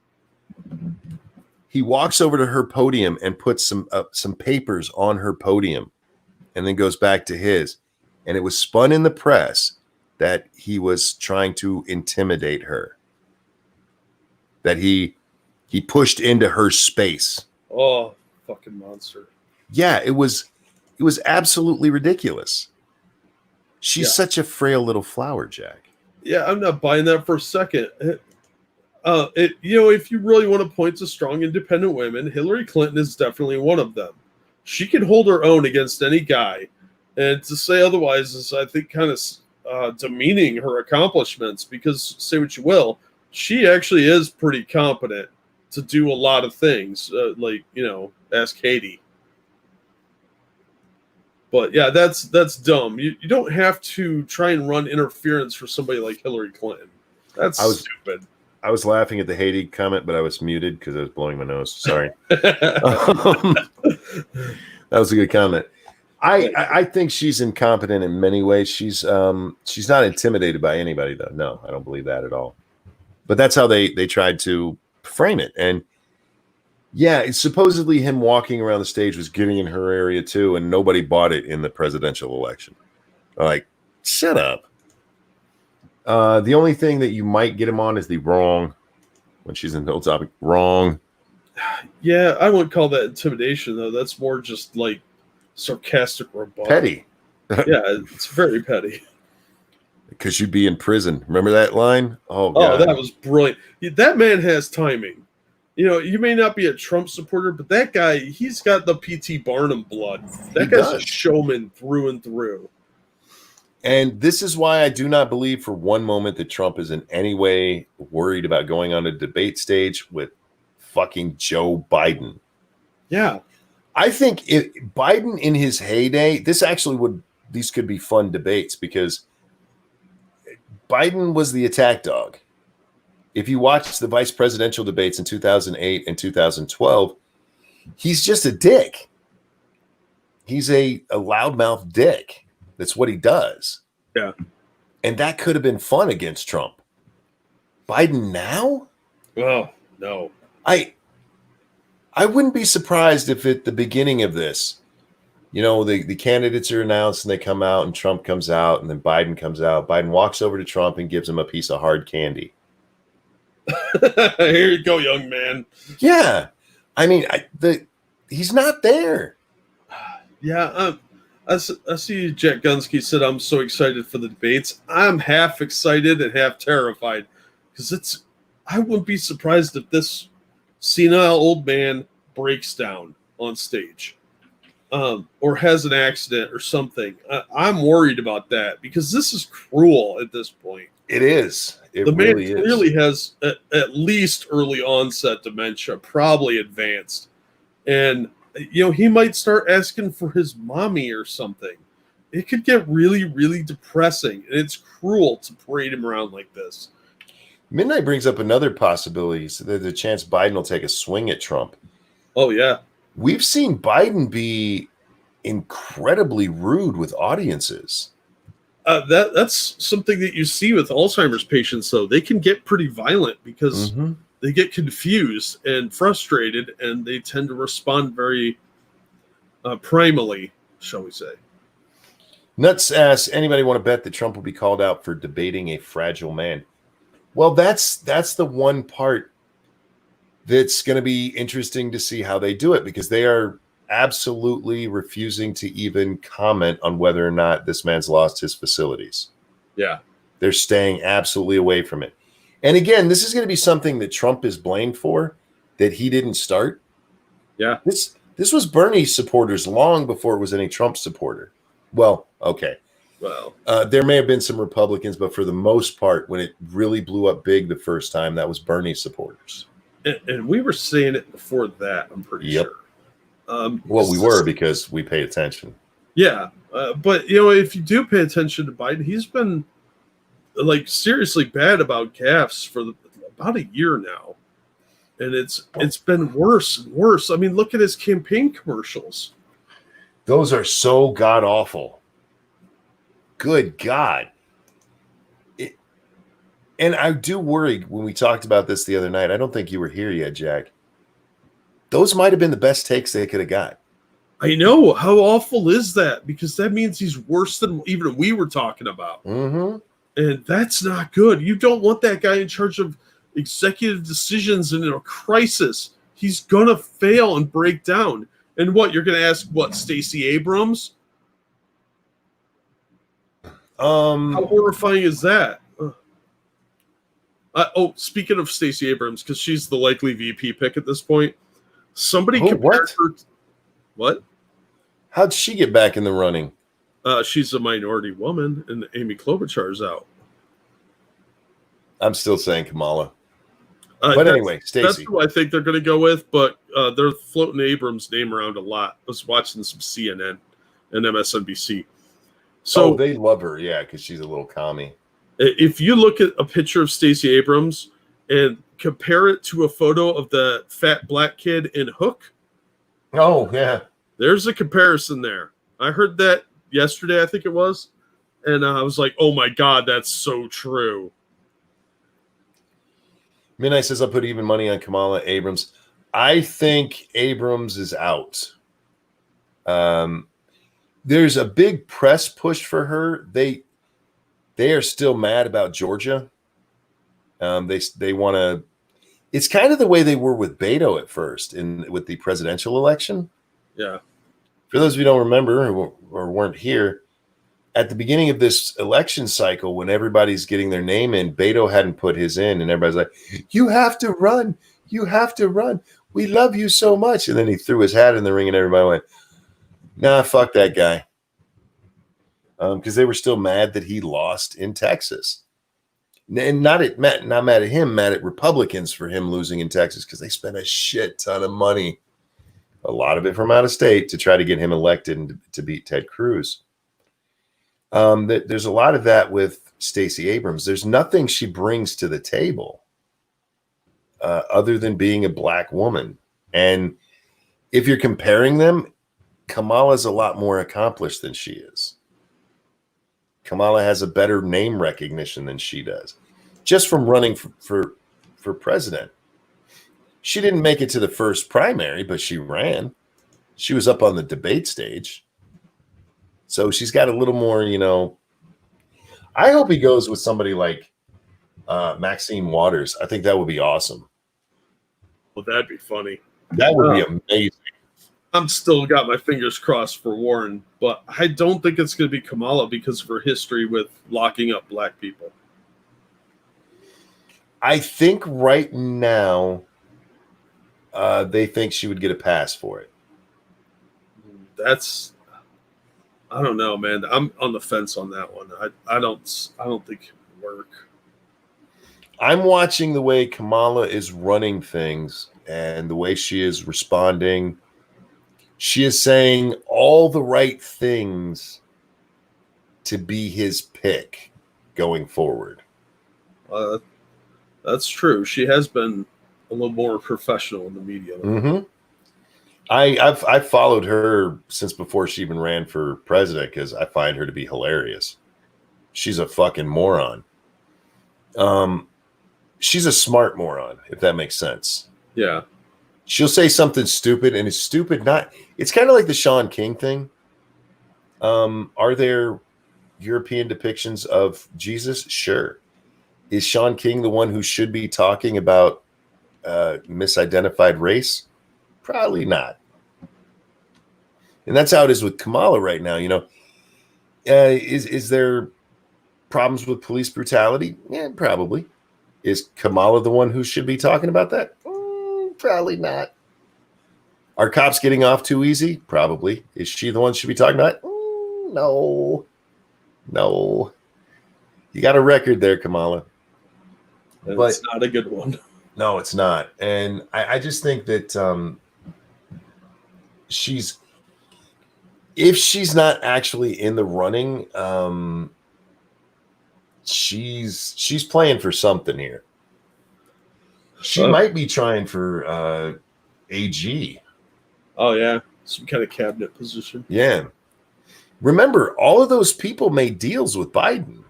he walks over to her podium and puts some papers on her podium and then goes back to his. And it was spun in the press that he was trying to intimidate her, that he pushed into her space. Oh, fucking monster. Yeah, it was absolutely ridiculous. She's such a frail little flower, Jack. Yeah, I'm not buying that for a second. If you really want to point to strong, independent women, Hillary Clinton is definitely one of them. She can hold her own against any guy. And to say otherwise is, I think, kind of demeaning her accomplishments because, say what you will, she actually is pretty competent to do a lot of things, ask Katie. But yeah, that's dumb. You don't have to try and run interference for somebody like Hillary Clinton. That's stupid. I was laughing at the Haiti comment, but I was muted because I was blowing my nose. Sorry. That was a good comment. I think she's incompetent in many ways. She's not intimidated by anybody, though. No, I don't believe that at all. But that's how they tried to frame it. And Yeah, it's supposedly him walking around the stage was getting in her area too, and nobody bought it in the presidential election. Like, shut up. The only thing that you might get him on is the wrong when she's in the topic. Wrong. Yeah, I wouldn't call that intimidation though. That's more just like sarcastic rebuttal. Petty. Yeah, it's very petty. Because you'd be in prison. Remember that line? Oh, God. That was brilliant. That man has timing. You know, you may not be a Trump supporter, but that guy, he's got the P.T. Barnum blood. That guy's a showman through and through. And this is why I do not believe for one moment that Trump is in any way worried about going on a debate stage with fucking Joe Biden. Yeah. I think if Biden in his heyday, these could be fun debates because Biden was the attack dog. If you watch the vice presidential debates in 2008 and 2012, he's just a dick. He's a loudmouth dick. That's what he does. Yeah. And that could have been fun against Trump. Biden now? Oh, no. I wouldn't be surprised if at the beginning of this, you know, the candidates are announced and they come out and Trump comes out and then Biden comes out. Biden walks over to Trump and gives him a piece of hard candy. Here you go, young man. Yeah. I mean, he's not there. Yeah. I see Jack Gunsky said, I'm so excited for the debates. I'm half excited and half terrified because I wouldn't be surprised if this senile old man breaks down on stage or has an accident or something. I'm worried about that because this is cruel at this point. It is. The man clearly has at least early onset dementia, probably advanced. And, you know, he might start asking for his mommy or something. It could get really, really depressing. And it's cruel to parade him around like this. Midnight brings up another possibility. So there's a chance Biden will take a swing at Trump. Oh, yeah. We've seen Biden be incredibly rude with audiences. That's something that you see with Alzheimer's patients, though. They can get pretty violent because they get confused and frustrated, and they tend to respond very primally, shall we say. Nuts asks, anybody want to bet that Trump will be called out for debating a fragile man? Well, that's the one part that's going to be interesting to see how they do it because they are absolutely refusing to even comment on whether or not this man's lost his facilities. Yeah. They're staying absolutely away from it. And again, this is going to be something that Trump is blamed for, that he didn't start. Yeah. This was Bernie supporters long before it was any Trump supporter. Well, okay. Well, there may have been some Republicans, but for the most part, when it really blew up big the first time, that was Bernie supporters. And we were saying it before that, I'm pretty sure. Well, we were because we paid attention. Yeah. But, you know, if you do pay attention to Biden, he's been, like, seriously bad about gaffes for about a year now. And it's been worse and worse. I mean, look at his campaign commercials. Those are so god-awful. Good God. And I do worry when we talked about this the other night. I don't think you were here yet, Jack. Those might have been the best takes they could have got. I know. How awful is that? Because that means he's worse than even we were talking about. Mm-hmm. And that's not good. You don't want that guy in charge of executive decisions in a crisis. He's going to fail and break down. And what, you're going to ask, what, Stacey Abrams? How horrifying is that? Speaking of Stacey Abrams, because she's the likely VP pick at this point, somebody compared her. What? How'd she get back in the running? She's a minority woman, and Amy Klobuchar's out. I'm still saying Kamala. But anyway, Stacey. That's who I think they're going to go with, but they're floating Abrams' name around a lot. I was watching some CNN and MSNBC. So they love her, yeah, because she's a little commie. If you look at a picture of Stacey Abrams and compare it to a photo of the fat black kid in Hook. Oh, yeah. There's a comparison there. I heard that yesterday, I think it was. And I was like, oh my God, that's so true. Midnight says I'll put even money on Kamala Abrams. I think Abrams is out. There's a big press push for her. They are still mad about Georgia. They want to. It's kind of the way they were with Beto at first with the presidential election. Yeah. For those of you who don't remember or weren't here, at the beginning of this election cycle, when everybody's getting their name in, Beto hadn't put his in, and everybody's like, "You have to run. You have to run. We love you so much." And then he threw his hat in the ring, and everybody went, "Nah, fuck that guy," because they were still mad that he lost in Texas. And not mad at him, mad at Republicans for him losing in Texas because they spent a shit ton of money, a lot of it from out of state, to try to get him elected and to beat Ted Cruz. There's a lot of that with Stacey Abrams. There's nothing she brings to the table other than being a black woman. And if you're comparing them, Kamala's a lot more accomplished than she is. Kamala has a better name recognition than she does, just from running for president. She didn't make it to the first primary, but she ran. She was up on the debate stage. So she's got a little more, I hope he goes with somebody like Maxine Waters. I think that would be awesome. Well, that'd be funny. That would be amazing. I'm still got my fingers crossed for Warren, but I don't think it's going to be Kamala because of her history with locking up black people. I think right now they think she would get a pass for it. I don't know, man. I'm on the fence on that one. I don't think it would work. I'm watching the way Kamala is running things and the way she is responding. She is saying all the right things to be his pick going forward. That's true. She has been a little more professional in the media. Mm-hmm. I've followed her since before she even ran for president because I find her to be hilarious. She's a fucking moron. She's a smart moron, if that makes sense. Yeah. She'll say something stupid, and it's stupid. It's kind of like the Sean King thing. Are there European depictions of Jesus? Sure. Is Sean King the one who should be talking about misidentified race? Probably not. And that's how it is with Kamala right now. Is there problems with police brutality? Yeah, probably. Is Kamala the one who should be talking about that? Probably not. Are cops getting off too easy? Probably. Is she the one should be talking about? No. You got a record there, Kamala. But it's not a good one. No, it's not. And I just think that if she's not actually in the running, she's playing for something here. She might be trying for AG. Oh yeah, some kind of cabinet position. Yeah. Remember, all of those people made deals with Biden.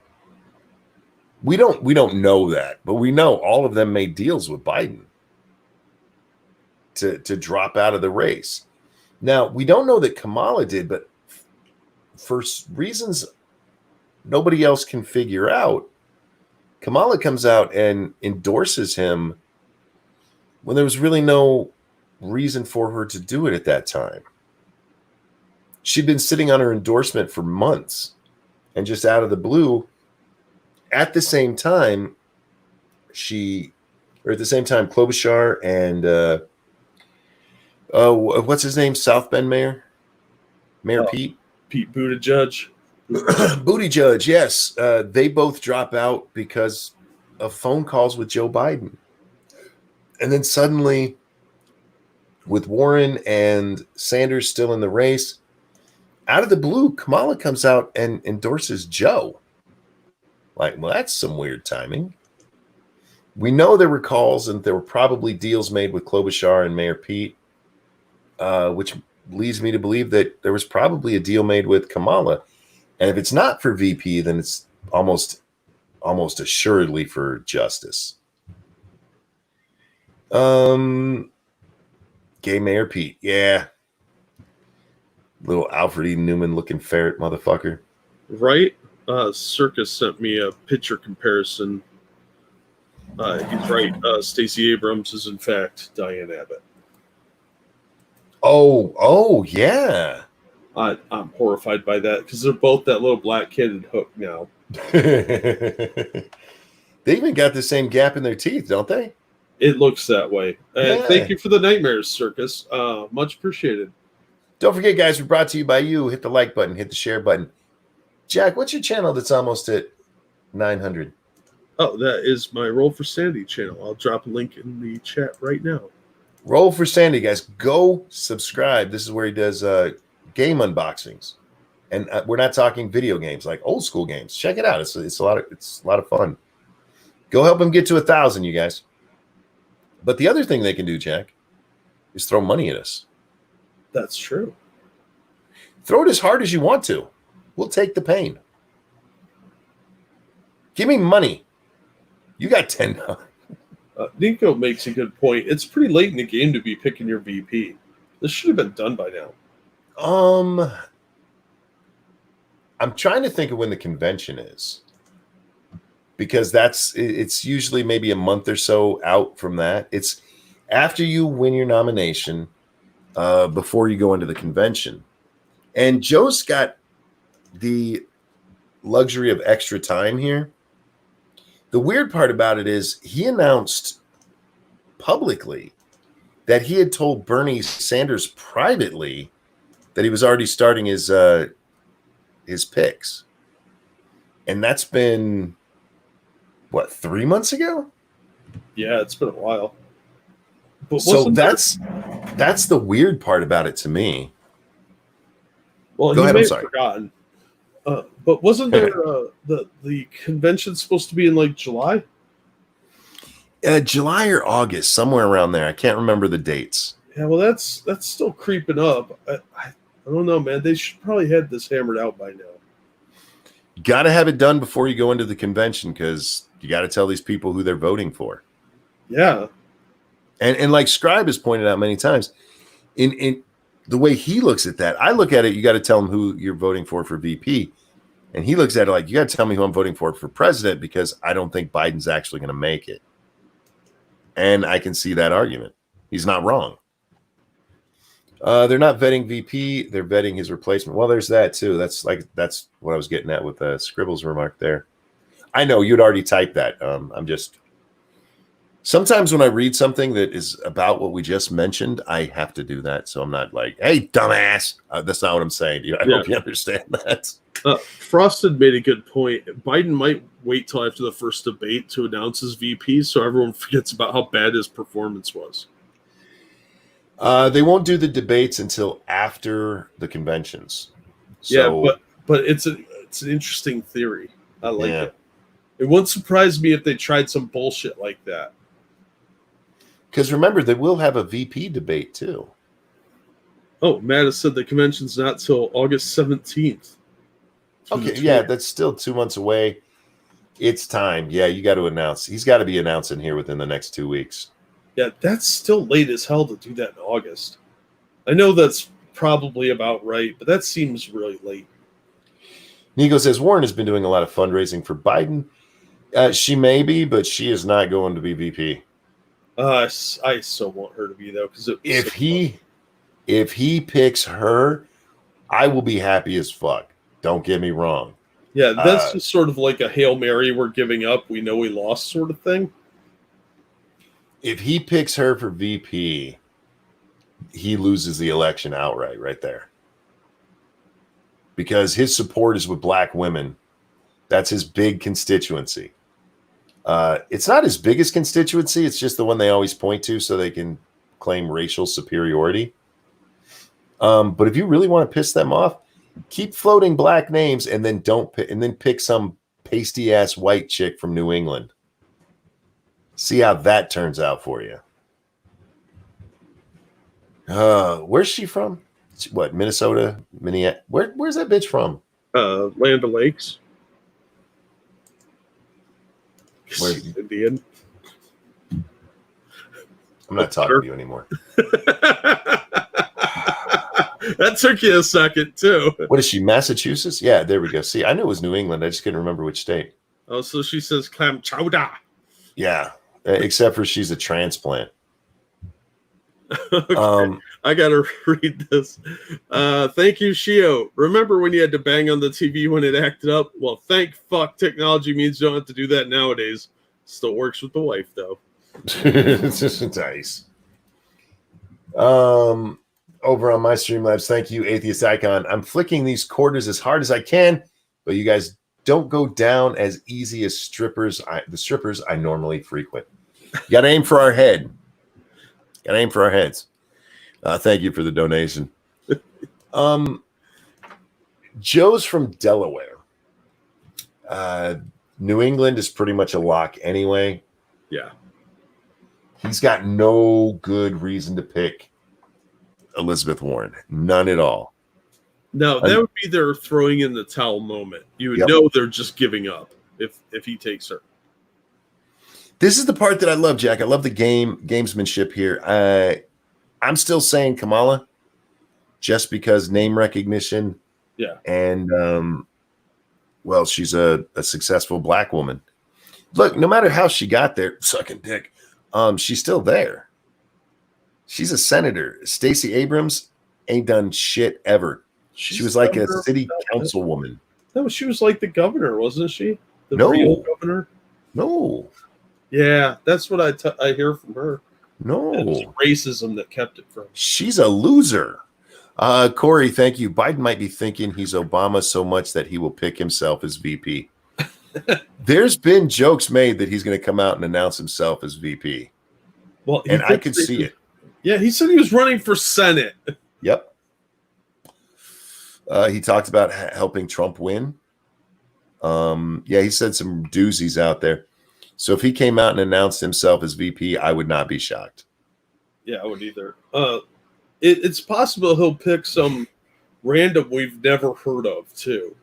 We don't know that, but we know all of them made deals with Biden to drop out of the race. Now, we don't know that Kamala did, but for reasons nobody else can figure out, Kamala comes out and endorses him when there was really no reason for her to do it at that time. She'd been sitting on her endorsement for months, and just out of the blue, at the same time, Klobuchar and what's his name? South Bend Mayor Pete Buttigieg. Buttigieg, yes. They both drop out because of phone calls with Joe Biden. And then suddenly, with Warren and Sanders still in the race, out of the blue, Kamala comes out and endorses Joe. Like, well, that's some weird timing. We know there were calls and there were probably deals made with Klobuchar and Mayor Pete, which leads me to believe that there was probably a deal made with Kamala. And if it's not for VP, then it's almost assuredly for justice. Gay Mayor Pete. Yeah. Little Alfred E. Newman looking ferret motherfucker. Right? Circus sent me a picture comparison. He's right. Stacey Abrams is in fact Diane Abbott. Oh, yeah. I'm horrified by that because they're both that little black kid in Hook now. They even got the same gap in their teeth, don't they? It looks that way. Yeah. Thank you for the nightmares, Circus. Much appreciated. Don't forget, guys, we're brought to you by you. Hit the like button, hit the share button. Jack, what's your channel that's almost at 900? Oh, that is my Roll for Sandy channel. I'll drop a link in the chat right now. Roll for Sandy, guys. Go subscribe. This is where he does game unboxings, and we're not talking video games, like old school games. Check it out. It's a lot of fun. Go help him get to 1,000, you guys. But the other thing they can do, Jack, is throw money at us. That's true. Throw it as hard as you want to. We'll take the pain. Give me money. You got $10. Nico makes a good point. It's pretty late in the game to be picking your VP. This should have been done by now. I'm trying to think of when the convention is, because it's usually maybe a month or so out from that. It's after you win your nomination, before you go into the convention. And Joe's got the luxury of extra time here. The weird part about it is he announced publicly that he had told Bernie Sanders privately that he was already starting his picks. And that's been, what, 3 months ago? Yeah, it's been a while. But so that's the weird part about it to me. Well, Go he ahead, may I'm have sorry. forgotten. But wasn't there the convention supposed to be in like July? July or August, somewhere around there. I can't remember the dates. Yeah, well, that's still creeping up. I don't know, man. They should probably had this hammered out by now. Got to have it done before you go into the convention, because you got to tell these people who they're voting for. Yeah. And like Scribe has pointed out many times, in the way he looks at that, I look at it, you got to tell him who you're voting for VP. And he looks at it like, you got to tell me who I'm voting for president, because I don't think Biden's actually going to make it. And I can see that argument. He's not wrong. They're not vetting VP. They're vetting his replacement. Well, there's that too. That's what I was getting at with Scribble's remark there. I know you'd already typed that. I'm just, sometimes when I read something that is about what we just mentioned, I have to do that. So I'm not like, hey, dumbass. That's not what I'm saying. I hope you understand that. Frosted made a good point. Biden might wait till after the first debate to announce his VP so everyone forgets about how bad his performance was. They won't do the debates until after the conventions. So, yeah, but it's an interesting theory. I like it. It wouldn't surprise me if they tried some bullshit like that. Because remember, they will have a VP debate too. Oh, Matt has said the convention's not till August 17th. Okay, yeah, that's still 2 months away. It's time. Yeah, you got to announce. He's got to be announcing here within the next 2 weeks. Yeah, that's still late as hell to do that in August. I know that's probably about right, but that seems really late. Nico says Warren has been doing a lot of fundraising for Biden. She may be, but she is not going to be VP. I so want her to be, though, because if he picks her, I will be happy as fuck. Don't get me wrong. Yeah, that's just sort of like a Hail Mary, we're giving up, we know we lost sort of thing. If he picks her for VP, he loses the election outright right there. Because his support is with black women. That's his big constituency. It's not his biggest constituency. It's just the one they always point to so they can claim racial superiority. But if you really want to piss them off, keep floating black names and then pick some pasty ass white chick from New England. See how that turns out for you. Where's she from? What, Minnesota? Minneapolis? Where's that bitch from? Land O'Lakes. Where's Indian? I'm not talking to you anymore. That took you a second, too. What is she, Massachusetts? Yeah, there we go. See, I knew it was New England. I just couldn't remember which state. Oh, so she says clam chowder. Yeah, except for she's a transplant. Okay. I gotta read this. Thank you, Shio. Remember when you had to bang on the TV when it acted up? Well, thank fuck technology means you don't have to do that nowadays. Still works with the wife, though. It's just nice. Over on my Streamlabs, thank you, Atheist Icon. I'm flicking these quarters as hard as I can, but you guys don't go down as easy as the strippers I normally frequent. You got to aim for our head. Got to aim for our heads. Thank you for the donation. Joe's from Delaware. New England is pretty much a lock anyway. Yeah. He's got no good reason to pick Elizabeth Warren. None at all. No, that would be their throwing in the towel moment. You would know they're just giving up if he takes her. This is the part that I love, Jack. I love the gamesmanship here. I'm still saying Kamala just because name recognition. Yeah. And, well, she's a successful black woman. Look, no matter how she got there, sucking dick, she's still there. She's a senator. Stacey Abrams ain't done shit ever. She was like a city councilwoman. No, she was like the governor, wasn't she? The No. real governor? No. Yeah, that's what I hear from her. No. It was racism that kept it from her. She's a loser. Corey, thank you. Biden might be thinking he's Obama so much that he will pick himself as VP. There's been jokes made that he's going to come out and announce himself as VP. Well, and I could see it. Yeah, he said he was running for Senate. Yep. He talked about helping Trump win. Yeah, he said some doozies out there. So if he came out and announced himself as VP, I would not be shocked. Yeah, I would either. It's possible he'll pick some random we've never heard of, too.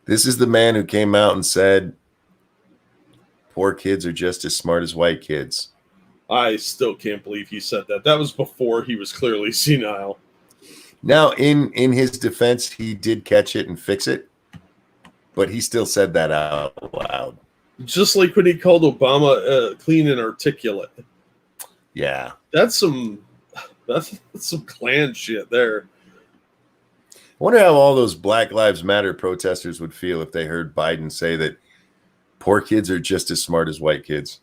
This is the man who came out and said, poor kids are just as smart as white kids. I still can't believe he said that. That was before he was clearly senile. Now, in his defense, he did catch it and fix it, but he still said that out loud. Just like when he called Obama clean and articulate. Yeah. That's some Klan shit there. I wonder how all those Black Lives Matter protesters would feel if they heard Biden say that poor kids are just as smart as white kids.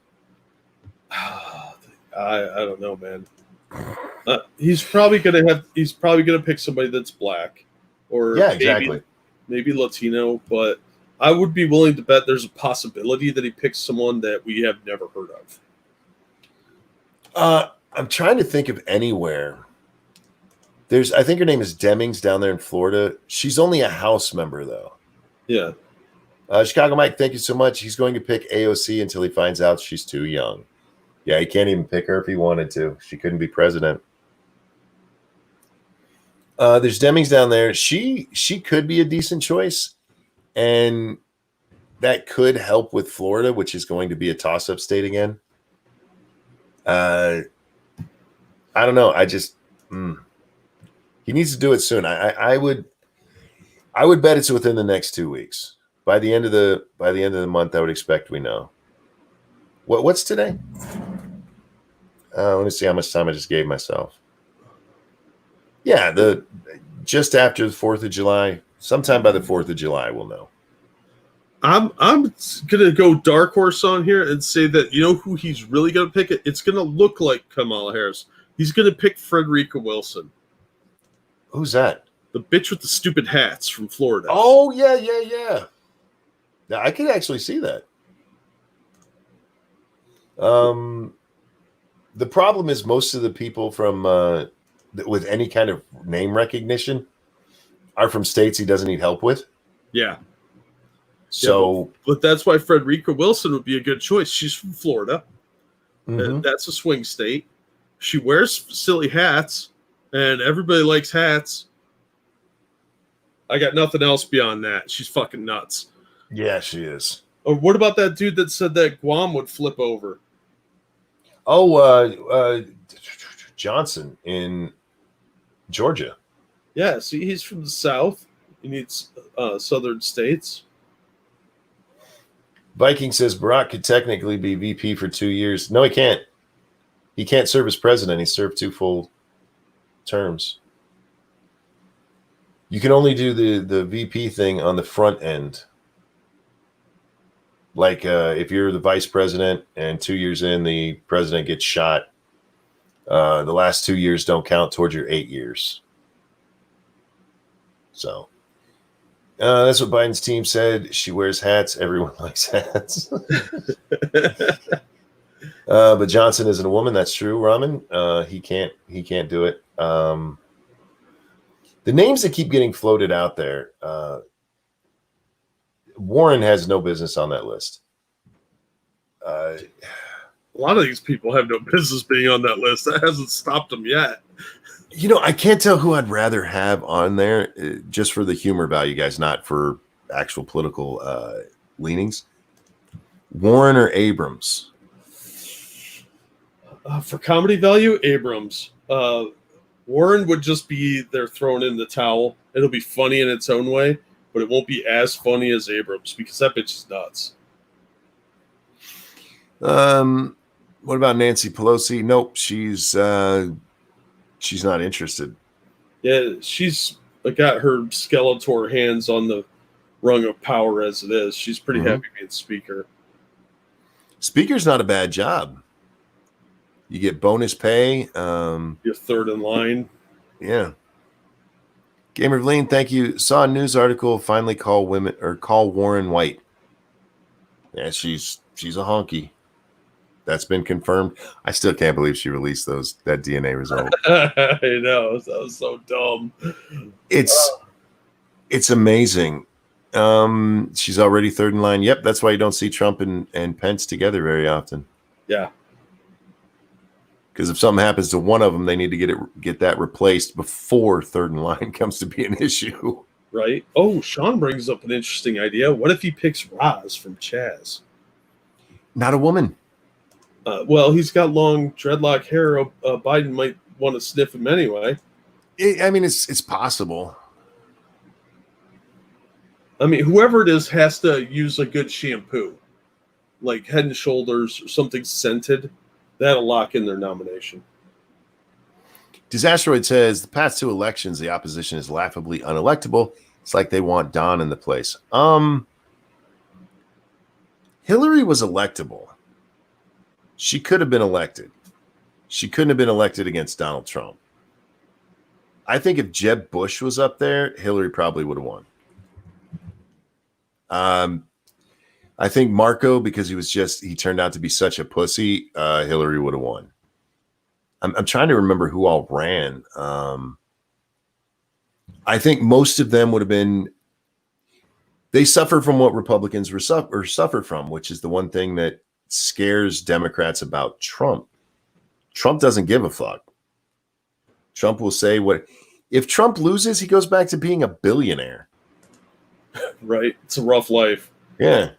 I don't know, man. He's probably gonna pick somebody that's black, or maybe Latino. But I would be willing to bet there's a possibility that he picks someone that we have never heard of. I'm trying to think of anywhere. I think her name is Demings down there in Florida. She's only a House member, though. Yeah. Chicago Mike, thank you so much. He's going to pick AOC until he finds out she's too young. Yeah, he can't even pick her if he wanted to. She couldn't be president. There's Demings down there. She could be a decent choice, and that could help with Florida, which is going to be a toss-up state again. I don't know. He needs to do it soon. I would bet it's within the next 2 weeks. By the end of the month, I would expect we know. What's today? Let me see how much time I just gave myself. Yeah, just after the 4th of July, sometime by the 4th of July, we'll know. I'm gonna go dark horse on here and say that you know who he's really gonna pick. It's gonna look like Kamala Harris. He's gonna pick Frederica Wilson. Who's that? The bitch with the stupid hats from Florida. Oh yeah. Now I could actually see that. The problem is most of the people from with any kind of name recognition are from states he doesn't need help with. Yeah. So, but that's why Frederica Wilson would be a good choice. She's from Florida. Mm-hmm. That's a swing state. She wears silly hats, and everybody likes hats. I got nothing else beyond that. She's fucking nuts. Yeah, she is. Or what about that dude that said that Guam would flip over? Oh, Johnson in Georgia. Yeah, see, he's from the South. He needs southern states. Viking says Barack could technically be VP for 2 years. No, he can't. He can't serve as president. He served 2 full terms. You can only do the VP thing on the front end. Like if you're the vice president and 2 years in, the president gets shot, the last 2 years don't count towards your 8 years. So that's what Biden's team said. She wears hats. Everyone likes hats. But Johnson isn't a woman. That's true, Raman. He can't do it. The names that keep getting floated out there, Warren has no business on that list. A lot of these people have no business being on that list. That hasn't stopped them yet. You know, I can't tell who I'd rather have on there just for the humor value, guys, not for actual political leanings. Warren or Abrams? For comedy value, Abrams. Warren would just be there thrown in the towel. It'll be funny in its own way, but it won't be as funny as Abrams because that bitch is nuts. What about Nancy Pelosi? Nope, she's not interested. Yeah, she's got her Skeletor hands on the rung of power as it is. She's pretty happy being speaker. Speaker's not a bad job. You get bonus pay. You're third in line. Yeah. Gamer of Lean, thank you. Saw a news article finally call Warren white. Yeah, she's a honky. That's been confirmed. I still can't believe she released that DNA result. I know, that was so dumb. It's amazing. She's already third in line. Yep, that's why you don't see Trump and Pence together very often. Yeah. Because if something happens to one of them, they need to get that replaced before third in line comes to be an issue. Right. Oh, Sean brings up an interesting idea. What if he picks Roz from CHAZ? Not a woman. Well, he's got long dreadlock hair. Biden might want to sniff him anyway. It's possible. I mean, whoever it is has to use a good shampoo, like Head and Shoulders or something scented. That'll lock in their nomination. Disasteroid says the past 2 elections, the opposition is laughably unelectable. It's like they want Don in the place. Hillary was electable. She could have been elected. She couldn't have been elected against Donald Trump. I think if Jeb Bush was up there, Hillary probably would have won. I think Marco, because he turned out to be such a pussy, Hillary would have won. I'm trying to remember who all ran. I think most of them would have been, they suffer from what Republicans suffer from, which is the one thing that scares Democrats about Trump. Trump doesn't give a fuck. Trump will say if Trump loses, he goes back to being a billionaire. Right. It's a rough life. Yeah.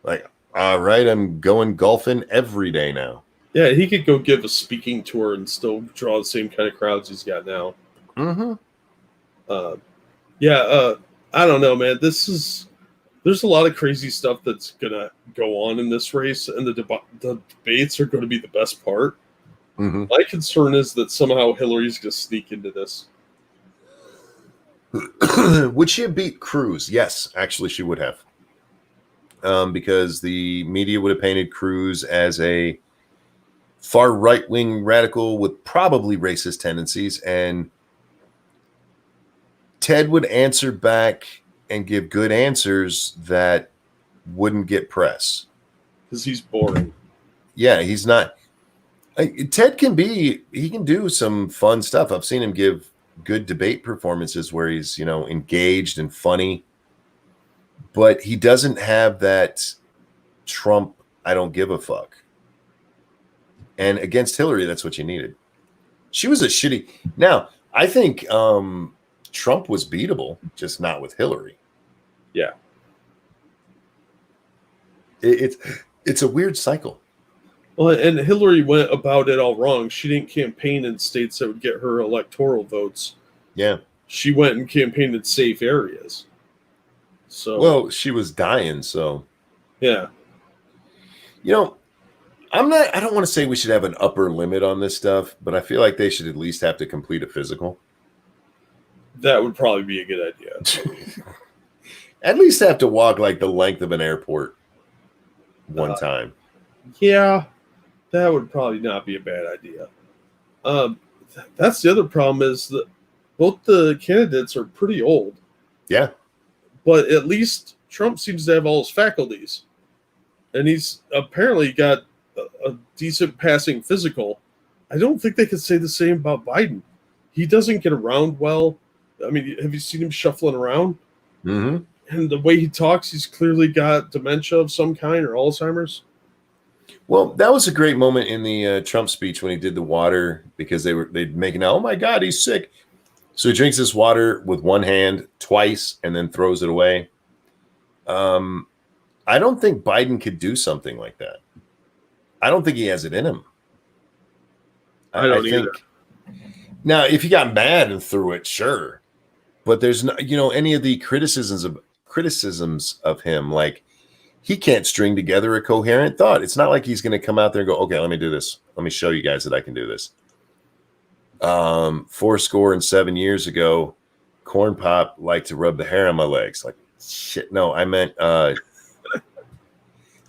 Like, all right, I'm going golfing every day now. Yeah, he could go give a speaking tour and still draw the same kind of crowds he's got now. Mm-hmm. I don't know, man. There's a lot of crazy stuff that's gonna go on in this race, and the debates are going to be the best part. Mm-hmm. My concern is that somehow Hillary's going to sneak into this. Would she have beat Cruz? Yes, actually, she would have. Because the media would have painted Cruz as a far right-wing radical with probably racist tendencies, and Ted would answer back and give good answers that wouldn't get press. Because he's boring. Yeah, he's not. Ted can do some fun stuff. I've seen him give good debate performances where he's, engaged and funny. But he doesn't have that Trump, I don't give a fuck. And against Hillary, that's what you needed. She was a shitty. Now, I think Trump was beatable, just not with Hillary. Yeah. It's a weird cycle. Well, and Hillary went about it all wrong. She didn't campaign in states that would get her electoral votes. Yeah. She went and campaigned in safe areas. So, well, she was dying, so yeah. I don't want to say we should have an upper limit on this stuff, but I feel like they should at least have to complete a physical. That would probably be a good idea. At least have to walk like the length of an airport one time. Yeah, that would probably not be a bad idea. That's the other problem is that both the candidates are pretty old. Yeah. But at least Trump seems to have all his faculties. And he's apparently got a decent passing physical. I don't think they could say the same about Biden. He doesn't get around well. I mean, have you seen him shuffling around? Mm-hmm. And the way he talks, he's clearly got dementia of some kind or Alzheimer's. Well, that was a great moment in the Trump speech when he did the water, because they'd making out, oh my God, he's sick. So he drinks this water with one hand twice and then throws it away. I don't think Biden could do something like that. I don't think he has it in him. I don't think. Now, if he got mad and threw it, sure. But there's no, any of the criticisms of him, like he can't string together a coherent thought. It's not like he's going to come out there and go, okay, let me do this. Let me show you guys that I can do this. 47 years ago, Corn Pop liked to rub the hair on my legs. Like, shit, no, I meant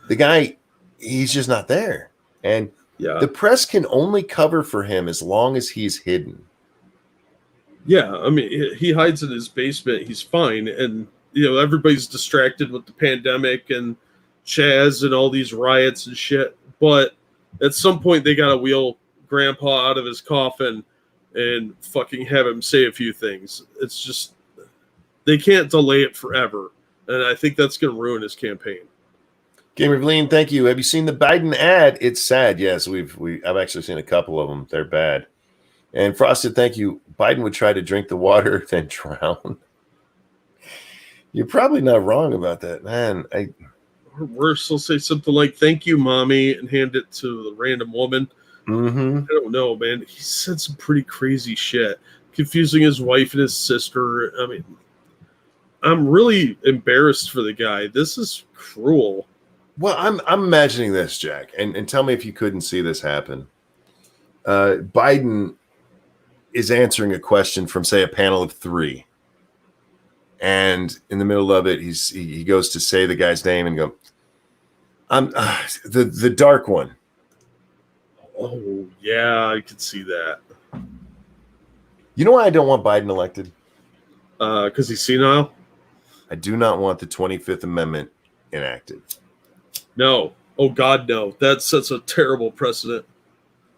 the guy, he's just not there. And the press can only cover for him as long as he's hidden. Yeah, I mean, he hides in his basement. He's fine. And, everybody's distracted with the pandemic and CHAZ and all these riots and shit. But at some point, they got to wheel Grandpa out of his coffin and fucking have him say a few things. It's just, they can't delay it forever. And I think that's going to ruin his campaign. Gamer Vleen, thank you. Have you seen the Biden ad? It's sad. Yes, I've actually seen a couple of them. They're bad. And Frosted, thank you. Biden would try to drink the water, then drown. You're probably not wrong about that, man. Or worse, he'll say something like, thank you, mommy, and hand it to the random woman. Mm-hmm. I don't know, man. He said some pretty crazy shit, confusing his wife and his sister. I mean, I'm really embarrassed for the guy. This is cruel. Well, I'm imagining this, Jack, and tell me if you couldn't see this happen. Biden is answering a question from, say, a panel of 3. And in the middle of it, he goes to say the guy's name and go, I'm the dark one. Oh, yeah, I could see that. You know why I don't want Biden elected? Because he's senile? I do not want the 25th Amendment enacted. No. Oh, God, no. That sets a terrible precedent.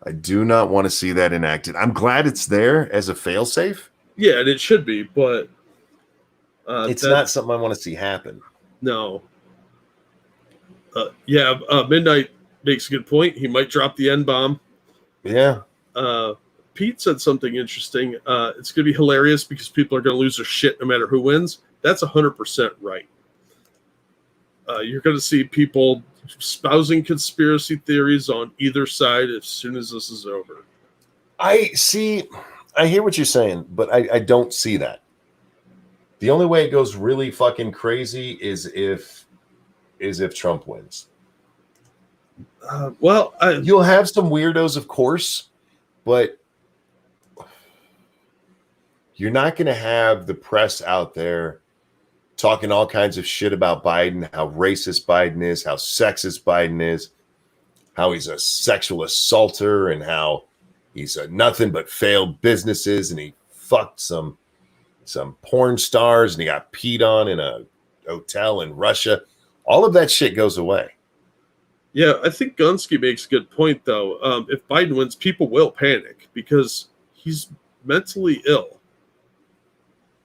I do not want to see that enacted. I'm glad it's there as a failsafe. Yeah, and it should be, but... it's not something I want to see happen. No. Midnight makes a good point. He might drop the N-bomb. Yeah. Pete said something interesting. It's going to be hilarious because people are going to lose their shit no matter who wins. That's 100% right. You're going to see people espousing conspiracy theories on either side as soon as this is over. I hear what you're saying, but I don't see that. The only way it goes really fucking crazy is if Trump wins. You'll have some weirdos, of course, but you're not going to have the press out there talking all kinds of shit about Biden, how racist Biden is, how sexist Biden is, how he's a sexual assaulter, and how he's nothing but failed businesses, and he fucked some porn stars, and he got peed on in a hotel in Russia. All of that shit goes away. Yeah, I think Gunsky makes a good point, though. If Biden wins, people will panic because he's mentally ill.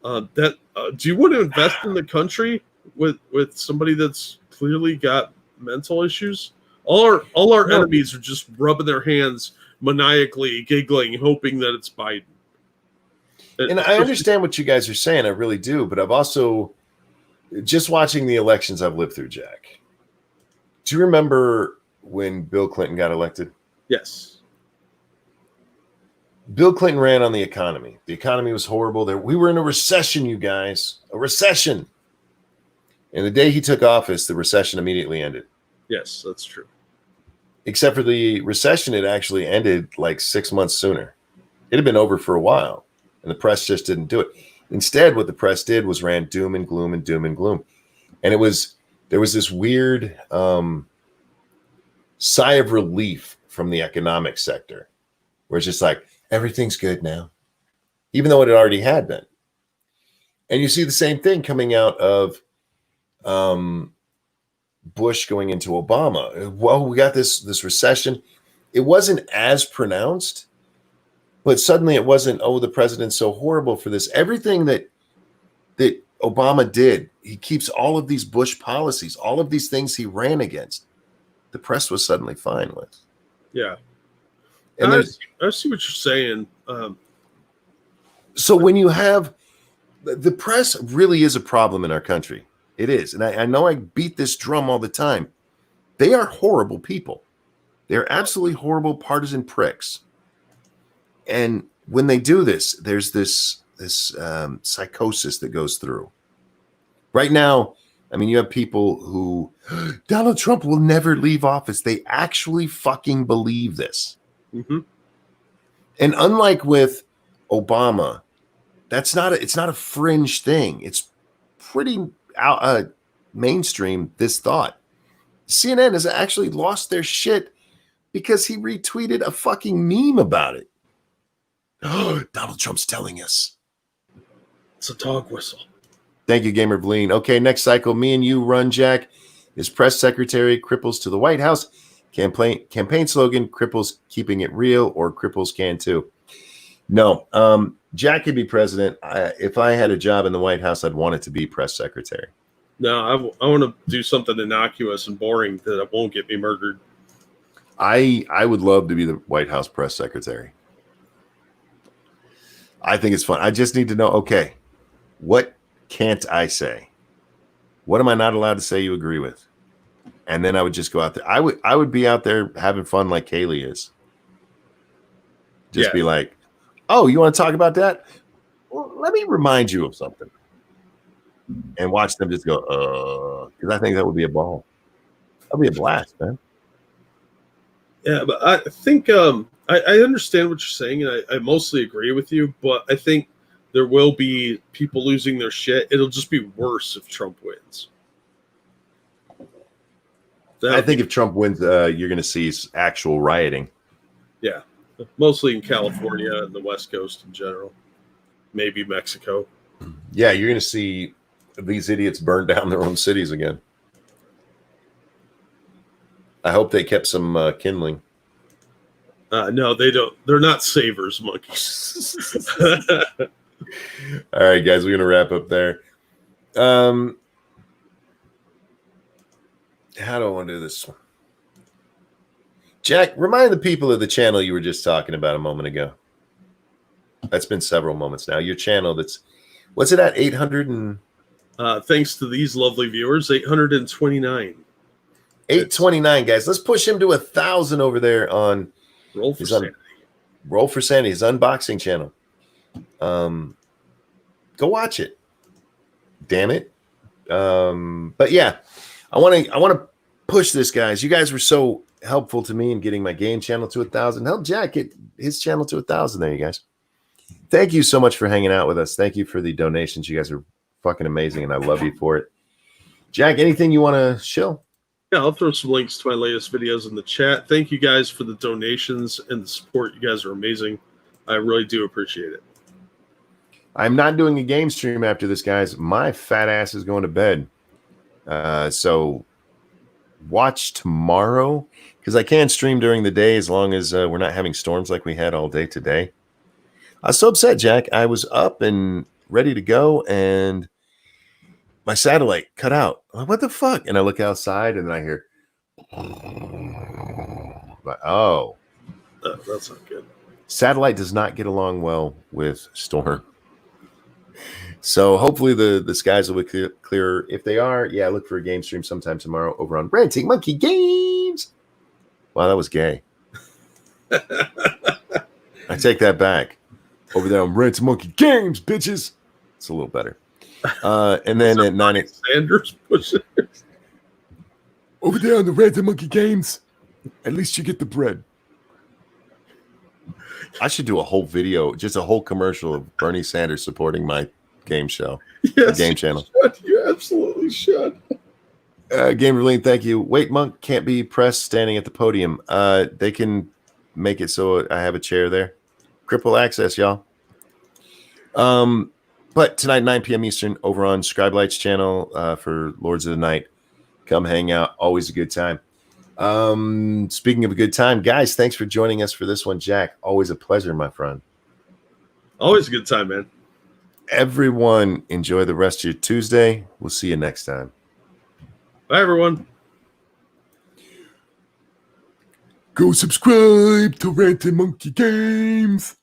Do you want to invest in the country with somebody that's clearly got mental issues? All our enemies are just rubbing their hands maniacally, giggling, hoping that it's Biden. And I understand what you guys are saying. I really do. But I've also, just watching the elections I've lived through, Jack, do you remember when Bill Clinton got elected? Yes. Bill Clinton ran on the economy. The economy was horrible. We were in a recession, you guys. A recession. And the day he took office, the recession immediately ended. Yes, that's true. Except for the recession, it actually ended like 6 months sooner. It had been over for a while, and the press just didn't do it. Instead, what the press did was ran doom and gloom and doom and gloom. And there was this weird sigh of relief from the economic sector, where it's just like, everything's good now, even though it already had been. And you see the same thing coming out of Bush going into Obama. Well, we got this recession. It wasn't as pronounced, but suddenly it wasn't, oh, the president's so horrible for this. Everything that Obama did, he keeps all of these Bush policies, all of these things he ran against, the press was suddenly fine with. Yeah. And I see what you're saying. So when you have the press really is a problem in our country. It is. And I know I beat this drum all the time. They are horrible people. They're absolutely horrible partisan pricks. And when they do this, there's this psychosis that goes through. Right now, I mean, you have people who, Donald Trump will never leave office. They actually fucking believe this. Mm-hmm. And unlike with Obama, it's not a fringe thing. It's pretty mainstream, this thought. CNN has actually lost their shit because he retweeted a fucking meme about it. Oh, Donald Trump's telling us. It's a dog whistle. Thank you, Gamer Bleen. Okay, next cycle, me and you run, Jack. Is press secretary cripples to the White House. Campaign slogan, cripples keeping it real, or cripples can too. No, Jack could be president. If I had a job in the White House, I'd want it to be press secretary. No, I want to do something innocuous and boring that won't get me murdered. I would love to be the White House press secretary. I think it's fun. I just need to know, okay, what can't I say? What am I not allowed to say you agree with? And then I would just go out there. I would be out there having fun like Kaylee is. Just be like, oh, you want to talk about that? Well, let me remind you of something. And watch them just go, because I think that would be a ball. That'd be a blast, man. Yeah, but I think I understand what you're saying, and I mostly agree with you, but I think there will be people losing their shit. It'll just be worse if Trump wins. I think if Trump wins, you're going to see actual rioting. Yeah, mostly in California and the West Coast in general. Maybe Mexico. Yeah, you're going to see these idiots burn down their own cities again. I hope they kept some kindling. No, they don't. They're not savers, monkeys. All right, guys, we're going to wrap up there. How do I want to do this? Jack, remind the people of the channel you were just talking about a moment ago. That's been several moments now. Your channel what's it at? 800 and... Thanks to these lovely viewers, 829. 829, guys. Let's push him to 1,000 over there on Roll for Sanity. Roll for Sanity, his unboxing channel. Go watch it. Damn it. But yeah, I want to push this, guys. You guys were so helpful to me in getting my game channel to 1,000. Help Jack get his channel to 1,000 there, you guys. Thank you so much for hanging out with us. Thank you for the donations. You guys are fucking amazing, and I love you for it. Jack, anything you want to show? Yeah, I'll throw some links to my latest videos in the chat. Thank you guys for the donations and the support. You guys are amazing. I really do appreciate it. I'm not doing a game stream after this, guys. My fat ass is going to bed. So watch tomorrow, because I can stream during the day as long as we're not having storms like we had all day today. I was so upset, Jack. I was up and ready to go, and my satellite cut out. I'm like, what the fuck? And I look outside, and then I hear, oh. That's not good. Satellite does not get along well with storm. So hopefully the skies will be clearer. If they are, yeah, look for a game stream sometime tomorrow over on Ranting Monkey Games. Wow, that was gay. I take that back. Over there on Ranting Monkey Games, bitches. It's a little better. And then at 9 Sanders pushing. over there on the Ranting Monkey Games, at least you get the bread. I should do a whole video, just a whole commercial of Bernie Sanders supporting my game show. Yes, game channel. You absolutely should. Gamer Lean, thank you. Wait, Monk can't be pressed standing at the podium. They can make it so I have a chair there. Cripple access, y'all. But tonight, 9 p.m. Eastern, over on Scribe Light's channel for Lords of the Night. Come hang out. Always a good time. Speaking of a good time, guys, thanks for joining us for this one, Jack. Always a pleasure, my friend. Always a good time, man. Everyone, enjoy the rest of your Tuesday. We'll see you next time. Bye, everyone. Go subscribe to Ranting Monkey Games.